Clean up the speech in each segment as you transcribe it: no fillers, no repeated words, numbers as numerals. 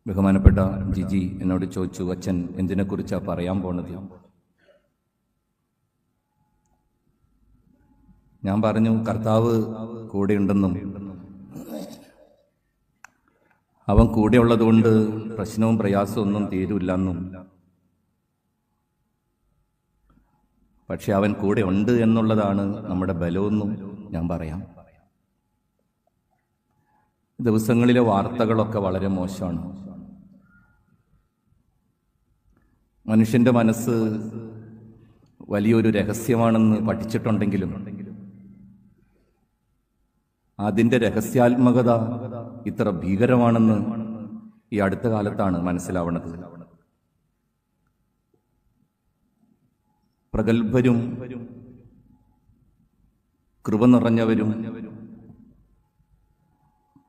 ബഹുമാനപ്പെട്ട ജിജി എന്നോട് ചോദിച്ചു, അച്ഛൻ എന്തിനെക്കുറിച്ചാ പറയാൻ പോണത്? ഞാൻ പറഞ്ഞു, കർത്താവ് കൂടെയുണ്ടെന്നും അവൻ കൂടെയുള്ളതുകൊണ്ട് പ്രശ്നവും പ്രയാസവും ഒന്നും തീരില്ലെന്നും, പക്ഷെ അവൻ കൂടെ ഉണ്ട് എന്നുള്ളതാണ് നമ്മുടെ ബലമെന്നും ഞാൻ പറയാം. ദിവസങ്ങളിലെ വാർത്തകളൊക്കെ വളരെ മോശമാണ്. മനുഷ്യന്റെ മനസ്സ് വലിയൊരു രഹസ്യമാണെന്ന് പഠിച്ചിട്ടുണ്ടെങ്കിലും അതിൻ്റെ രഹസ്യാത്മകത ഇത്ര ഭീകരമാണെന്ന് ഈ അടുത്ത കാലത്താണ് മനസ്സിലാവുന്നത്. പ്രഗത്ഭരും കൃപ നിറഞ്ഞവരും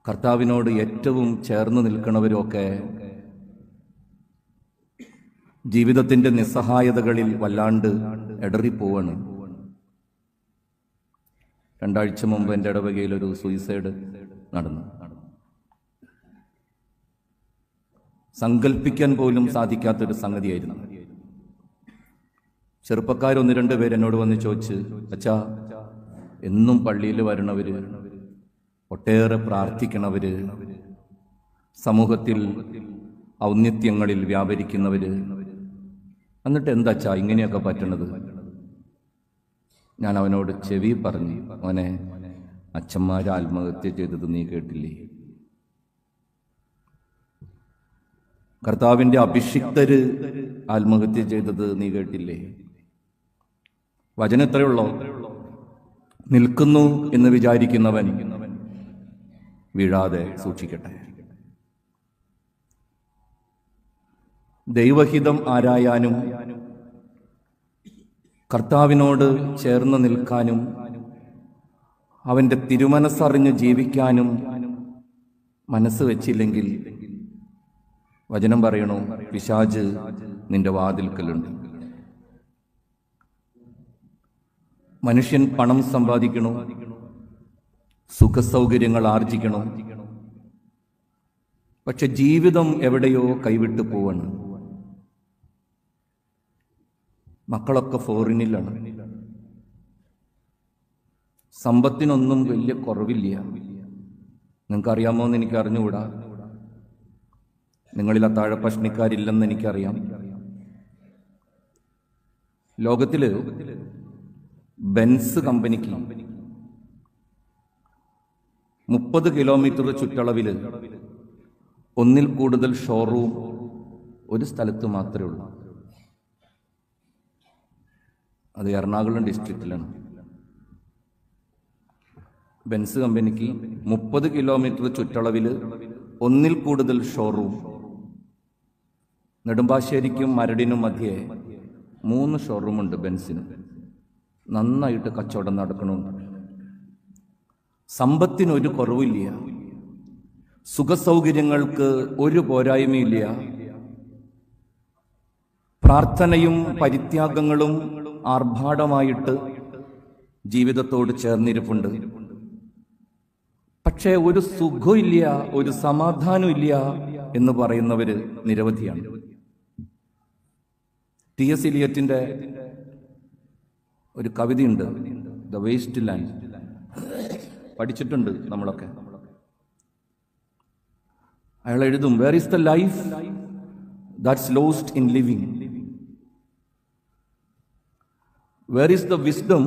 കർത്താവിനോട് ഏറ്റവും ചേർന്ന് നിൽക്കുന്നവരും ഒക്കെ ജീവിതത്തിന്റെ നിസ്സഹായതകളിൽ വല്ലാണ്ട് ഇടറിപ്പോവാണ്. 2 ആഴ്ച മുമ്പ് എൻ്റെ ഇടവകയിൽ ഒരു സൂയിസൈഡ് നടന്നു. സങ്കല്പിക്കാൻ പോലും സാധിക്കാത്തൊരു സംഗതിയായിരുന്നു. ചെറുപ്പക്കാർ 1-2 പേര് എന്നോട് വന്ന് ചോദിച്ച്, അച്ഛാ, എന്നും പള്ളിയിൽ വരണവര്, ഒട്ടേറെ പ്രാർത്ഥിക്കണവര്, സമൂഹത്തിൽ ഔന്നത്യങ്ങളിൽ വ്യാപരിക്കുന്നവര്, എന്നിട്ട് എന്താച്ചാ ഇങ്ങനെയൊക്കെ പറ്റണത്? ഞാൻ അവനോട് ചെവി പറഞ്ഞു, മോനെ, അച്ഛന്മാര് ആത്മഹത്യ ചെയ്തത് നീ കേട്ടില്ലേ? കർത്താവിന്റെ അഭിഷിക്തര് ആത്മഹത്യ ചെയ്തത് നീ കേട്ടില്ലേ? വചനം എത്രയുള്ളോ? നിൽക്കുന്നു എന്ന് വിചാരിക്കുന്നവൻ വീഴാതെ സൂക്ഷിക്കട്ടെ. ദൈവഹിതം ആരായാനും കർത്താവിനോട് ചേർന്ന് നിൽക്കാനും അവന്റെ തിരുമനസ്സറിഞ്ഞ് ജീവിക്കാനും മനസ്സ് വെച്ചില്ലെങ്കിൽ വചനം പറയണു, പിശാച് നിന്റെ വാതിൽക്കലുണ്ട്. മനുഷ്യൻ പണം സമ്പാദിക്കണോ, സുഖസൗകര്യങ്ങൾ ആർജിക്കണോ, പക്ഷെ ജീവിതം എവിടെയോ കൈവിട്ടു പോവാണ്. മക്കളൊക്കെ ഫോറിനിലാണ്. സമ്പത്തിനൊന്നും വലിയ കുറവില്ല. നിങ്ങൾക്കറിയാമോ എന്ന് എനിക്ക് അറിഞ്ഞുകൂടാ. നിങ്ങളിൽ അത്താഴ പഷ്ണിക്കാരില്ലെന്ന് എനിക്കറിയാം. ലോകത്തില് ബെൻസ് കമ്പനിക്ക് 30 കിലോമീറ്റർ ചുറ്റളവില് ഒന്നിൽ കൂടുതൽ ഷോറൂം ഒരു സ്ഥലത്ത് മാത്രമേ ഉള്ളൂ. അത് എറണാകുളം ഡിസ്ട്രിക്റ്റിലാണ്. ബെൻസ് കമ്പനിക്ക് 30 കിലോമീറ്റർ ചുറ്റളവില് ഒന്നിൽ കൂടുതൽ ഷോറൂം. നെടുമ്പാശ്ശേരിക്കും മരടിനും മധ്യേ 3 ഷോറൂമുണ്ട് ബെൻസിന്. നന്നായിട്ട് കച്ചവടം നടക്കണമെന്ന്. സമ്പത്തിനൊരു കുറവില്ല, സുഖസൗകര്യങ്ങൾക്ക് ഒരു പോരായ്മയില്ല, പ്രാർത്ഥനയും പരിത്യാഗങ്ങളും ആർഭാടമായിട്ട് ജീവിതത്തോട് ചേർന്നിരിപ്പുണ്ട്. പക്ഷേ ഒരു സുഖമില്ല, ഒരു സമാധാനമില്ല എന്ന് പറയുന്നവര് നിരവധിയാണ്. ടി.എസ്. ഇലിയറ്റിന്റെ ഒരു കവിതയുണ്ട്, ദ വേസ്റ്റ് ലാൻഡ്. പഠിച്ചിട്ടുണ്ട് നമ്മളൊക്കെ. അയാൾ എഴുതും, where is the life that's lost in living, where is the wisdom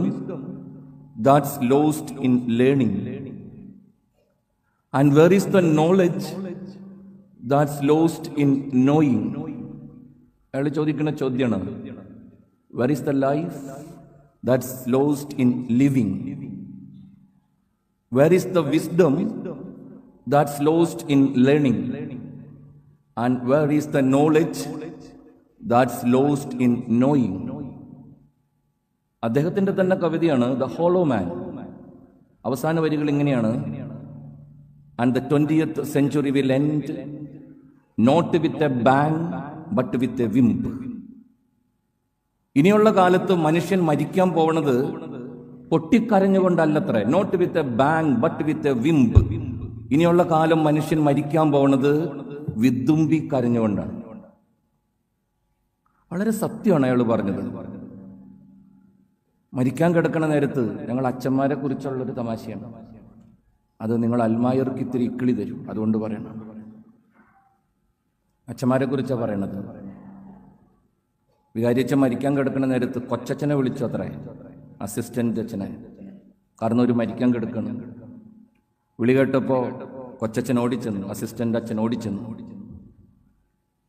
that's lost in learning, and where is the knowledge that's lost in knowing. അയാൾ ചോദിക്കുന്ന ചോദ്യമാണ്, where is the life that's lost in living, where is the wisdom that's lost in learning, and where is the knowledge that's lost in knowing? അദ്ദേഹത്തിന്റെ തന്നെ കവിതയാണ് the hollow മാൻ. അവസാന വരികൾ ഇങ്ങനെയാണ്, and the 20th century will end not with a bang but with a wimp. ഇനിയുള്ള കാലത്ത് മനുഷ്യൻ മരിക്കാൻ പോകുന്നത് പൊട്ടിക്കരഞ്ഞുകൊണ്ടല്ലത്രേ. Not with a bang but with a whimper. ഇനിയുള്ള കാലം മനുഷ്യൻ മരിക്കാൻ പോകുന്നത് വിതുമ്പി കരഞ്ഞുകൊണ്ടാണ്. വളരെ സത്യമാണ് അയാൾ പറഞ്ഞത്. മരിക്കാൻ കിടക്കണ നേരത്ത് ഞങ്ങൾ അച്ഛന്മാരെ കുറിച്ചുള്ളൊരു തമാശയാണ്. അത് നിങ്ങൾ അൽമായർക്ക് ഇത്തിരി ഇക്കിളി തരും, അതുകൊണ്ട് പറയണം. അച്ഛന്മാരെ കുറിച്ചാണ് പറയണത്. വികാരിയച്ഛൻ മരിക്കാൻ കിടക്കുന്ന നേരത്ത് കൊച്ചച്ഛനെ വിളിച്ചു അത്രേ, അസിസ്റ്റന്റ് അച്ഛനെ. കാരണം ഒരു മരിക്കാൻ കിടക്കണം. വിളി കേട്ടപ്പോൾ കൊച്ചച്ഛൻ ഓടിച്ചെന്നു, അസിസ്റ്റന്റ് അച്ഛൻ ഓടിച്ചെന്നു.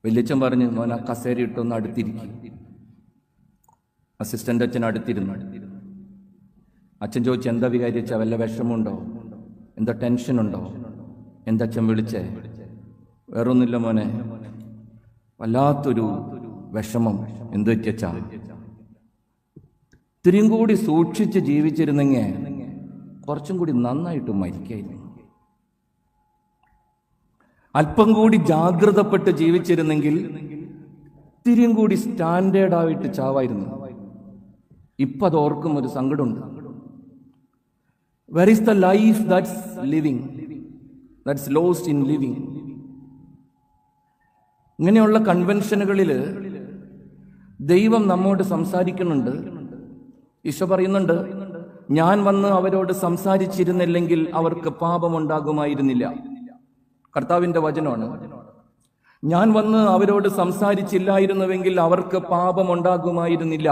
വല്യച്ഛൻ പറഞ്ഞു, മോൻ ആ കസേര ഇട്ടൊന്ന് അടുത്തിരിക്കും. അസിസ്റ്റന്റ് അച്ഛൻ അടുത്തിരുന്നു. അച്ഛൻ ചോദിച്ചു, എന്താ വികാരിയച്ഛ, വല്ല വിഷമമുണ്ടോ, എന്താ ടെൻഷനുണ്ടോ? എന്താ അച്ഛൻ വിളിച്ചേ? വേറൊന്നുമില്ല മോനെ, വല്ലാത്തൊരു വിഷമം. എന്ത് പറ്റിയച്ചാ? ഇത്തിരിയും കൂടി സൂക്ഷിച്ച് ജീവിച്ചിരുന്നെങ്കിൽ കുറച്ചും കൂടി നന്നായിട്ട് മരിക്കായിരുന്നു. അല്പം കൂടി ജാഗ്രതപ്പെട്ട് ജീവിച്ചിരുന്നെങ്കിൽ ഇത്തിരിയും കൂടി സ്റ്റാൻഡേർഡായിട്ട് ചാവായിരുന്നു. ഇപ്പം അത് ഓർക്കും ഒരു സങ്കടമുണ്ട്. Where is the life that's living, that's lost in living? ഇങ്ങനെയുള്ള കൺവെൻഷനുകളിൽ ദൈവം നമ്മോട് സംസാരിക്കുന്നുണ്ട്. ഈശോ പറയുന്നുണ്ട്, ഞാൻ വന്ന് അവരോട് സംസാരിച്ചിരുന്നില്ലെങ്കിൽ അവർക്ക് പാപമുണ്ടാകുമായിരുന്നില്ല. കർത്താവിന്റെ വചനമാണ്. ഞാൻ വന്ന് അവരോട് സംസാരിച്ചില്ലായിരുന്നുവെങ്കിൽ അവർക്ക് പാപമുണ്ടാകുമായിരുന്നില്ല.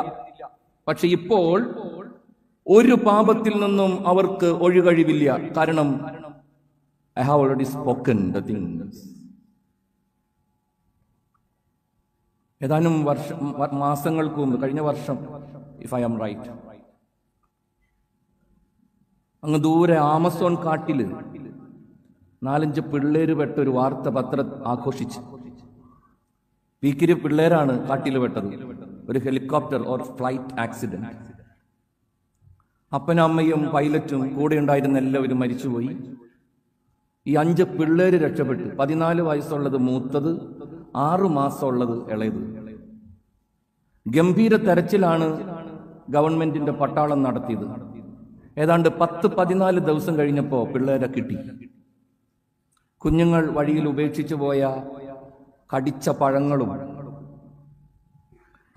പക്ഷെ ഇപ്പോൾ ഒരു പാപത്തിൽ നിന്നും അവർക്ക് ഒഴികഴിവില്ല. കാരണം I have already spoken the things. ഏതാനും മാസങ്ങൾക്ക് മുമ്പ്, കഴിഞ്ഞ വർഷം, ഇഫ് ഐ ആം റൈറ്റ്, അങ്ങ് ദൂരെ ആമസോൺ കാട്ടില് 4-5 പിള്ളേര് പെട്ടൊരു വാർത്ത പത്രം ആഘോഷിച്ച്. വീക്കിരി പിള്ളേരാണ് കാട്ടിൽ പെട്ടത്. ഒരു ഹെലികോപ്റ്റർ ഓർ ഫ്ലൈറ്റ് ആക്സിഡന്റ്. അപ്പനും അമ്മയും പൈലറ്റും കൂടെ ഉണ്ടായിരുന്ന എല്ലാവരും മരിച്ചുപോയി. ഈ 5 പിള്ളേര് രക്ഷപ്പെട്ടു. 14 വയസ്സുള്ളത് മൂത്തത്, 6 മാസമുള്ളത് ഇളയത്. ഗംഭീര തെരച്ചിലാണ് ഗവൺമെന്റിന്റെ പട്ടാളം നടത്തിയത്. ഏതാണ്ട് 10-14 ദിവസം കഴിഞ്ഞപ്പോൾ പിള്ളേരെ കിട്ടി. കുഞ്ഞുങ്ങൾ വഴിയിൽ ഉപേക്ഷിച്ചു പോയ കടിച്ച പഴങ്ങളും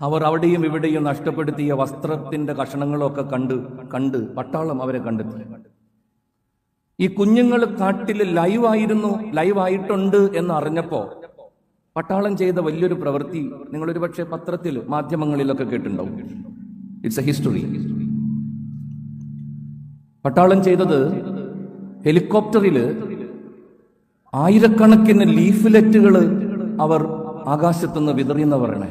അവർ അവിടെയും ഇവിടെയും നഷ്ടപ്പെടുത്തിയ വസ്ത്രത്തിന്റെ കഷണങ്ങളും ഒക്കെ കണ്ട് പട്ടാളം അവരെ കണ്ടെത്തി. ഈ കുഞ്ഞുങ്ങൾ കാട്ടിൽ ലൈവായിട്ടുണ്ട് എന്ന് അറിഞ്ഞപ്പോ പട്ടാളം ചെയ്ത വലിയൊരു പ്രവൃത്തി നിങ്ങളൊരു പക്ഷേ പത്രത്തിൽ, മാധ്യമങ്ങളിലൊക്കെ കേട്ടിട്ടുണ്ടാവും. It's A history. പട്ടാളം ചെയ്തത്, ഹെലികോപ്റ്ററില് ആയിരക്കണക്കിന് ലീഫ്ലെറ്റുകൾ അവർ ആകാശത്തുനിന്ന് വിതറിയെന്ന് പറയണേ.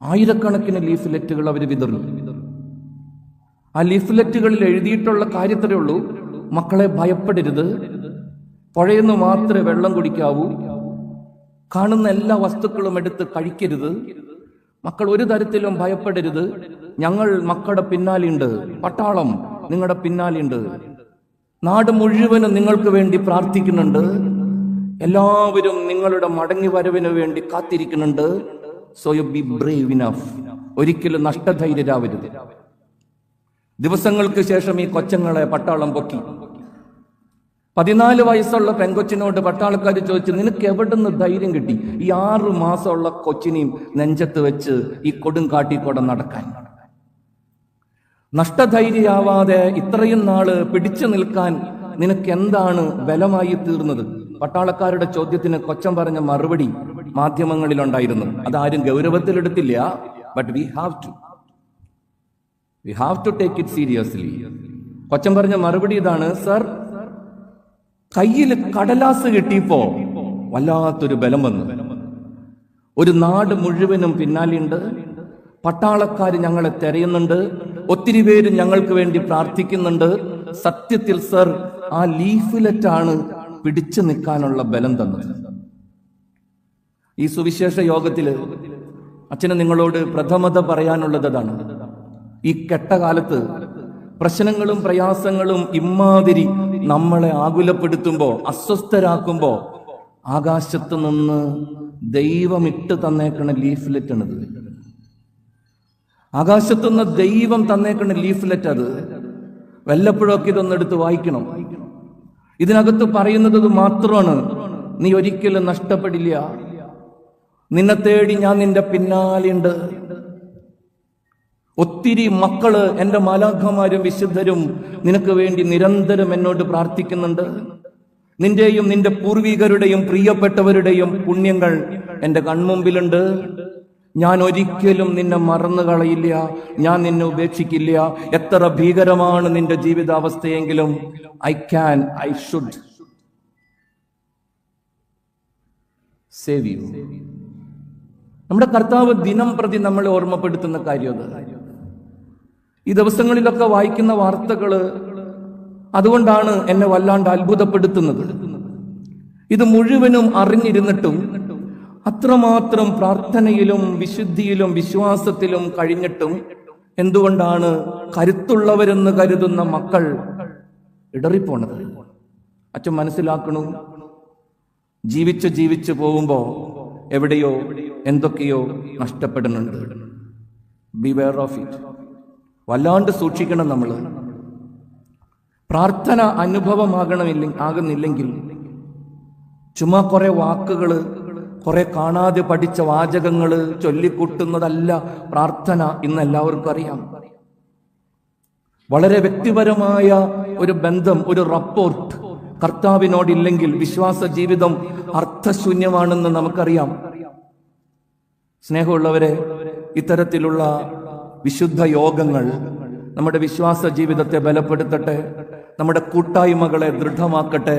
ആയിരക്കണക്കിന് ലീഫ്ലെറ്റുകൾ അവർ വിതറി. ആ ലീഫ്ലെറ്റുകളിൽ എഴുതിയിട്ടുള്ള കാര്യത്രേ ഉള്ളൂ, മക്കളെ ഭയപ്പെടരുത്, പുഴയെന്ന് മാത്രമേ വെള്ളം കുടിക്കാവൂ, കാണുന്ന എല്ലാ വസ്തുക്കളും എടുത്ത് കഴിക്കരുത്, മക്കൾ ഒരു തരത്തിലും ഭയപ്പെടരുത്, ഞങ്ങൾ മക്കളുടെ പിന്നാലെയുണ്ട്, പട്ടാളം നിങ്ങളുടെ പിന്നാലെയുണ്ട്, നാട് മുഴുവനും നിങ്ങൾക്ക് വേണ്ടി പ്രാർത്ഥിക്കുന്നുണ്ട്, എല്ലാവരും നിങ്ങളുടെ മടങ്ങി വരവിന് വേണ്ടി കാത്തിരിക്കുന്നുണ്ട്. So you be brave enough. ഒരിക്കലും നഷ്ടധൈര്യരാവരുത്. ദിവസങ്ങൾക്ക് ശേഷം ഈ കൊച്ചങ്ങളെ പട്ടാളം പൊക്കി. 14 വയസ്സുള്ള പെങ്കൊച്ചിനോട് പട്ടാളക്കാർ ചോദിച്ചു, നിനക്ക് എവിടുന്ന് ധൈര്യം കിട്ടി ഈ 6 മാസമുള്ള കൊച്ചിനെയും നെഞ്ചത്ത് വെച്ച് ഈ കൊടും കാട്ടിക്കൂടെ നടക്കാൻ? നഷ്ടധൈര്യാവാതെ ഇത്രയും നാള് പിടിച്ചു നിൽക്കാൻ നിനക്ക് എന്താണ് ബലമായി തീർന്നത്? പട്ടാളക്കാരുടെ ചോദ്യത്തിന് കൊച്ചൻ പറഞ്ഞ മറുപടി മാധ്യമങ്ങളിലുണ്ടായിരുന്നു. അതാരും ഗൗരവത്തിലെടുത്തില്ല. But we have to take it seriously. കൊച്ചൻ പറഞ്ഞ മറുപടി ഇതാണ്, സർ, കയ്യിൽ കടലാസ് കിട്ടിയപ്പോ വല്ലാത്തൊരു ബലം വന്നു. ഒരു നാട് മുഴുവനും പിന്നാലെയുണ്ട്, പട്ടാളക്കാർ ഞങ്ങളെ തെരയുന്നുണ്ട്, ഒത്തിരി പേര് ഞങ്ങൾക്ക് വേണ്ടി പ്രാർത്ഥിക്കുന്നുണ്ട്. സത്യത്തിൽ സർ, ആ ലീഫ്ലെറ്റാണ് പിടിച്ചു നിൽക്കാനുള്ള ബലം തന്നത്. ഈ സുവിശേഷ യോഗത്തില് അച്ഛന് നിങ്ങളോട് പ്രഥമത പറയാനുള്ളതാണ്. ഈ കെട്ടകാലത്ത് പ്രശ്നങ്ങളും പ്രയാസങ്ങളും ഇമ്മാതിരി നമ്മളെ ആകുലപ്പെടുത്തുമ്പോ, അസ്വസ്ഥരാക്കുമ്പോ, ആകാശത്ത് നിന്ന് ദൈവം ഇട്ട് തന്നേക്കണ ലീഫ്ലെറ്റ് ആണത്. ആകാശത്തുനിന്ന് ദൈവം തന്നേക്കണ ലീഫ്ലെറ്റ് അത്. വല്ലപ്പോഴൊക്കെ ഇതൊന്നെടുത്ത് വായിക്കണം. ഇതിനകത്ത് പറയുന്നത് മാത്രമാണ്, നീ ഒരിക്കലും നഷ്ടപ്പെടില്ല. നിന്നെ തേടി ഞാൻ നിന്റെ പിന്നാലെയുണ്ട്. ഒത്തിരി മക്കള്, എന്റെ മാലാഖമാരും വിശുദ്ധരും നിനക്ക് വേണ്ടി നിരന്തരം എന്നോട് പ്രാർത്ഥിക്കുന്നുണ്ട്. നിന്റെയും നിന്റെ പൂർവികരുടെയും പ്രിയപ്പെട്ടവരുടെയും പുണ്യങ്ങൾ എന്റെ കൺമുമ്പിലുണ്ട്. ഞാൻ ഒരിക്കലും നിന്നെ മറന്നു കളയില്ല, ഞാൻ നിന്നെ ഉപേക്ഷിക്കില്ല. എത്ര ഭീകരമാണ് നിന്റെ ജീവിതാവസ്ഥയെങ്കിലും ഐ ഷുഡ് സേവ് യു. നമ്മുടെ കർത്താവ് ദിനം പ്രതി നമ്മളെ ഓർമ്മപ്പെടുത്തുന്ന കാര്യം അത്. ഈ ദിവസങ്ങളിലൊക്കെ വായിക്കുന്ന വാർത്തകള് അതുകൊണ്ടാണ് എന്നെ വല്ലാണ്ട് അത്ഭുതപ്പെടുത്തുന്നത്. ഇത് മുഴുവനും അറിഞ്ഞിരുന്നിട്ടും അത്രമാത്രം പ്രാർത്ഥനയിലും വിശുദ്ധിയിലും വിശ്വാസത്തിലും കഴിഞ്ഞിട്ടും എന്തുകൊണ്ടാണ് കരുത്തുള്ളവരെന്ന് കരുതുന്ന മക്കൾ ഇടറിപ്പോണത്? അച്ഛൻ മനസ്സിലാക്കണു, ജീവിച്ചു പോകുമ്പോ എവിടെയോ എന്തൊക്കെയോ നഷ്ടപ്പെടുന്നുണ്ട്. Beware of it. വല്ലാണ്ട് സൂക്ഷിക്കണം നമ്മൾ. പ്രാർത്ഥന ആകുന്നില്ലെങ്കിൽ ചുമ്മാ കുറെ വാക്കുകള്, കുറെ കാണാതെ പഠിച്ച വാചകങ്ങള് ചൊല്ലിക്കൂട്ടുന്നതല്ല പ്രാർത്ഥന. ഇന്ന് എല്ലാവർക്കും അറിയാം. വളരെ വ്യക്തിപരമായ ഒരു ബന്ധം, ഒരു റപ്പോർട്ട് കർത്താവിനോടില്ലെങ്കിൽ വിശ്വാസ ജീവിതം അർത്ഥശൂന്യമാണെന്ന് നമുക്കറിയാം. സ്നേഹമുള്ളവരെ, ഇത്തരത്തിലുള്ള വിശുദ്ധ യോഗങ്ങൾ നമ്മുടെ വിശ്വാസ ജീവിതത്തെ ബലപ്പെടുത്തട്ടെ, നമ്മുടെ കൂട്ടായ്മകളെ ദൃഢമാക്കട്ടെ.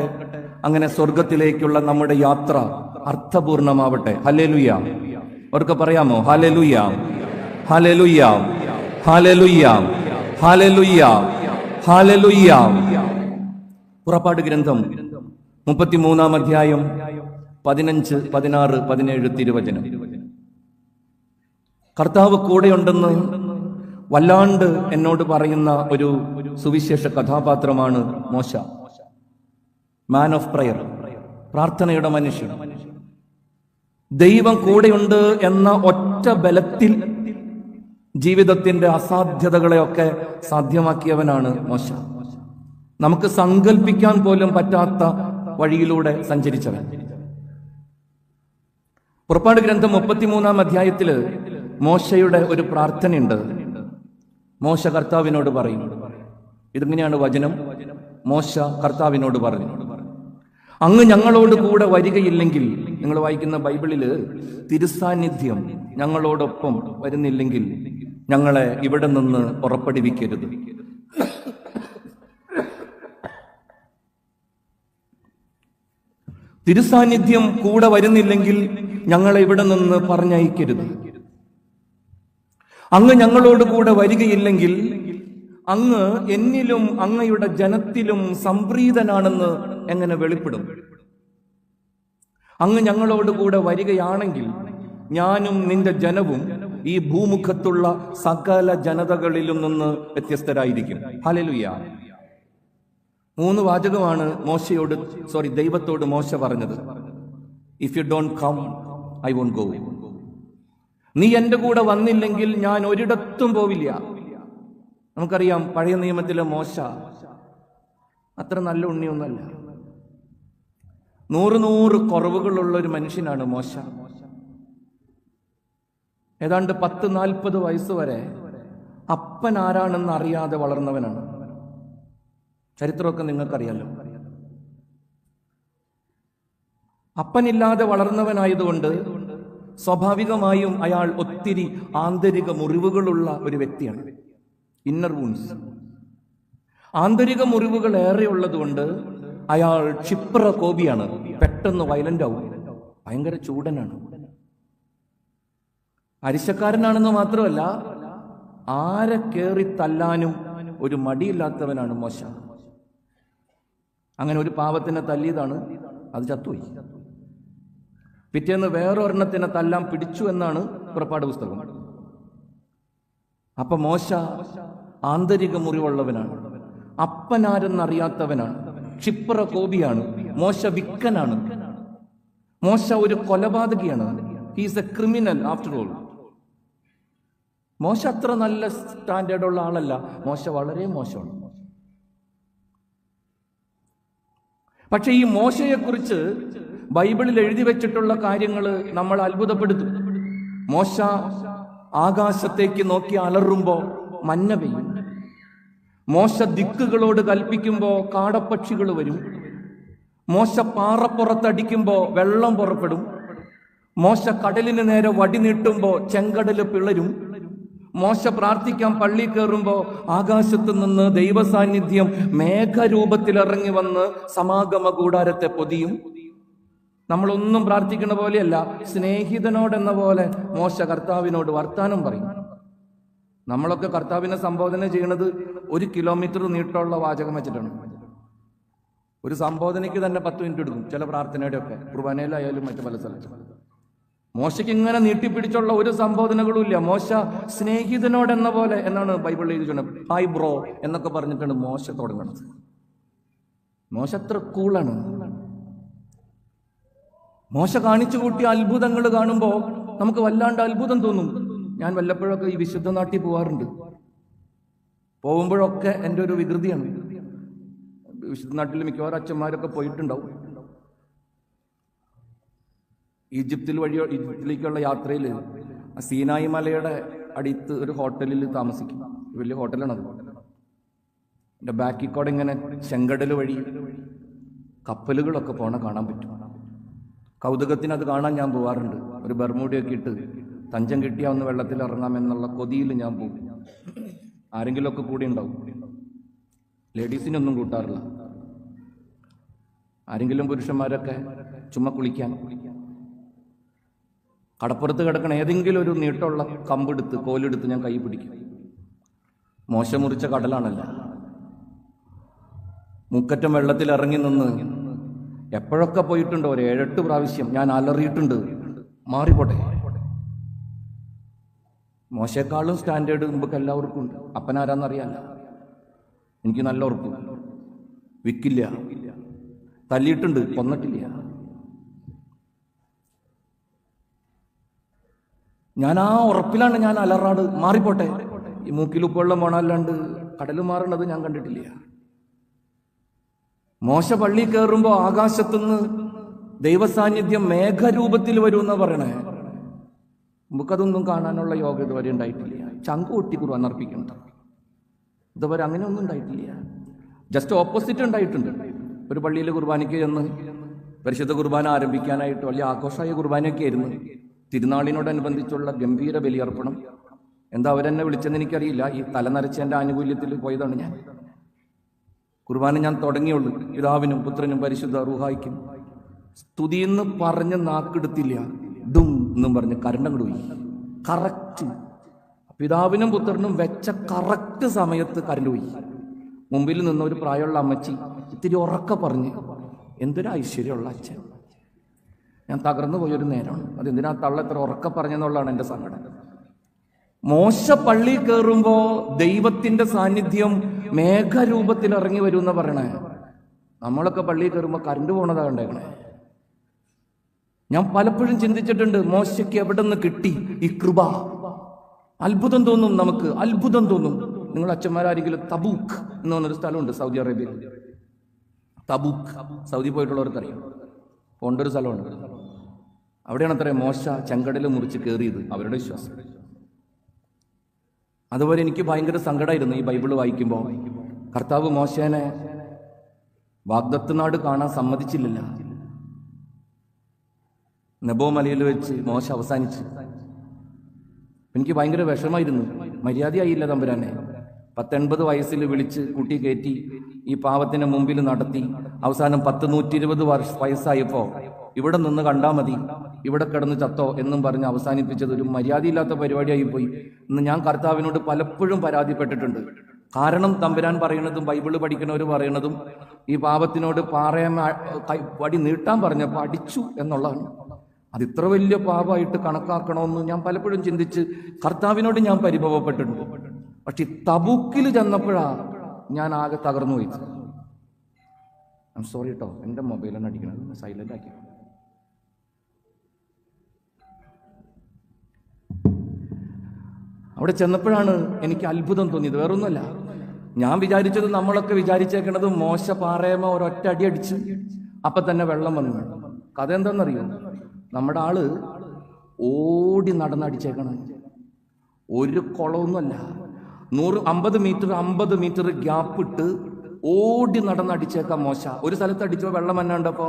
അങ്ങനെ സ്വർഗത്തിലേക്കുള്ള നമ്മുടെ യാത്ര അർത്ഥപൂർണമാവട്ടെ. ഹല്ലേലൂയ. അവർക്ക് പറയാമോ? Hallelujah, hallelujah, hallelujah, hallelujah, hallelujah. പുറപ്പാട് ഗ്രന്ഥം 33 അധ്യായം 15, 16, 17 തിരുവചനം. കർത്താവ് കൂടെയുണ്ടെന്ന് വല്ലാണ്ട് എന്നോട് പറയുന്ന ഒരു സുവിശേഷ കഥാപാത്രമാണ് മോശ. മാൻ ഓഫ് പ്രയർ, പ്രാർത്ഥനയുടെ മനുഷ്യൻ. ദൈവം കൂടെയുണ്ട് എന്ന ഒറ്റ ബലത്തിൽ ജീവിതത്തിന്റെ അസാധ്യതകളെയൊക്കെ സാധ്യമാക്കിയവനാണ് മോശ. നമുക്ക് സങ്കല്പിക്കാൻ പോലും പറ്റാത്ത വഴിയിലൂടെ സഞ്ചരിച്ചവൻ. പുറപ്പാട് ഗ്രന്ഥം 33 അധ്യായത്തില് മോശയുടെ ഒരു പ്രാർത്ഥനയുണ്ട്. മോശ കർത്താവിനോട് പറയും. ഇതിങ്ങനെയാണ് വചനം. മോശ കർത്താവിനോട് പറഞ്ഞു, അങ്ങ് ഞങ്ങളോട് കൂടെ വരികയില്ലെങ്കിൽ, നിങ്ങൾ വായിക്കുന്ന ബൈബിളില് തിരുസാന്നിധ്യം ഞങ്ങളോടൊപ്പം വരുന്നില്ലെങ്കിൽ ഞങ്ങളെ ഇവിടെ നിന്ന് പുറപ്പെടുവിക്കരുത്. തിരുസാന്നിധ്യം കൂടെ വരുന്നില്ലെങ്കിൽ ഞങ്ങളെ ഇവിടെ നിന്ന് പറഞ്ഞയക്കരുത്. അങ്ങ് ഞങ്ങളോട് കൂടെ വരികയില്ലെങ്കിൽ അങ്ങ് എന്നിലും അങ്ങയുടെ ജനത്തിലും സംപ്രീതനാണെന്ന് എങ്ങനെ വെളിപ്പെടും? അങ്ങ് ഞങ്ങളോട് കൂടെ വരികയാണെങ്കിൽ ഞാനും നിന്റെ ജനവും ഈ ഭൂമുഖത്തുള്ള സകല ജനതകളിലും നിന്ന് വ്യത്യസ്തരായിരിക്കും. ഹല്ലേലൂയ. 3 വാചകമാണ് ദൈവത്തോട് മോശ പറഞ്ഞത്. If you don't come I won't go. നീ എന്റെ കൂടെ വന്നില്ലെങ്കിൽ ഞാൻ ഒരിടത്തും പോവില്ല. നമുക്കറിയാം, പഴയ നിയമത്തിലെ മോശ അത്ര നല്ല ഉണ്ണിയൊന്നല്ല. 100 കുറവുകളുള്ള ഒരു മനുഷ്യനാണ് മോശ. ഏതാണ്ട് 10-40 വയസ്സ് വരെ അപ്പൻ ആരാണെന്ന് അറിയാതെ വളർന്നവനാണ്. ചരിത്രമൊക്കെ നിങ്ങൾക്കറിയാലോ. അപ്പനില്ലാതെ വളർന്നവനായതുകൊണ്ട് സ്വാഭാവികമായും അയാൾ ഒത്തിരി ആന്തരിക മുറിവുകളുള്ള ഒരു വ്യക്തിയാണ്. ഇന്നർ വൂൺസ്, ആന്തരിക മുറിവുകൾ ഏറെയുള്ളതുകൊണ്ട് അയാൾ ക്ഷിപ്ര കോപിയാണ്. പെട്ടെന്ന് വയലന്റ് ആവും. ഭയങ്കര ചൂടനാണ്. അരിശക്കാരനാണെന്ന് മാത്രമല്ല, ആരെ കേറി തല്ലാനും ഒരു മടിയില്ലാത്തവനാണ് മോശ. അങ്ങനെ ഒരു പാവത്തിനെ തല്ലിയതാണ്, അത് ചത്തുപോയി. പിറ്റേന്ന് വേറൊരെണ്ണത്തിനെ തല്ലാൻ പിടിച്ചു എന്നാണ് പുറപ്പാട് പുസ്തകം. അപ്പൊ മോശ ആന്തരിക മുറിവുള്ളവനാണ്, അപ്പനാരെന്നറിയാത്തവനാണ്, ക്ഷിപ്ര കോപിയാണ്, മോശ വിക്കനാണ്, മോശ ഒരു കൊലപാതകിയാണ്. He's a criminal after all. മോശ അത്ര നല്ല സ്റ്റാൻഡേർഡ് ഉള്ള ആളല്ല. മോശ വളരെ മോശമാണ്. പക്ഷെ ഈ മോശയെക്കുറിച്ച് ബൈബിളിൽ എഴുതി വെച്ചിട്ടുള്ള കാര്യങ്ങൾ നമ്മൾ അത്ഭുതപ്പെടുത്തും. മോശ ആകാശത്തേക്ക് നോക്കി അലറുമ്പോ മഞ്ഞ പെയ്യും. മോശ ദിക്കുകളോട് കൽപ്പിക്കുമ്പോ കാടപ്പക്ഷികൾ വരും. മോശ പാറപ്പുറത്തടിക്കുമ്പോ വെള്ളം പുറപ്പെടും. മോശ കടലിന് നേരെ വടി നീട്ടുമ്പോ ചെങ്കടല് പിളരും. മോശ പ്രാർത്ഥിക്കാൻ പള്ളി കയറുമ്പോ ആകാശത്തു നിന്ന് ദൈവസാന്നിധ്യം മേഘരൂപത്തിൽ ഇറങ്ങി വന്ന് സമാഗമ കൂടാരത്തെ പൊതിയും. നമ്മളൊന്നും പ്രാർത്ഥിക്കുന്ന പോലെയല്ല, സ്നേഹിതനോടെന്ന പോലെ മോശ കർത്താവിനോട് വർത്താനം പറയും. നമ്മളൊക്കെ കർത്താവിനെ സംബോധന ചെയ്യുന്നത് 1 കിലോമീറ്റർ നീട്ടമുള്ള വാചകം വെച്ചിട്ടാണ്. ഒരു സംബോധനയ്ക്ക് തന്നെ 10 മിനിറ്റ് എടുക്കും ചില പ്രാർത്ഥനയുടെ ഒക്കെ, കുർബാനയിലായാലും മറ്റു പല സ്ഥലത്തും. മോശയ്ക്ക് ഇങ്ങനെ നീട്ടിപ്പിടിച്ചുള്ള ഒരു സംബോധനകളും ഇല്ല. മോശ സ്നേഹിതനോടെന്ന പോലെ എന്നാണ് ബൈബിളിൽ എഴുതിയിട്ടുള്ളത്. ഹായ് ബ്രോ എന്നൊക്കെ പറഞ്ഞിട്ടാണ് മോശ തുടങ്ങുന്നത്. മോശ അത്ര കൂളാണ്. മോശ കാണിച്ചു കൂട്ടിയ അത്ഭുതങ്ങൾ കാണുമ്പോൾ നമുക്ക് വല്ലാണ്ട് അത്ഭുതം തോന്നും. ഞാൻ വല്ലപ്പോഴൊക്കെ ഈ വിശുദ്ധ നാട്ടിൽ പോവാറുണ്ട്. പോകുമ്പോഴൊക്കെ എൻ്റെ ഒരു വികൃതിയാണ്. വിശുദ്ധ നാട്ടിൽ മിക്കവാറും അച്ഛന്മാരൊക്കെ പോയിട്ടുണ്ടാവും. ഈജിപ്തിലേക്കുള്ള യാത്രയിൽ സീനായി മലയുടെ അടുത്ത് ഒരു ഹോട്ടലിൽ താമസിക്കും. വലിയ ഹോട്ടലാണത്. എൻ്റെ ബാക്കിൽ കൂടെ ഇങ്ങനെ ചെങ്കടൽ വഴി കപ്പലുകളൊക്കെ പോണ കാണാൻ പറ്റും. കൗതുകത്തിന് അത് കാണാൻ ഞാൻ പോവാറുണ്ട്. ഒരു ബർമൂഡയൊക്കെ ഇട്ട് തഞ്ചം കിട്ടിയാൽ ഒന്ന് വെള്ളത്തിൽ ഇറങ്ങാമെന്നുള്ള കൊതിയിൽ ഞാൻ പോകും. ആരെങ്കിലുമൊക്കെ കൂടി ഉണ്ടാവും. ലേഡീസിനൊന്നും കൂട്ടാറില്ല. ആരെങ്കിലും പുരുഷന്മാരൊക്കെ ചുമ്മാ കുളിക്കാൻ കടപ്പുറത്ത് കിടക്കണ ഏതെങ്കിലും ഒരു നീട്ടമുള്ള കമ്പെടുത്ത് കോലെടുത്ത് ഞാൻ കൈ പിടിക്കും. മോശം മുറിച്ച കടലാണല്ല. മുക്കറ്റം വെള്ളത്തിൽ ഇറങ്ങി നിന്ന് എപ്പോഴൊക്കെ പോയിട്ടുണ്ടോ, ഒരു 7-8 പ്രാവശ്യം ഞാൻ അലറിയിട്ടുണ്ട്, മാറിപ്പോട്ടെ. മോശയെക്കാളും സ്റ്റാൻഡേർഡ് നമുക്ക് എല്ലാവർക്കും ഉണ്ട്. അപ്പനാരാന്നറിയാല്ല. എനിക്ക് നല്ല ഉറപ്പ്. വിക്കില്ല, തല്ലിയിട്ടുണ്ട്, കൊന്നിട്ടില്ല. ഞാൻ ആ ഉറപ്പിലാണ് ഞാൻ അലറാട്, മാറിപ്പോട്ടെ. ഈ മൂക്കിലുപ്പുള്ള മോണല്ലാണ്ട് കടൽ മാറണത് ഞാൻ കണ്ടിട്ടില്ല. മോശ പള്ളി കയറുമ്പോ ആകാശത്തുനിന്ന് ദൈവസാന്നിധ്യം മേഘരൂപത്തിൽ വരുമെന്നാ പറയണേ. നമുക്കതൊന്നും കാണാനുള്ള യോഗ്യത വരെ ഉണ്ടായിട്ടില്ല. ചങ്ക് പൊട്ടി കുർബാന അർപ്പിക്കുന്നുണ്ട്. ഇതുവരെ അങ്ങനെ ഒന്നും ഉണ്ടായിട്ടില്ല. ജസ്റ്റ് ഓപ്പോസിറ്റ് ഉണ്ടായിട്ടുണ്ട്. ഒരു പള്ളിയിൽ കുർബാനയ്ക്ക് ചെന്ന് പരിശുദ്ധ കുർബാന ആരംഭിക്കാനായിട്ട് വലിയ ആഘോഷമായ കുർബാനയൊക്കെ ആയിരുന്നു. തിരുനാളിനോടനുബന്ധിച്ചുള്ള ഗംഭീര ബലിയർപ്പണം. എന്താ അവരെന്നെ വിളിച്ചെന്ന് എനിക്കറിയില്ല. ഈ തലനരച്ചതിൻ്റെ ആനുകൂല്യത്തിൽ പോയതാണ് ഞാൻ. കുർബാന ഞാൻ തുടങ്ങിയുള്ളൂ. പിതാവിനും പുത്രനും പരിശുദ്ധ റൂഹായിക്കും സ്തുതിയെന്ന് പറഞ്ഞ് നാക്കെടുത്തില്ല, ഡും എന്നും പറഞ്ഞ് കരണ്ടങ്ങോട്ട് പോയി. കറക്റ്റ് പിതാവിനും പുത്രനും വെച്ച കറക്റ്റ് സമയത്ത് കരണ്ട് പോയി. മുമ്പിൽ നിന്ന ഒരു പ്രായമുള്ള അമ്മച്ചി ഇത്തിരി ഉറക്ക പറഞ്ഞ്, എന്തൊരു ഐശ്വര്യമുള്ള അച്ഛൻ. ഞാൻ തകർന്നു പോയൊരു നേരമാണ്. അതെന്തിനാ തള്ള എത്ര ഉറക്ക പറഞ്ഞെന്നുള്ളതാണ് എൻ്റെ സങ്കടം. മോശ പള്ളി കയറുമ്പോ ദൈവത്തിന്റെ സാന്നിധ്യം മേഘരൂപത്തിൽ ഇറങ്ങി വരും എന്ന് പറയണേ. നമ്മളൊക്കെ പള്ളി കയറുമ്പോ കരണ്ട് പോണതാ കണ്ടേക്കണേ. ഞാൻ പലപ്പോഴും ചിന്തിച്ചിട്ടുണ്ട്, മോശയ്ക്ക് എവിടെ നിന്ന് കിട്ടി ഈ കൃപ? അത്ഭുതം തോന്നും, നമുക്ക് അത്ഭുതം തോന്നും. നിങ്ങൾ അച്ഛന്മാരാരെങ്കിലും തബൂക്ക് എന്ന് പറഞ്ഞൊരു സ്ഥലമുണ്ട് സൗദി അറേബ്യയിൽ. Tabuk, Saudi പോയിട്ടുള്ളവർക്കറിയാം. പോണ്ടൊരു സ്ഥലമുണ്ട്. അവിടെയാണ് അത്രയും മോശ ചെങ്കടൽ മുറിച്ച് കയറിയത്, അവരുടെ വിശ്വാസം. അതുപോലെ എനിക്ക് ഭയങ്കര സങ്കടമായിരുന്നു ഈ ബൈബിള് വായിക്കുമ്പോൾ. കർത്താവ് മോശേനെ വാഗ്ദത്ത നാട് കാണാൻ സമ്മതിച്ചില്ല. നെബോ മലയിൽ വെച്ച് മോശ അവസാനിച്ചു. എനിക്ക് ഭയങ്കര വിഷമായിരുന്നു. മര്യാദയായില്ല തമ്പുരാനെ. 19 വയസ്സിൽ വിളിച്ച് കൂട്ടി കയറ്റി ഈ പാവത്തിന് മുമ്പിൽ നടത്തി. അവസാനം 120 വയസ്സായപ്പോ ഇവിടെ നിന്ന് കണ്ടാ മതി, ഇവിടെ കിടന്ന് ചത്തോ എന്നും പറഞ്ഞ് അവസാനിപ്പിച്ചത് ഒരു മര്യാദയില്ലാത്ത പരിപാടിയായി പോയി എന്ന് ഞാൻ കർത്താവിനോട് പലപ്പോഴും പരാതിപ്പെട്ടിട്ടുണ്ട്. കാരണം തമ്പുരാൻ പറയണതും ബൈബിള് പഠിക്കണവർ പറയണതും ഈ പാപത്തിനോട് വടി നീട്ടാൻ പറഞ്ഞപ്പോൾ അടിച്ചു എന്നുള്ളതാണ്. അത് ഇത്ര വലിയ പാപമായിട്ട് കണക്കാക്കണമെന്ന് ഞാൻ പലപ്പോഴും ചിന്തിച്ച് കർത്താവിനോട് ഞാൻ പരിഭവപ്പെട്ടിട്ടുണ്ട്. പക്ഷെ തബൂക്കിൽ ചെന്നപ്പോഴാ ഞാൻ ആകെ തകർന്നു പോയി. ഐം സോറി കേട്ടോ, എൻ്റെ മൊബൈലാണ് അടിക്കണത്, സൈലന്റ് ആക്കി. അവിടെ ചെന്നപ്പോഴാണ് എനിക്ക് അത്ഭുതം തോന്നിയത്. വേറൊന്നുമല്ല, ഞാൻ വിചാരിച്ചത് നമ്മളൊക്കെ വിചാരിച്ചേക്കണത് മോശ പാറയമ ഒരൊറ്റ അടി അടിച്ച് അപ്പൊ തന്നെ വെള്ളം വന്നു. കഥ എന്താണെന്നറിയോ? നമ്മുടെ ആള് ഓടി നടന്നടിച്ചേക്കണം. ഒരു കുളമൊന്നുമല്ല, 50 മീറ്റർ ഗ്യാപ്പ് ഇട്ട് ഓടി നടന്നടിച്ചേക്കാം മോശ. ഒരു സ്ഥലത്ത് അടിച്ചോ വെള്ളം വന്നാണ്ടപ്പോ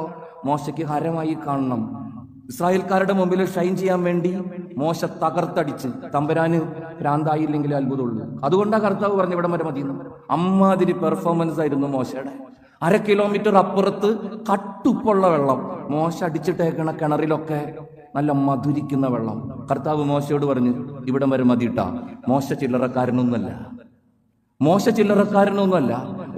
മോശയ്ക്ക് ഹരമായി കാണണം. ഇസ്രായേൽക്കാരുടെ മുമ്പിൽ ഷൈൻ ചെയ്യാൻ വേണ്ടി മോശ തകർത്തടിച്ച് തമ്പുരാന് ഭ്രാന്തായില്ലെങ്കിൽ അത്ഭുതമുള്ളൂ. അതുകൊണ്ടാ കർത്താവ് പറഞ്ഞു ഇവിടെ വരെ മതിയെന്ന്. അമ്മാതിരി പെർഫോമൻസ് ആയിരുന്നു മോശയുടെ. 1/2 കിലോമീറ്റർ അപ്പുറത്ത് കട്ടുപ്പുള്ള വെള്ളം, മോശ അടിച്ചിട്ടേക്കണ കിണറിലൊക്കെ നല്ല മധുരിക്കുന്ന വെള്ളം. കർത്താവ് മോശയോട് പറഞ്ഞു ഇവിടം വരെ മതിയിട്ടാ. മോശ ചില്ലറക്കാരനൊന്നുമല്ല.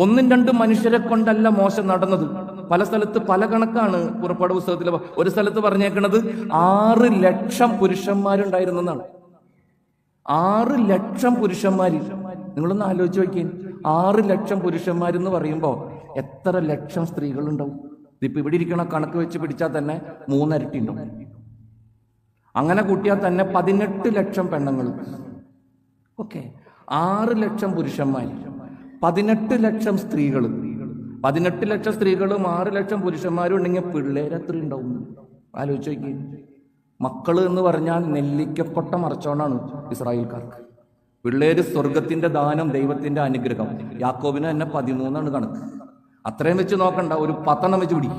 1 2 മനുഷ്യരെ കൊണ്ടല്ല മോശ നടന്നത്. പല സ്ഥലത്ത് പല കണക്കാണ്. പുറപ്പാട് പുസ്തകത്തിൽ ഒരു സ്ഥലത്ത് പറഞ്ഞേക്കണത് 6 ലക്ഷം പുരുഷന്മാരുണ്ടായിരുന്നെന്നാണ്. 6 ലക്ഷം പുരുഷന്മാര്. നിങ്ങളൊന്ന് ആലോചിച്ച് നോക്കിയേ, 6 ലക്ഷം പുരുഷന്മാരെന്ന് പറയുമ്പോ എത്ര ലക്ഷം സ്ത്രീകളുണ്ടാവും? ഇപ്പൊ ഇവിടെ ഇരിക്കണ കണക്ക് വെച്ച് പിടിച്ചാൽ തന്നെ 3 ഇരട്ടി ഉണ്ടാവും. അങ്ങനെ കൂട്ടിയാൽ തന്നെ 18 ലക്ഷം പെണ്ണുങ്ങൾ. ഓക്കെ, 6 ലക്ഷം പുരുഷന്മാർ, 18 ലക്ഷം സ്ത്രീകൾ. 18 ലക്ഷം സ്ത്രീകളും 6 ലക്ഷം പുരുഷന്മാരും ഉണ്ടെങ്കിൽ പിള്ളേരെത്ര ഉണ്ടാവും? ആലോചിച്ച് നോക്കി. മക്കള് എന്ന് പറഞ്ഞാൽ നെല്ലിക്കപ്പൊട്ട മറച്ചോണ്ടാണ് ഇസ്രായേൽക്കാർക്ക്. പിള്ളേര് സ്വർഗത്തിന്റെ ദാനം, ദൈവത്തിന്റെ അനുഗ്രഹം. യാക്കോബിന് തന്നെ 13 കണക്ക്. അത്രയും വെച്ച് നോക്കണ്ട, ഒരു 10 വെച്ച് പിടി.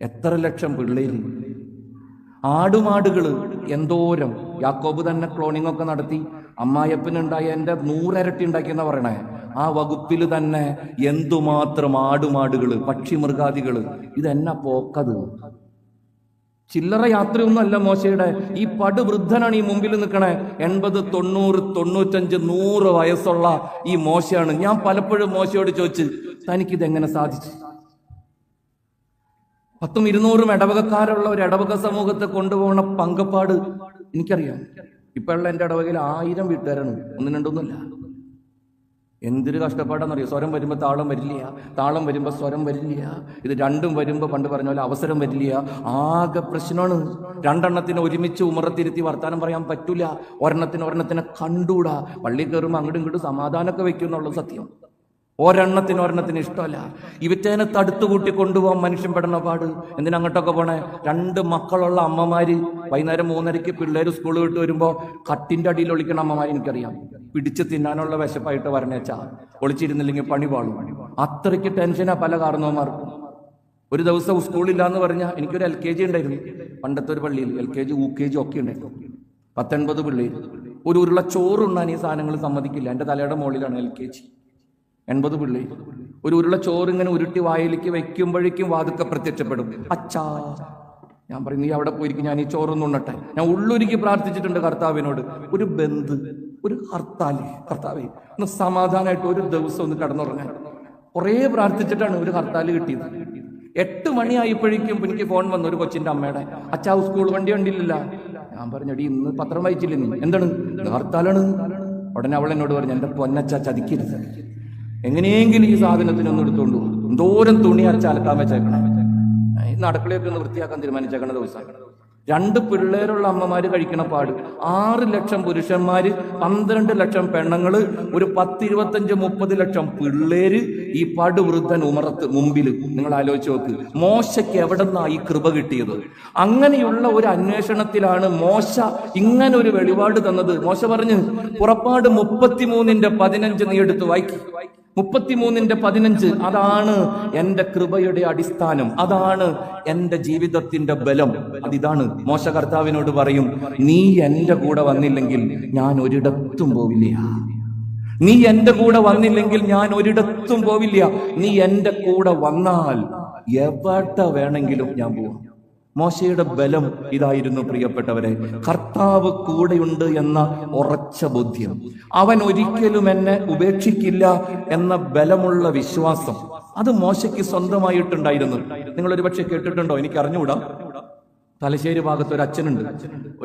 എത്ര ലക്ഷം പിള്ളേര്! ആടുമാടുകള് എന്തോരം! യാക്കോബ് തന്നെ ക്ലോണിംഗ് ഒക്കെ നടത്തി അമ്മായപ്പനുണ്ടായ എന്റെ 100 ഇരട്ടി ഉണ്ടാക്കിയെന്നാ പറയണേ. ആ വകുപ്പിൽ തന്നെ എന്തുമാത്രം ആടുമാടുകള്, പക്ഷിമൃഗാദികള്. ഇതെന്നാ പോക്കത്! ചില്ലറ യാത്രയൊന്നും അല്ല മോശയുടെ. ഈ പടുവൃദ്ധനാണ് ഈ മുമ്പിൽ നിൽക്കണേ. 80, 90, 95, 100 വയസ്സുള്ള ഈ മോശയാണ്. ഞാൻ പലപ്പോഴും മോശയോട് ചോദിച്ചു, തനിക്കിതെങ്ങനെ സാധിച്ചു? 100 200 ഇടവകക്കാരുള്ള ഒരു ഇടവക സമൂഹത്തെ കൊണ്ടുപോകണ പങ്കപ്പാട് എനിക്കറിയാം. ഇപ്പോഴുള്ള എൻ്റെ ഇടവകയിൽ 1000 വീട്ടുകാരാണ്, 1 2 ഒന്നുമല്ല. എന്തൊരു കഷ്ടപ്പാടാണെന്നറിയോ? സ്വരം വരുമ്പോൾ താളം വരില്ല, താളം വരുമ്പോൾ സ്വരം വരില്ല. ഇത് രണ്ടും വരുമ്പോൾ പണ്ട് പറഞ്ഞ പോലെ അവസരം വരില്ല. ആകെ പ്രശ്നമാണ്. 2 എണ്ണത്തിന് ഒരുമിച്ച് ഉമറത്തിരുത്തി വർത്താനം പറയാൻ പറ്റൂല. ഒരെണ്ണത്തിനെ കണ്ടൂടാ. പള്ളി കയറുമ്പോൾ അങ്ങോട്ടും ഇങ്ങോട്ടും സമാധാനമൊക്കെ വെക്കും എന്നുള്ളത് സത്യം. ഒരെണ്ണത്തിന് ഇഷ്ടമല്ല. ഇവറ്റേനെ തടുത്തു കൂട്ടി കൊണ്ടുപോകാൻ മനുഷ്യൻ പെടണ പാട്. എന്തിനങ്ങോട്ടൊക്കെ പോണേ? 2 മക്കളുള്ള അമ്മമാര് വൈകുന്നേരം 3:30 പിള്ളേര് സ്കൂൾ വിട്ട് വരുമ്പോ കട്ടിന്റെ അടിയിൽ ഒളിക്കണ അമ്മമാര് എനിക്കറിയാം. പിടിച്ച് തിന്നാനുള്ള വിശപ്പായിട്ട് വരണേച്ചാ, ഒളിച്ചിരുന്നില്ലെങ്കിൽ പണി പാളും. അത്രയ്ക്ക് ടെൻഷനാ പല കാരണവന്മാർക്കും. ഒരു ദിവസം സ്കൂളില്ലാന്ന് പറഞ്ഞാൽ എനിക്കൊരു LKG ഉണ്ടായിരുന്നു പണ്ടത്തെ ഒരു പള്ളിയിൽ. LKG UKG ഒക്കെ ഉണ്ടായിരുന്നു. 19 പിള്ളേര്. ഒരു ഉരുള ചോറുണ്ണാൻ ഈ സാധനങ്ങൾ സമ്മതിക്കില്ല. എൻ്റെ തലയുടെ മുകളിലാണ് LKG. 80 പിള്ളേര്. ഒരു ഉരുള ചോറ് ഇങ്ങനെ ഉരുട്ടി വായിലേക്ക് വെക്കുമ്പോഴേക്കും വാതുക്കെ പ്രത്യക്ഷപ്പെടും. അച്ഛാ, ഞാൻ പറയും നീ അവിടെ പോയിരിക്കും, ഞാൻ ഈ ചോറൊന്നും ഉണ്ണട്ടെ. ഞാൻ ഉള്ളൊരുക്കി പ്രാർത്ഥിച്ചിട്ടുണ്ട് കർത്താവിനോട്, ഒരു ബന്ദ്, ഒരു ഹർത്താല്. കർത്താവേ ഒന്ന് സമാധാനമായിട്ട് ഒരു ദിവസം ഒന്ന് കടന്നുറങ്ങാൻ. കുറേ പ്രാർത്ഥിച്ചിട്ടാണ് ഒരു ഹർത്താല് കിട്ടിയത്. 8 മണിയായപ്പോഴേക്കും എനിക്ക് ഫോൺ വന്നു ഒരു കൊച്ചിന്റെ അമ്മയുടെ. അച്ഛാ സ്കൂൾ വണ്ടി കണ്ടില്ലല്ല. ഞാൻ പറഞ്ഞടി ഇന്ന് പത്രം വായിച്ചില്ലേ നീ? എന്താണ്? ഹർത്താലാണ്. ഉടനെ അവൾ എന്നോട് പറഞ്ഞു, എന്റെ പൊന്നച്ച ചതിക്കരുത്, എങ്ങനെയെങ്കിലും ഈ സാധനത്തിനൊന്നും എടുത്തോണ്ടു. എന്തോരം തുണി അലക്കാൻ വെച്ചേക്കണം. ഈ നടക്കളയൊക്കെ ഒന്ന് വൃത്തിയാക്കാൻ തീരുമാനിച്ചേക്കണ ദിവസം. 2 പിള്ളേരുള്ള അമ്മമാര് കഴിക്കണ പാട്. 6 ലക്ഷം പുരുഷന്മാര്, 12 ലക്ഷം പെണ്ണുങ്ങള്, ഒരു 10, 25, 30 ലക്ഷം പിള്ളേര്. ഈ പടുവൃദ്ധൻ ഉമറത്ത് മുമ്പില്. നിങ്ങൾ ആലോചിച്ച് നോക്ക്, മോശയ്ക്ക് എവിടെന്നാ ഈ കൃപ കിട്ടിയത്? അങ്ങനെയുള്ള ഒരു അന്വേഷണത്തിലാണ് മോശ ഇങ്ങനെ ഒരു വെളിപാട് തന്നത്. മോശ പറഞ്ഞു, പുറപ്പാട് 33:15 നീ എടുത്ത് വായിക്കും. 33:15 അതാണ് എന്റെ കൃപയുടെ അടിസ്ഥാനം, അതാണ് എന്റെ ജീവിതത്തിന്റെ ബലം. അതിതാണ്. മോശ കർത്താവിനോട് പറയും, നീ എന്റെ കൂടെ വന്നില്ലെങ്കിൽ ഞാൻ ഒരിടത്തും പോവില്ല. നീ എന്റെ കൂടെ വന്നില്ലെങ്കിൽ ഞാൻ ഒരിടത്തും പോവില്ല. നീ എന്റെ കൂടെ വന്നാൽ എവിടെ വേണമെങ്കിലും ഞാൻ പോവാം. മോശയുടെ ബലം ഇതായിരുന്നു പ്രിയപ്പെട്ടവരെ. കർത്താവ് കൂടെയുണ്ട് എന്ന ഉറച്ച ബോധ്യം, അവൻ ഒരിക്കലും എന്നെ ഉപേക്ഷിക്കില്ല എന്ന ബലമുള്ള വിശ്വാസം, അത് മോശയ്ക്ക് സ്വന്തമായിട്ടുണ്ടായിരുന്നു. നിങ്ങൾ ഒരുപക്ഷെ കേട്ടിട്ടുണ്ടോ, എനിക്ക് അറിഞ്ഞുകൂടാ. തലശ്ശേരി ഭാഗത്ത് ഒരു അച്ഛനുണ്ട്,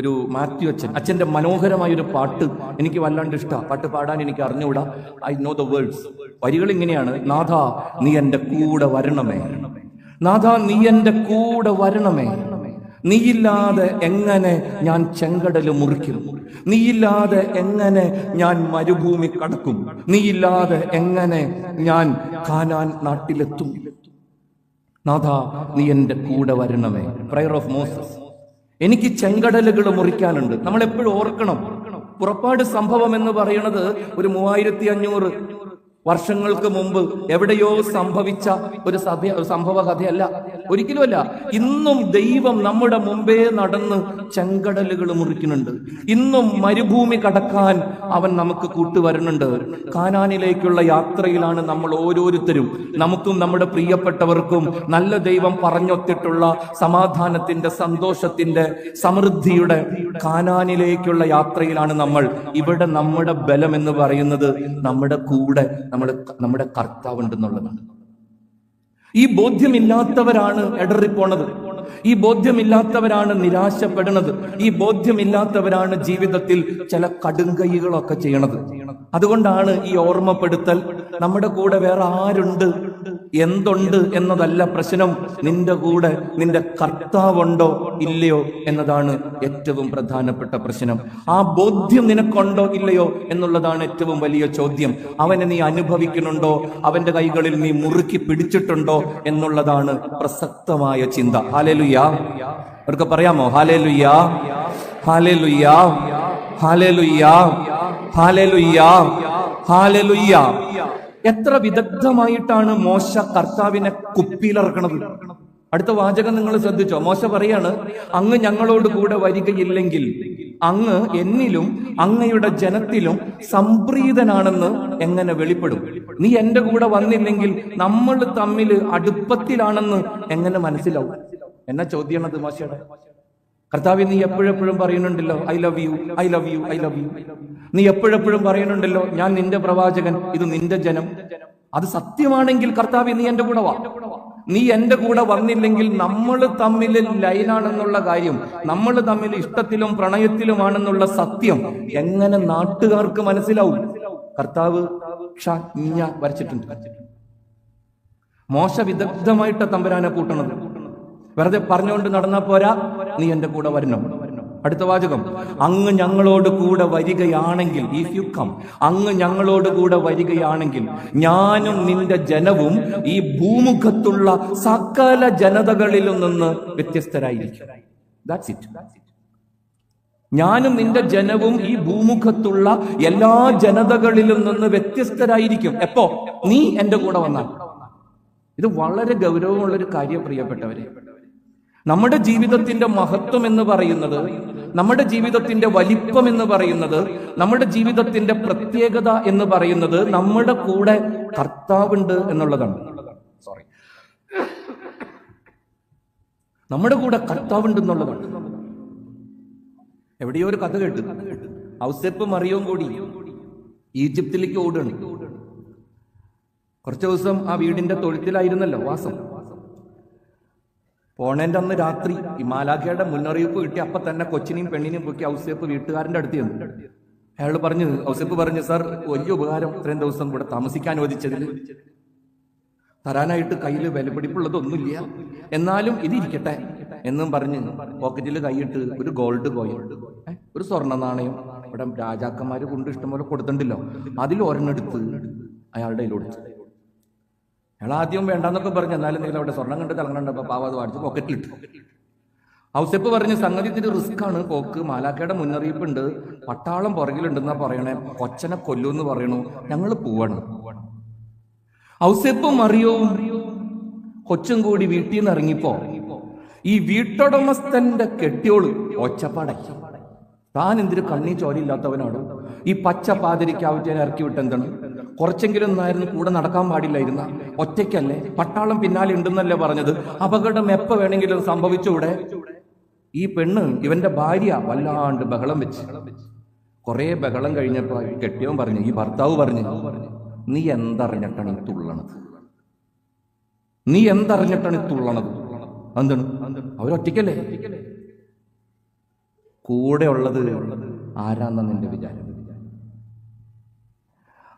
ഒരു മാത്യു അച്ഛൻ. അച്ഛന്റെ മനോഹരമായ ഒരു പാട്ട് എനിക്ക് വല്ലാണ്ട് ഇഷ്ടമാണ്. പാട്ട് പാടാൻ എനിക്ക് അറിഞ്ഞുകൂടാ. I know the words. വരികൾ ഇങ്ങനെയാണ്: നാഥ നീ എന്റെ കൂടെ വരണമേ, നാഥ നീ എന്റെ കൂടെ വരണമേ, നീയില്ലാതെ എങ്ങനെ ഞാൻ ചെങ്കടല് മുറിക്കും, നീയില്ലാതെ എങ്ങനെ ഞാൻ മരുഭൂമി കടക്കും, നീയില്ലാതെ എങ്ങനെ ഞാൻ കാനാൻ നാട്ടിലെത്തും. നാഥ, നീ എൻ്റെ കൂടെ വരണമേ. Prayer of Moses. എനിക്ക് ചെങ്കടലുകൾ മുറിക്കാനുണ്ട്. നമ്മൾ എപ്പോഴും ഓർക്കണം, പുറപ്പാട് സംഭവം എന്ന് പറയുന്നത് ഒരു 3500 വർഷങ്ങൾക്ക് മുമ്പ് എവിടെയോ സംഭവിച്ച ഒരു സംഭവ കഥയല്ല, ഒരിക്കലുമല്ല. ഇന്നും ദൈവം നമ്മുടെ മുമ്പേ നടന്ന് ചെങ്കടലുകൾ മുറിക്കുന്നുണ്ട്. ഇന്നും മരുഭൂമി കടക്കാൻ അവൻ നമുക്ക് കൂട്ടുവരുന്നുണ്ട്. കാനാനിലേക്കുള്ള യാത്രയിലാണ് നമ്മൾ ഓരോരുത്തരും. നമുക്കും നമ്മുടെ പ്രിയപ്പെട്ടവർക്കും നല്ല ദൈവം പറഞ്ഞൊത്തിട്ടുള്ള സമാധാനത്തിന്റെ, സന്തോഷത്തിന്റെ, സമൃദ്ധിയുടെ കാനാനിലേക്കുള്ള യാത്രയിലാണ് നമ്മൾ. ഇവിടെ നമ്മുടെ ബലം എന്ന് പറയുന്നത് നമ്മുടെ കൂടെ നമ്മുടെ കർത്താവുണ്ടെന്നുള്ളതാണ്. ഈ ബോധ്യമില്ലാത്തവരാണ് ഇടറിപ്പോണത്. ഈ ബോധ്യമില്ലാത്തവരാണ് നിരാശപ്പെടുന്നത്. ഈ ബോധ്യമില്ലാത്തവരാണ് ജീവിതത്തിൽ ചില കടുങ്കൈകളൊക്കെ ചെയ്യണത്. അതുകൊണ്ടാണ് ഈ ഓർമ്മപ്പെടുത്തൽ. നമ്മുടെ കൂടെ വേറെ ആരുണ്ട്, എന്തുണ്ട് എന്നതല്ല പ്രശ്നം. നിന്റെ കൂടെ നിന്റെ കർത്താവുണ്ടോ ഇല്ലയോ എന്നതാണ് ഏറ്റവും പ്രധാനപ്പെട്ട പ്രശ്നം. ആ ബോധ്യം നിനക്കുണ്ടോ ഇല്ലയോ എന്നുള്ളതാണ് ഏറ്റവും വലിയ ചോദ്യം. അവനെ നീ അനുഭവിക്കുന്നുണ്ടോ, അവന്റെ കൈകളിൽ നീ മുറുക്കി പിടിച്ചിട്ടുണ്ടോ എന്നുള്ളതാണ് പ്രസക്തമായ ചിന്ത. ഹല്ലേലൂയ. അവർക്ക് പറയാമോ? Hallelujah, hallelujah, hallelujah, hallelujah, hallelujah. എത്ര വിദഗ്ധമായിട്ടാണ് മോശ കർത്താവിനെ കുപ്പിയിലിറക്കണത്. അടുത്ത വാചകം നിങ്ങൾ ശ്രദ്ധിച്ചോ? മോശ പറയാണ്, അങ്ങ് ഞങ്ങളോട് കൂടെ വരികയില്ലെങ്കിൽ അങ്ങ് എന്നിലും അങ്ങയുടെ ജനത്തിലും സംപ്രീതനാണെന്ന് എങ്ങനെ വെളിപ്പെടും? നീ എന്റെ കൂടെ വന്നില്ലെങ്കിൽ നമ്മൾ തമ്മിൽ അടുപ്പത്തിലാണെന്ന് എങ്ങനെ മനസ്സിലാവും? എന്നാ ചോദ്യമാണത് മോശയുടെ. കർത്താവേ, നീ എപ്പോഴെപ്പോഴും പറയുന്നുണ്ടല്ലോ I love you, I love you, I love you. നീ എപ്പോഴെപ്പോഴും പറയുന്നുണ്ടല്ലോ ഞാൻ നിന്റെ പ്രവാചകൻ, ഇത് നിന്റെ ജനം. അത് സത്യമാണെങ്കിൽ കർത്താവേ, നീ എന്റെ കൂടെ വാ. നീ എന്റെ കൂടെ വന്നില്ലെങ്കിൽ നമ്മൾ തമ്മിൽ ലൈനാണെന്നുള്ള കാര്യം, നമ്മൾ തമ്മിൽ ഇഷ്ടത്തിലും പ്രണയത്തിലുമാണെന്നുള്ള സത്യം എങ്ങനെ നാട്ടുകാർക്ക് മനസ്സിലാവും? കർത്താവ് വരച്ചിട്ടുണ്ട്. മോശ വിദഗ്ധമായിട്ട് തമ്പുരാനെ കൂട്ടണത്. വെറുതെ പറഞ്ഞുകൊണ്ട് നടന്നാ പോരാ, നീ എന്റെ കൂടെ വരണം. അടുത്ത വാചകം, അങ്ങ് ഞങ്ങളോട് കൂടെ വരികയാണെങ്കിൽ, ഇഫ് യു കം, അങ്ങ് ഞങ്ങളോട് കൂടെ വരികയാണെങ്കിൽ ഞാനും നിന്റെ ജനവും ഈ ഭൂമുഖത്തുള്ള സകല ജനതകളിലും നിന്ന് വ്യത്യസ്തരായിരിക്കും. That's it. ഞാനും നിന്റെ ജനവും ഈ ഭൂമുഖത്തുള്ള എല്ലാ ജനതകളിലും നിന്ന് വ്യത്യസ്തരായിരിക്കും. എപ്പോ? നീ എന്റെ കൂടെ വന്നാൽ. ഇത് വളരെ ഗൗരവമുള്ളൊരു കാര്യം പ്രിയപ്പെട്ടവരെ. നമ്മുടെ ജീവിതത്തിന്റെ മഹത്വം എന്ന് പറയുന്നത്, നമ്മുടെ ജീവിതത്തിന്റെ വലിപ്പം എന്ന് പറയുന്നത്, നമ്മുടെ ജീവിതത്തിന്റെ പ്രത്യേകത എന്ന് പറയുന്നത് നമ്മുടെ കൂടെ കർത്താവുണ്ട് എന്നുള്ളതാണ്. നമ്മുടെ കൂടെ കർത്താവുണ്ട് എന്നുള്ളതാണ്. എവിടെയോ ഒരു കഥ കേട്ടു. ഔസേപ്പും മറിയവും കൂടി ഈജിപ്തിലേക്ക് ഓടുകയാണ്. കുറച്ചു ദിവസം ആ വീടിന്റെ തൊഴുത്തിലായിരുന്നല്ലോ വാസം. പോണേന്റെ അന്ന് രാത്രി ഈ മാലാഖയുടെ മുന്നറിയിപ്പ് കിട്ടി. അപ്പൊ തന്നെ കൊച്ചിനെയും പെണ്ണിനെയും പൊക്കി ഔസേപ്പ് വീട്ടുകാരന്റെ അടുത്ത് ചെന്നു. ഔസേപ്പ് പറഞ്ഞു, സാർ, വലിയ ഉപകാരം ഇത്രയും ദിവസം കൂടെ താമസിക്കാൻ അനുവദിച്ചതിൽ. തരാനായിട്ട് കയ്യിൽ വിലപിടിപ്പുള്ളതൊന്നുമില്ല, എന്നാലും ഇതിരിക്കട്ടെ എന്നും പറഞ്ഞ് പോക്കറ്റിൽ കൈയിട്ട് ഒരു ഗോൾഡ് കോയിൻ, ഒരു സ്വർണ്ണ നാണയം, ഇവിടെ രാജാക്കന്മാര് കൊണ്ട് ഇഷ്ടംപോലെ കൊടുത്തിട്ടുണ്ടല്ലോ, അതിൽ ഒരെണ്ണെടുത്ത് അയാളുടെ കയ്യിൽ കൊടുത്തു. അയാൾ ആദ്യം വേണ്ടാന്നൊക്കെ പറഞ്ഞു, എന്നാലും നിങ്ങൾ അവിടെ സ്വർണം കണ്ട് തിളങ്ങണ്ടപ്പോ പാവാത് വാടിച്ച് പോക്കറ്റിലിട്ടു. ഔസേപ്പ് പറഞ്ഞ്, സംഗതി ഇതിന് റിസ്ക് ആണ് പോക്ക്, മാലാഖയുടെ മുന്നറിയിപ്പുണ്ട്, പട്ടാളം പുറകിലുണ്ടെന്നാ പറയണേ, കൊച്ചനെ കൊല്ലൂന്ന് പറയണു, ഞങ്ങൾ പോവാണ്. ഔസേപ്പും മറിയവും കൊച്ചും കൂടി വീട്ടിൽ നിന്ന് ഇറങ്ങിപ്പോ ഈ വീട്ടുടമസ്ഥന്റെ കെട്ടിയോള് ഒച്ചപ്പാടായി. താൻ എന്തൊരു കണ്ണി ചോരയില്ലാത്തവനാണ്, ഈ പച്ച പാതിരിക്കാവറ്റേനെ ഇറക്കി വിട്ടെന്താണ്? കുറച്ചെങ്കിലും ഒന്നായിരുന്നു കൂടെ നടക്കാൻ പാടില്ലായിരുന്ന? ഒറ്റയ്ക്കല്ലേ? പട്ടാളം പിന്നാലെ ഉണ്ടെന്നല്ലേ പറഞ്ഞത്? അപകടം എപ്പോ വേണമെങ്കിലും സംഭവിച്ചൂടെ? ഈ പെണ്ണ്, ഇവന്റെ ഭാര്യ, വല്ലാണ്ട് ബഹളം വെച്ച്. കുറെ ബഹളം കഴിഞ്ഞപ്പോ കെട്ടിയവൻ പറഞ്ഞു, ഈ ഭർത്താവ് പറഞ്ഞു, നീ എന്തറിഞ്ഞിട്ടാണ് ഈ തുള്ളണത്? നീ എന്തറിഞ്ഞിട്ടാണ് ഈ തുള്ളണത്? എന്താണ്? അവരൊറ്റയ്ക്കല്ലേ? കൂടെ ഉള്ളത് ആരാന്ന നിന്റെ വിചാരം?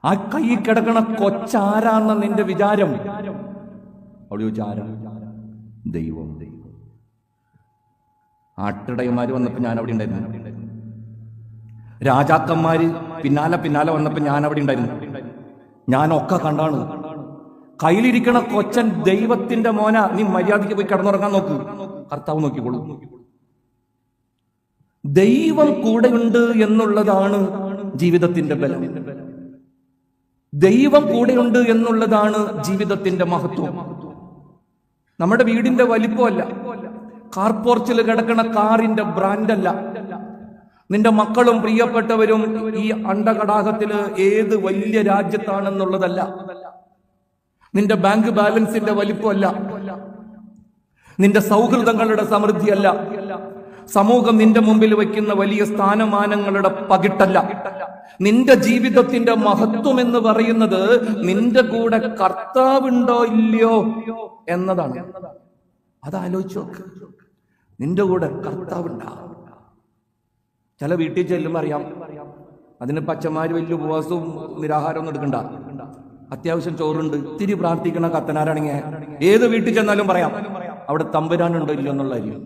ആ കൈ കിടക്കണ കൊച്ചാരാന്ന നിന്റെ വിചാരം? അവിടെ ചോദിച്ച ആരാ? ദൈവം. ആട്ടിടയന്മാര് വന്നപ്പോ ഞാൻ അവിടെ ഉണ്ടായിരുന്നു. രാജാക്കന്മാര് പിന്നാലെ വന്നപ്പോ ഞാൻ അവിടെ ഉണ്ടായിരുന്നു. ഞാനൊക്കെ കണ്ടാണ്. കയ്യിലിരിക്കണ കൊച്ചൻ ദൈവത്തിന്റെ മോന, നീ മര്യാദയ്ക്ക് പോയി കിടന്നുറങ്ങാൻ നോക്ക്, കർത്താവ് നോക്കിക്കോളൂ. ദൈവം കൂടെയുണ്ട് എന്നുള്ളതാണ് ജീവിതത്തിന്റെ ബലം. ദൈവം കൂടെയുണ്ട് എന്നുള്ളതാണ് ജീവിതത്തിന്റെ മഹത്വം. നമ്മുടെ വീടിന്റെ വലിപ്പമല്ല, കാർപോർച്ചിൽ കിടക്കണ കാറിന്റെ ബ്രാൻഡല്ല, നിന്റെ മക്കളും പ്രിയപ്പെട്ടവരും ഈ അണ്ടകടാഹത്തില് ഏത് വലിയ രാജ്യത്താണെന്നുള്ളതല്ല, നിന്റെ ബാങ്ക് ബാലൻസിന്റെ വലിപ്പമല്ല, നിന്റെ സൗഹൃദങ്ങളുടെ സമൃദ്ധിയല്ല, സമൂഹം നിന്റെ മുമ്പിൽ വയ്ക്കുന്ന വലിയ സ്ഥാനമാനങ്ങളുടെ പകിട്ടല്ല. നിന്റെ ജീവിതത്തിന്റെ മഹത്വം എന്ന് പറയുന്നത് നിന്റെ കൂടെ കർത്താവുണ്ടോ ഇല്ലയോ എന്നതാണ്. അതാലോചിച്ചു നോക്ക്. നിന്റെ കൂടെ കർത്താവുണ്ടാവും. ചില വീട്ടിൽ ചെല്ലുമ്പോൾ അറിയാം, അതിന് പച്ചമാര് വലിയ ഉപവാസവും നിരാഹാരവും ഒന്നും എടുക്കണ്ട, അത്യാവശ്യം ചോറുണ്ട്, ഇത്തിരി പ്രാർത്ഥിക്കണ കത്തനാരാണെങ്കിൽ ഏത് വീട്ടിൽ ചെന്നാലും പറയാം അവിടെ തമ്പുരാനുണ്ടോ ഇല്ലയോ എന്നുള്ള കാര്യം.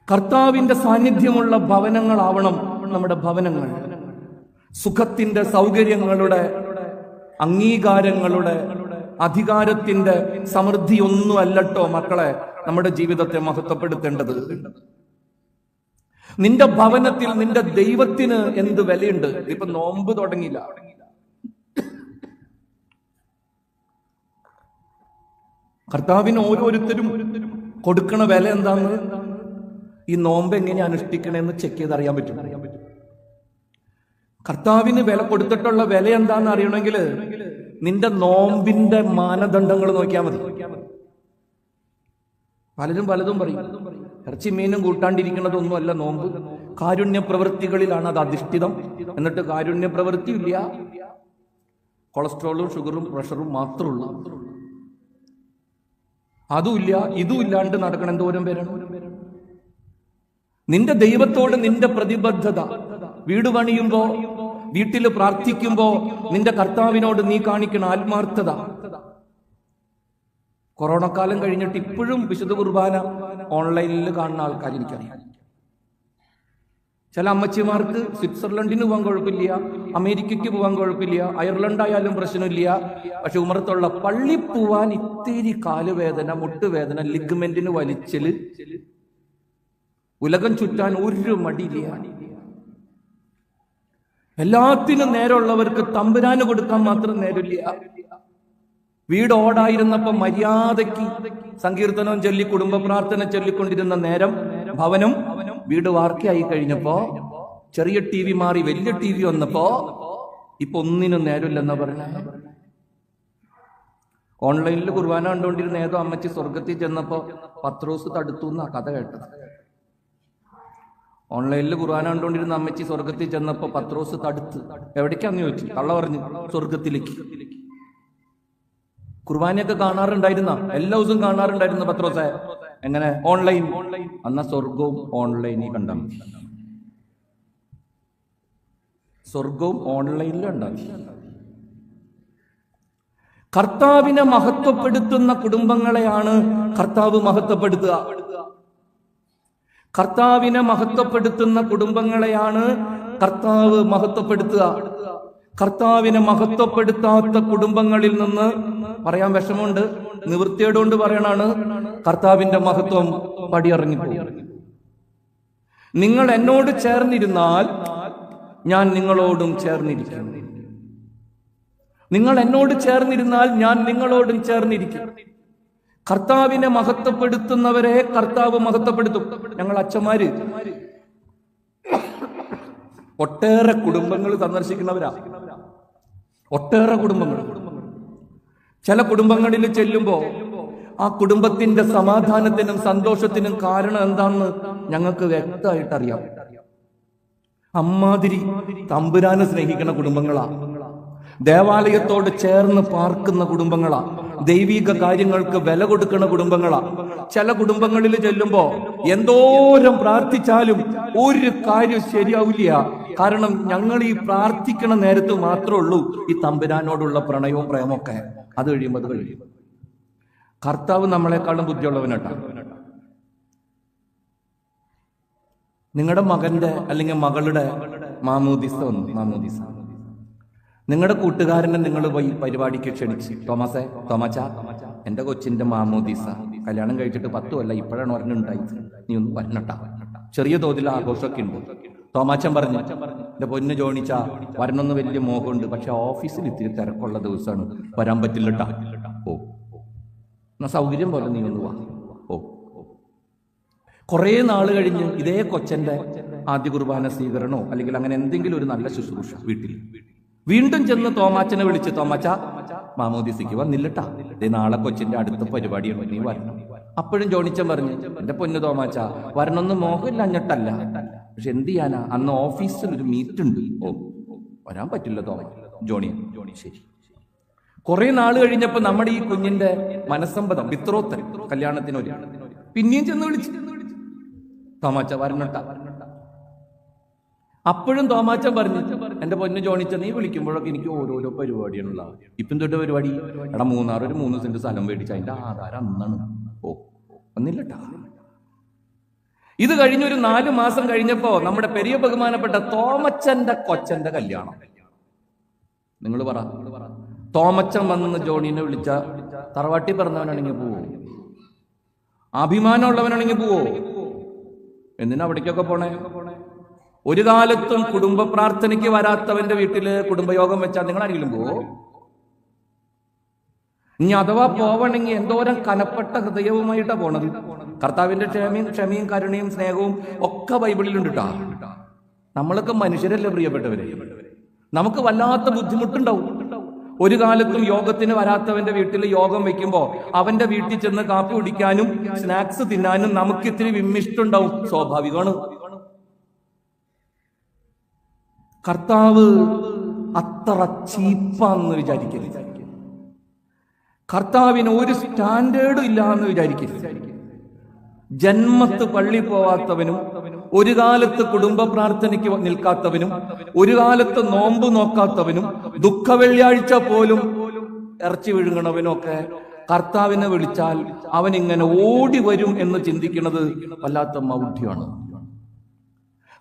കർത്താവിന്റെ സാന്നിധ്യമുള്ള ഭവനങ്ങളാവണം നമ്മുടെ ഭവനങ്ങൾ. സുഖത്തിന്റെ, സൗകര്യങ്ങളുടെ, അംഗീകാരങ്ങളുടെ, അധികാരത്തിന്റെ സമൃദ്ധിയൊന്നും അല്ലട്ടോ മക്കളെ നമ്മുടെ ജീവിതത്തെ മഹത്വപ്പെടുത്തേണ്ടത്. നിന്റെ ഭവനത്തിൽ നിന്റെ ദൈവത്തിന് എന്ത് വിലയുണ്ട്? ഇപ്പൊ നോമ്പ് തുടങ്ങിയില്ല, കർത്താവിന് ഓരോരുത്തരും കൊടുക്കണ വില എന്താന്ന് ഈ നോമ്പ് എങ്ങനെ അനുഷ്ഠിക്കണമെന്ന് ചെക്ക് ചെയ്ത് അറിയാൻ പറ്റും. കർത്താവിന് വില കൊടുത്തിട്ടുള്ള വില എന്താന്ന് അറിയണമെങ്കിൽ നിന്റെ നോമ്പിന്റെ മാനദണ്ഡങ്ങൾ നോക്കിയാൽ മതി. പലരും പലതും പറയും, ഇറച്ചി മീനും കൂട്ടാണ്ടിരിക്കുന്നതൊന്നും അല്ല നോമ്പ്, കാരുണ്യ പ്രവൃത്തികളിലാണ് അത് അധിഷ്ഠിതം. എന്നിട്ട് കാരുണ്യ പ്രവൃത്തി ഇല്ല, കൊളസ്ട്രോളും ഷുഗറും പ്രഷറും മാത്രമുള്ള, അതുമില്ല ഇതും ഇല്ലാണ്ട് നടക്കണം എന്തോരം പേരാണ്. നിന്റെ ദൈവത്തോട് നിന്റെ പ്രതിബദ്ധത, വീട് പണിയുമ്പോ, വീട്ടിൽ പ്രാർത്ഥിക്കുമ്പോ നിന്റെ കർത്താവിനോട് നീ കാണിക്കുന്ന ആത്മാർത്ഥത. കൊറോണ കാലം കഴിഞ്ഞിട്ട് ഇപ്പോഴും വിശുദ്ധ കുർബാന ഓൺലൈനിൽ കാണുന്ന ആൾക്കാർ എനിക്കറിയാം. ചില അമ്മച്ചിമാർക്ക് സ്വിറ്റ്സർലൻഡിന് പോകാൻ കുഴപ്പമില്ല, അമേരിക്കയ്ക്ക് പോകാൻ കുഴപ്പമില്ല, അയർലൻഡ് ആയാലും പ്രശ്നമില്ല. പക്ഷെ ഉമറത്തുള്ള പള്ളി പോവാൻ ഇത്തിരി കാലുവേദന, മുട്ടുവേദന, ലിഗ്മെന്റിന് വലിച്ചല്, ഉലകം ചുറ്റാൻ ഒരു മടിയില്ല. എല്ലാത്തിനും നേരമുള്ളവർക്ക് തമ്പുരാന് കൊടുക്കാൻ മാത്രം നേരമില്ല. വീട് ഓടായിരുന്നപ്പോ മര്യാദയ്ക്ക് സങ്കീർത്തനവും ചൊല്ലി കുടുംബ പ്രാർത്ഥന ചൊല്ലിക്കൊണ്ടിരുന്ന നേരം ഭവനം വീട് വാർക്കയായി കഴിഞ്ഞപ്പോ ചെറിയ ടി വി മാറി വലിയ ടി വി വന്നപ്പോ ഇപ്പൊ ഒന്നിനും നേരമില്ലെന്നാ പറഞ്ഞ. ഓൺലൈനിൽ കുർബാന കണ്ടുകൊണ്ടിരുന്ന ഏതോ അമ്മച്ചി സ്വർഗത്തിൽ ചെന്നപ്പോ പത്രോസ് തടുത്തു എന്നാ കഥ കേട്ടത്. ഓൺലൈനിൽ കുർബാന കണ്ടുകൊണ്ടിരുന്ന അമ്മച്ചി സ്വർഗത്തിൽ ചെന്നപ്പോ പത്രോസ് തടുത്ത്. എവിടേക്കാന്ന് ചോദിച്ചു. കള്ള പറഞ്ഞു, സ്വർഗത്തിലേക്ക്. കുർബാനയൊക്കെ കാണാറുണ്ടായിരുന്ന, എല്ലാ ദിവസവും കാണാറുണ്ടായിരുന്ന പത്രോസെ. എങ്ങനെ? ഓൺലൈൻ. അന്ന സ്വർഗവും ഓൺലൈനിൽ കണ്ടാൽ മതി, സ്വർഗവും ഓൺലൈനിൽ കണ്ടാൽ മതി. കർത്താവിനെ മഹത്വപ്പെടുത്തുന്ന കുടുംബങ്ങളെയാണ് കർത്താവ് മഹത്വപ്പെടുത്തുക. കർത്താവിനെ മഹത്വപ്പെടുത്തുന്ന കുടുംബങ്ങളെയാണ് കർത്താവ് മഹത്വപ്പെടുത്തുക. കർത്താവിനെ മഹത്വപ്പെടുത്താത്ത കുടുംബങ്ങളിൽ നിന്ന് പറയാൻ വിഷമമുണ്ട്, നിവൃത്തിയോടുകൊണ്ട് പറയണാണ്, കർത്താവിന്റെ മഹത്വം പടിയിറങ്ങിപ്പോകും. നിങ്ങൾ എന്നോട് ചേർന്നിരുന്നാൽ ഞാൻ നിങ്ങളോടും ചേർന്നിരിക്കും. നിങ്ങൾ എന്നോട് ചേർന്നിരുന്നാൽ ഞാൻ നിങ്ങളോടും ചേർന്നിരിക്കും. കർത്താവിനെ മഹത്വപ്പെടുത്തുന്നവരെ കർത്താവ് മഹത്വപ്പെടുത്തും. ഞങ്ങൾ അച്ഛന്മാര് ഒട്ടേറെ കുടുംബങ്ങൾ സന്ദർശിക്കുന്നവരാ, ഒട്ടേറെ കുടുംബങ്ങൾ. ചില കുടുംബങ്ങളിൽ ചെല്ലുമ്പോ ആ കുടുംബത്തിന്റെ സമാധാനത്തിനും സന്തോഷത്തിനും കാരണം എന്താണെന്ന് ഞങ്ങൾക്ക് വ്യക്തമായിട്ട് അറിയാം. അമ്മാതിരി തമ്പുരാനെ സ്നേഹിക്കുന്ന കുടുംബങ്ങളാ, ദേവാലയത്തോട് ചേർന്ന് പാർക്കുന്ന കുടുംബങ്ങളാ, ദൈവിക കാര്യങ്ങൾക്ക് വില കൊടുക്കുന്ന കുടുംബങ്ങളാ. ചില കുടുംബങ്ങളിൽ ചെല്ലുമ്പോ എന്തോരം പ്രാർത്ഥിച്ചാലും ഒരു കാര്യം ശരിയാവില്ല. കാരണം ഞങ്ങൾ ഈ പ്രാർത്ഥിക്കണ നേരത്ത് മാത്രമേ ഉള്ളൂ ഈ തമ്പുരാനോടുള്ള പ്രണയവും പ്രേമൊക്കെ. അത് കഴിയുമ്പോൾ അത് കഴിയും. കർത്താവ് നമ്മളെക്കാളും ബുദ്ധിയുള്ളവനട്ടാ. നിങ്ങളുടെ മകന്റെ അല്ലെങ്കിൽ മകളുടെ മാമോദിസ വന്നു. മാമോദിസ നിങ്ങളുടെ കൂട്ടുകാരനെ നിങ്ങൾ പോയി പരിപാടിക്ക് ക്ഷണിച്ച്, തോമാച്ച എന്റെ കൊച്ചിന്റെ മാമോദീസ കല്യാണം കഴിച്ചിട്ട് 10 കൊല്ലം ഇപ്പോഴാണ് പറഞ്ഞുണ്ടായി, നീ ഒന്ന് വരണട്ടാ, ചെറിയ തോതിൽ ആഘോഷമൊക്കെ ഉണ്ട്. തോമാച്ചൻ പറഞ്ഞു, എന്റെ പൊന്ന് ജോണിച്ച വരണമെന്ന് വലിയ മോഹമുണ്ട്, പക്ഷെ ഓഫീസിൽ ഇത്തിരി തിരക്കുള്ള ദിവസമാണ്, വരാൻ പറ്റില്ലട്ടാ. ഓ എന്നാ സൗകര്യം പോലെ നീ ഒന്ന് വാ. ഓ കുറെ നാള് കഴിഞ്ഞ് ഇതേ കൊച്ചന്റെ ആദ്യ കുർബാന സ്വീകരണോ അല്ലെങ്കിൽ അങ്ങനെ എന്തെങ്കിലും ഒരു നല്ല ശുശ്രൂഷ വീട്ടിൽ വീണ്ടും ചെന്ന് തോമാച്ചനെ വിളിച്ച്, തോമാച്ച മാമോദീസയ്ക്ക് വന്നില്ലട്ടാ, ഇതേ നാളെ കൊച്ചിന്റെ അടുത്ത പരിപാടിയാണ്, നീ വരണം. അപ്പോഴും ജോണിച്ചൻ പറഞ്ഞു, എന്റെ പൊന്നു തോമാച്ച വരണമെന്ന് മോഹമില്ല അഞ്ഞിട്ടല്ല, പക്ഷെ എന്ത് ചെയ്യാനാ, അന്ന് ഓഫീസിൽ ഒരു മീറ്റ് ഉണ്ട്. ഓ വരാൻ പറ്റില്ല ജോണി. ശരി. കുറെ നാൾ കഴിഞ്ഞപ്പോ നമ്മുടെ ഈ കുഞ്ഞിന്റെ മനസ്സമ്മതം ബിത്രോത്തൻ കല്യാണത്തിനൊരു പിന്നെയും ചെന്ന് വിളിച്ചു, തോമാച്ച വരണട്ടാ. അപ്പോഴും തോമാച്ചൻ പറഞ്ഞു, എന്റെ പൊന്നു ജോണിച്ച നീ വിളിക്കുമ്പോഴൊക്കെ എനിക്ക് ഓരോരോ പരിപാടിയാണുള്ള. ഇപ്പം തൊട്ട് പരിപാടി, എടാ മൂന്നാർ ഒരു 3 സെന്റ് സ്ഥലം മേടിച്ച അതിന്റെ ആധാരം അന്നാണ്. ഓ വന്നില്ലട്ടാ. ഇത് കഴിഞ്ഞൊരു 4 മാസം കഴിഞ്ഞപ്പോ നമ്മുടെ പെരിയ ബഹുമാനപ്പെട്ട തോമച്ചന്റെ കൊച്ചന്റെ കല്യാണം. നിങ്ങൾ പറ, തോമച്ചൻ വന്ന് ജോണിനെ വിളിച്ച തറവാട്ടി പറഞ്ഞവനാണെങ്കിൽ പോവോ? അഭിമാനമുള്ളവനാണെങ്കിൽ പോവോ? എന്തിനാ അവിടേക്കൊക്കെ പോണേ? ഒരു കാലത്തും കുടുംബ പ്രാർത്ഥനയ്ക്ക് വരാത്തവന്റെ വീട്ടില് കുടുംബയോഗം വെച്ചാൽ നിങ്ങൾ ആരെങ്കിലും പോവോ? ഇനി അഥവാ പോവണമെങ്കിൽ എന്തോരം കനപ്പെട്ട ഹൃദയവുമായിട്ടാ പോണത്. കർത്താവിന്റെ ക്ഷമയും കരുണയും സ്നേഹവും ഒക്കെ ബൈബിളിലുണ്ട് ട്ടാ. നമ്മളൊക്കെ മനുഷ്യരല്ലേ പ്രിയപ്പെട്ടവരെ, നമുക്ക് വല്ലാത്ത ബുദ്ധിമുട്ടുണ്ടാവും. ഒരു കാലത്തും യോഗത്തിന് വരാത്തവന്റെ വീട്ടിൽ യോഗം വെക്കുമ്പോ അവന്റെ വീട്ടിൽ ചെന്ന് കാപ്പി കുടിക്കാനും സ്നാക്സ് തിന്നാനും നമുക്ക് ഇത്തിരി വിമ്മിഷ്ടുണ്ടാവും, സ്വാഭാവികമാണ്. കർത്താവ് അത്ര ചീപ്പാന്ന് വിചാരിക്കരുത്. കർത്താവിന് ഒരു സ്റ്റാൻഡേർഡും ഇല്ല എന്ന് വിചാരിക്കരുത്. ജന്മത്ത് പള്ളി പോവാത്തവനും ഒരു കാലത്ത് കുടുംബ പ്രാർത്ഥനയ്ക്ക് നിൽക്കാത്തവനും ഒരു കാലത്ത് നോമ്പ് നോക്കാത്തവനും ദുഃഖവെള്ളിയാഴ്ച പോലും ഇറച്ചി വിഴുങ്ങണവനും ഒക്കെ കർത്താവിനെ വിളിച്ചാൽ അവൻ ഇങ്ങനെ ഓടി വരും എന്ന് ചിന്തിക്കുന്നത് വല്ലാത്ത മൗഢ്യമാണ്.